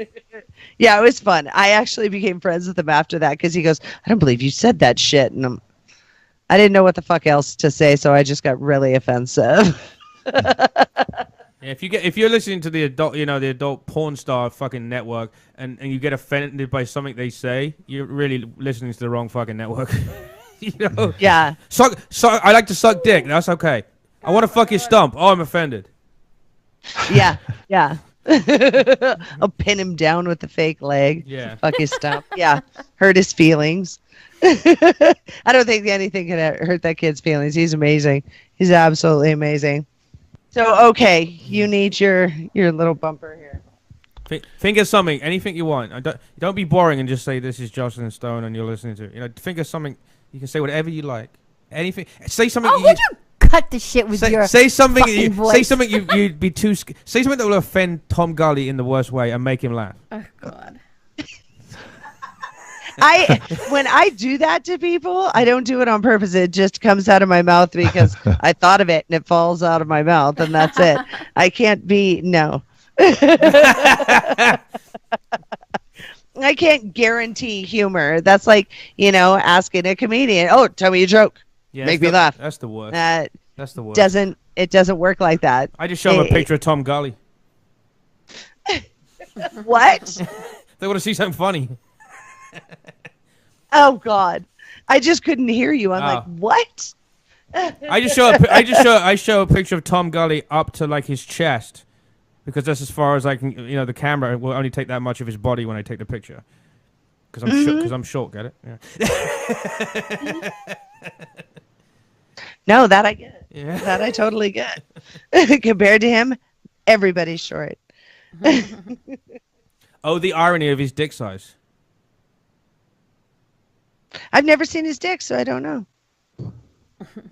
Yeah, it was fun. I actually became friends with him after that because he goes, I don't believe you said that shit. And I didn't know what the fuck else to say, so I just got really offensive. Yeah, if you're listening to the adult porn star fucking network and you get offended by something they say, you're really listening to the wrong fucking network. Yeah. I like to suck dick. That's okay. I want to fuck your stump. Oh, I'm offended. Yeah. I'll pin him down with the fake leg. Yeah. Fuck his stump. Yeah. Hurt his feelings. I don't think anything can hurt that kid's feelings. He's amazing. He's absolutely amazing. So, okay, you need your little bumper here. Think of something, anything you want. Don't be boring and just say this is Jocelyn Stone and you're listening to it. Think of something. You can say whatever you like. Anything. Say something. Oh, would you cut the shit with your say something. voice? Say something you'd be too. Say something that will offend Tom Gully in the worst way and make him laugh. Oh God. When I do that to people, I don't do it on purpose. It just comes out of my mouth because I thought of it and it falls out of my mouth and that's it. I can't be I can't guarantee humor. That's like, asking a comedian, "Oh, tell me a joke. Yeah, make me laugh." That's the worst. That's the worst. It doesn't work like that. I just show them a picture of Tom Gully. What? They want to see something funny. Oh God, I just couldn't hear you. I'm like, what? I show a picture of Tom Gully up to like his chest because that's as far as I can. The camera will only take that much of his body when I take the picture. Because I'm short, get it? Yeah. No, that I get. Yeah. That I totally get. Compared to him, everybody's short. Oh, the irony of his dick size. I've never seen his dick, so I don't know.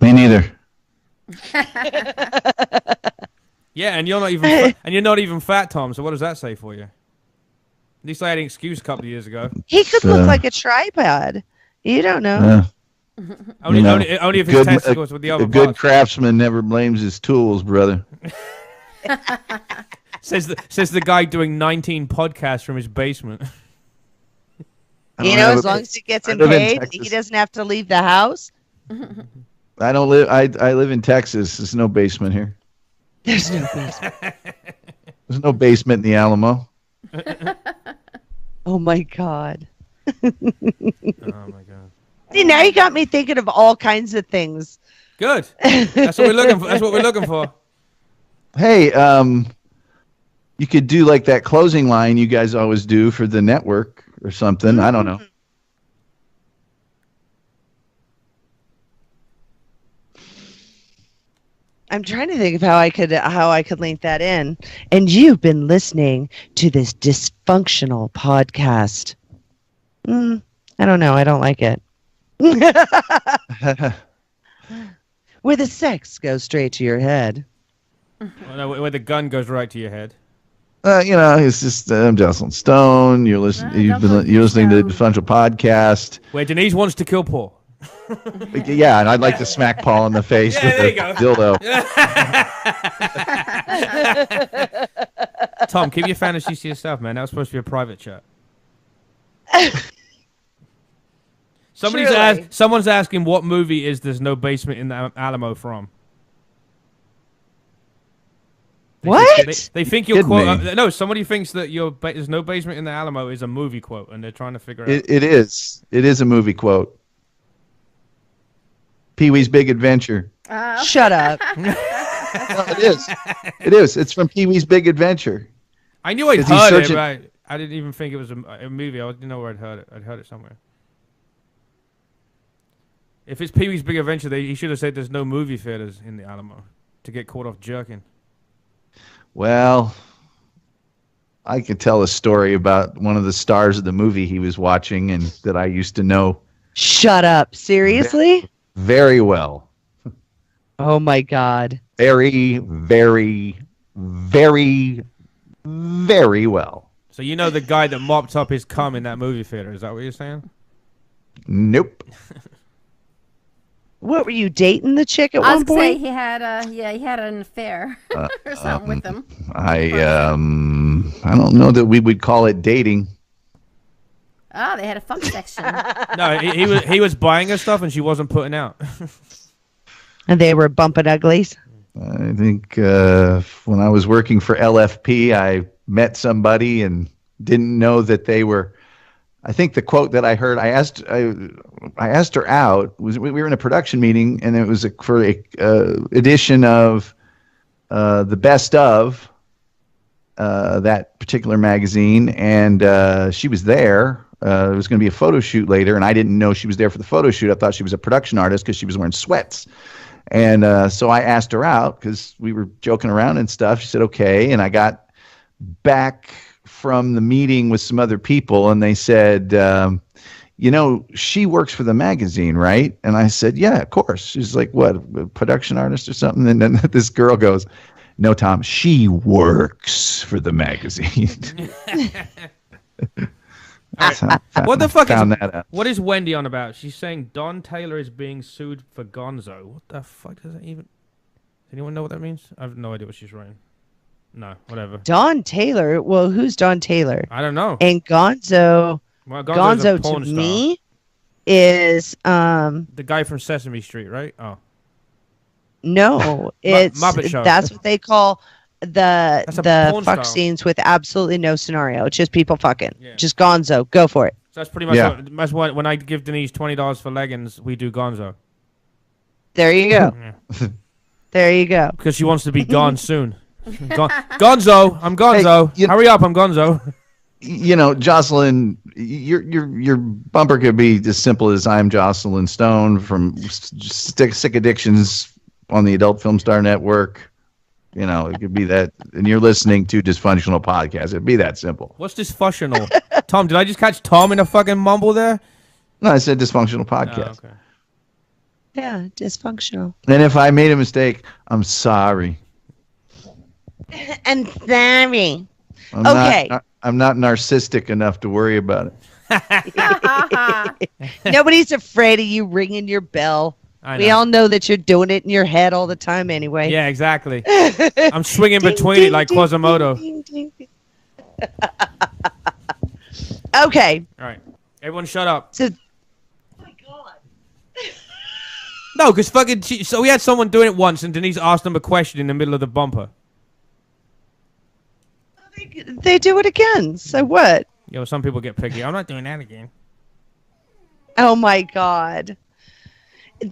Me neither. Yeah, and you're not even fat, Tom. So what does that say for you? At least I had an excuse a couple of years ago. He could look like a tripod. You don't know. Only if his testicles with the other A good parts. craftsman never blames his tools, brother. says the guy doing 19 podcasts from his basement. As long as he gets him paid, he doesn't have to leave the house. I don't live. I live in Texas. There's no basement here. There's no basement. There's no basement in the Alamo. Oh my God. Oh my God. See, now you got me thinking of all kinds of things. Good. That's what we're looking for. That's what we're looking for. Hey, you could do like that closing line you guys always do for the network or something. I don't know. I'm trying to think of how I could link that in. And you've been listening to this dysfunctional podcast. I don't know. I don't like it. Where the sex goes straight to your head. Well, no, where the gun goes right to your head. It's just I'm Jocelyn Stone. You're listening. You're listening to the Dysfunctional Podcast. Where Denise wants to kill Paul. Yeah, and I'd like to smack Paul in the face with a dildo. Tom, keep your fantasies to yourself, man. That was supposed to be a private chat. Someone's asking what movie is There's No Basement in the Alamo from? What? They think your quote. No, somebody thinks that There's No Basement in the Alamo is a movie quote, and they're trying to figure out. It is. It is a movie quote. Pee-wee's Big Adventure. Shut up. No, it is. It is. It's from Pee-wee's Big Adventure. I knew I'd heard it, but I didn't even think it was a movie. I didn't know where I'd heard it. I'd heard it somewhere. If it's Pee-wee's Big Adventure, he should have said there's no movie theaters in the Alamo to get caught off jerking. Well, I could tell a story about one of the stars of the movie he was watching and that I used to know. Shut up. Seriously? Very well. Oh, my God. Very, very, very, very well. So you know the guy that mopped up his cum in that movie theater. Is that what you're saying? Nope. What, were you dating the chick at one point? Say he had an affair or something with him. I don't know that we would call it dating. Oh, they had a fuck section. No, he was buying her stuff and she wasn't putting out. And they were bumping uglies? I think when I was working for LFP, I met somebody and didn't know that they were. I think the quote that I heard, I asked her out. We were in a production meeting, and it was for a edition of the best of that particular magazine, and she was there. There was going to be a photo shoot later, and I didn't know she was there for the photo shoot. I thought she was a production artist because she was wearing sweats. And so I asked her out because we were joking around and stuff. She said, okay. And I got back from the meeting with some other people, and they said, she works for the magazine, right? And I said, yeah, of course. She's like, what, a production artist or something? And then this girl goes, no, Tom, she works for the magazine. What the fuck what is Wendy on about? She's saying Don Taylor is being sued for Gonzo. What the fuck does that even... Does anyone know what that means? I have no idea what she's writing. No, whatever. Don Taylor? Well, who's Don Taylor? I don't know. And Gonzo... Well, Gonzo to me is... the guy from Sesame Street, right? Oh. No, it's... Muppet Show. That's what they call... the fuck star. scenes with absolutely no scenario. It's just people fucking. Yeah. Just Gonzo. Go for it. So that's pretty much what, when I give Denise $20 for leggings, we do Gonzo. There you go. Yeah. There you go. Because she wants to be gone soon. Gonzo, I'm Gonzo. Hey, hurry up, I'm Gonzo. Jocelyn, your bumper could be as simple as I'm Jocelyn Stone from Sick Addictions on the Adult Film Star Network. It could be that, and you're listening to Dysfunctional Podcast. It'd be that simple. What's dysfunctional? Tom, did I just catch Tom in a fucking mumble there? No, I said Dysfunctional Podcast. Oh, okay. Yeah, dysfunctional. And if I made a mistake, I'm sorry. I'm sorry. I'm not narcissistic enough to worry about it. Nobody's afraid of you ringing your bell. We all know that you're doing it in your head all the time anyway. Yeah, exactly. I'm swinging between it like Quasimodo. Okay. All right. Everyone shut up. So, oh my God. No, because so we had someone doing it once, and Denise asked them a question in the middle of the bumper. They do it again. So what? Some people get picky. I'm not doing that again. Oh my God.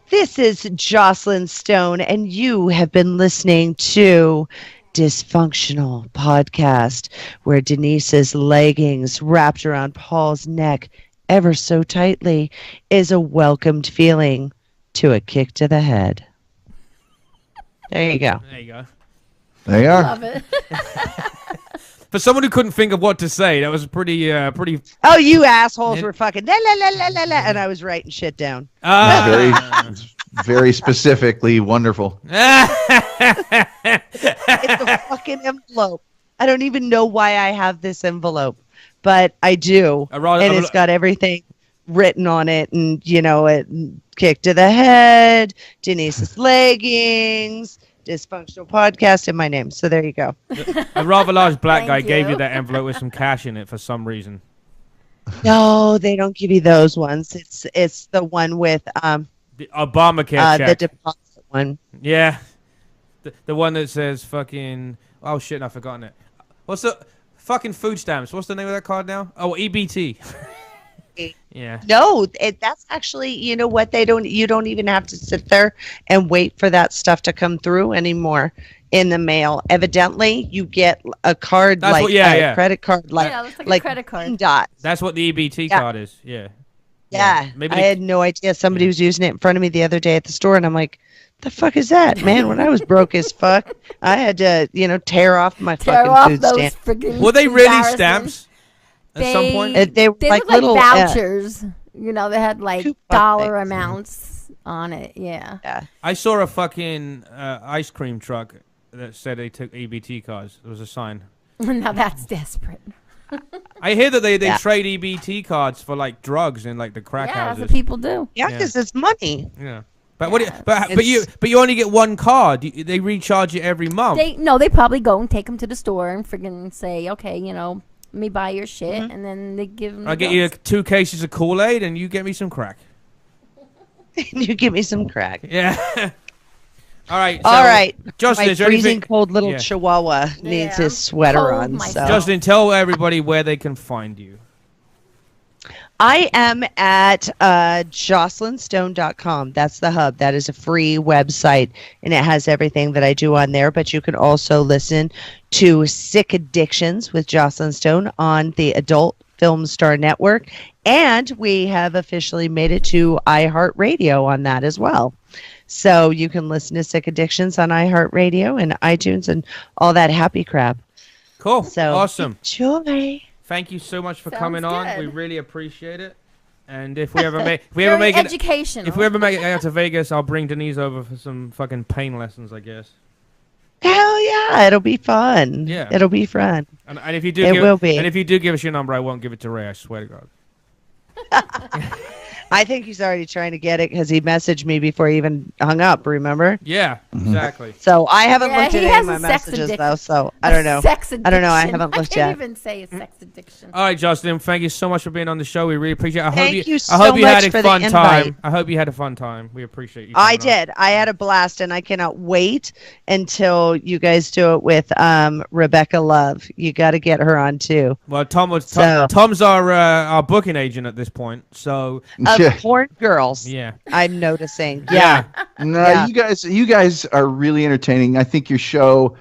This is Jocelyn Stone, and you have been listening to Dysfunctional Podcast, where Denise's leggings wrapped around Paul's neck ever so tightly is a welcomed feeling to a kick to the head. There you go. There you go. There you are. Love it. For someone who couldn't think of what to say, that was pretty. Oh, you assholes were fucking la la la la la la, and I was writing shit down. Very specifically wonderful. It's a fucking envelope. I don't even know why I have this envelope, but I do, and it's got everything written on it, and it kick to the head, Denise's leggings, Dysfunctional Podcast, and my name. So there you go. A rather large black guy gave you that envelope with some cash in it for some reason. No, they don't give you those ones. It's the one with the Obamacare check. The deposit one. Yeah, the one that says fucking. Oh shit, I've forgotten it. What's the fucking food stamps? What's the name of that card now? Oh, EBT. Yeah. No, that's actually, you know what? You don't even have to sit there and wait for that stuff to come through anymore in the mail. Evidently, you get a card that's a credit card like a credit card. Dots. That's what the EBT card is. Yeah. Yeah. Maybe I had no idea. Somebody was using it in front of me the other day at the store, and I'm like, the fuck is that, man? When I was broke as fuck, I had to, tear off my fucking food stamp. Were they really stamps? At some point, they were like little vouchers. They had like dollar amounts on it. Yeah. I saw a fucking ice cream truck that said they took EBT cards. There was a sign. Now that's desperate. I hear that they trade EBT cards for like drugs in like the crack houses. That's what people do. Yeah, because it's money. Yeah. But you only get one card. They recharge you every month. They probably go and take them to the store and friggin' say, okay, let me buy your shit, and then they give them. I'll get you 2 cases of Kool-Aid, and you get me some crack. You give me some crack. Yeah. All right. All right. Jocelyn, my freezing cold little chihuahua needs his sweater on. So. Jocelyn, tell everybody where they can find you. I am at jocelynstone.com. That's the hub. That is a free website, and it has everything that I do on there. But you can also listen to Sick Addictions with Jocelyn Stone on the Adult Film Star Network. And we have officially made it to iHeartRadio on that as well. So you can listen to Sick Addictions on iHeartRadio and iTunes and all that happy crap. Cool. So awesome. Enjoy. Thank you so much for Sounds coming on. good. We really appreciate it. And if we ever make it out to Vegas, I'll bring Denise over for some fucking pain lessons, I guess. Hell yeah, it'll be fun. Yeah, it'll be fun. And if you do, And if you do give us your number, I won't give it to Ray. I swear to God. I think he's already trying to get it because he messaged me before he even hung up, remember? Yeah, exactly. So I haven't looked at any of my messages, though, so I don't know. I don't know. I haven't looked yet. I can't even say a sex addiction. All right, Jocelyn, thank you so much for being on the show. We really appreciate it. Thank you so I hope you much had for a the fun invite. time. I hope you had a fun time. We appreciate you. I did. I had a blast, and I cannot wait until you guys do it with Rebecca Love. You got to get her on, too. Well, Tom's our booking agent at this point, so... Porn girls. Yeah, I'm noticing. Yeah. No, you guys are really entertaining. I think your show,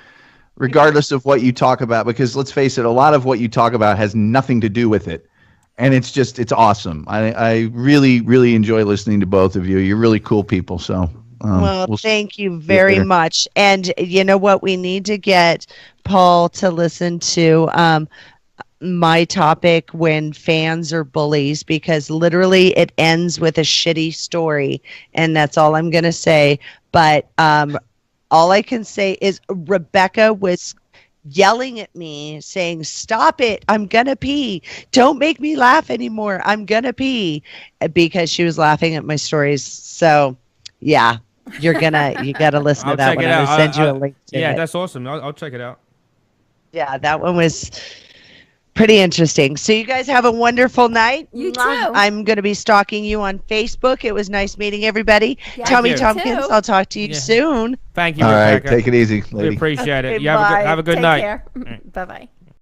regardless of what you talk about, because let's face it, a lot of what you talk about has nothing to do with it, and it's awesome. I really, really enjoy listening to both of you. You're really cool people. So, we'll thank you very much. And you know what? We need to get Paul to listen to my topic when fans are bullies, because literally it ends with a shitty story, and that's all I'm gonna say. But all I can say is Rebecca was yelling at me saying, "Stop it, I'm gonna pee, don't make me laugh anymore, I'm gonna pee," because she was laughing at my stories. So yeah, you gotta listen to that one. I'm gonna send you a link to it. That's awesome. I'll check it out. Yeah, that one was pretty interesting. So you guys have a wonderful night. You too. I'm going to be stalking you on Facebook. It was nice meeting everybody. Yeah, Tommy Tompkins, I'll talk to you soon. Thank you, All Rebecca. right, take it easy, lady. We appreciate it. Okay, You have a good night. Bye-bye.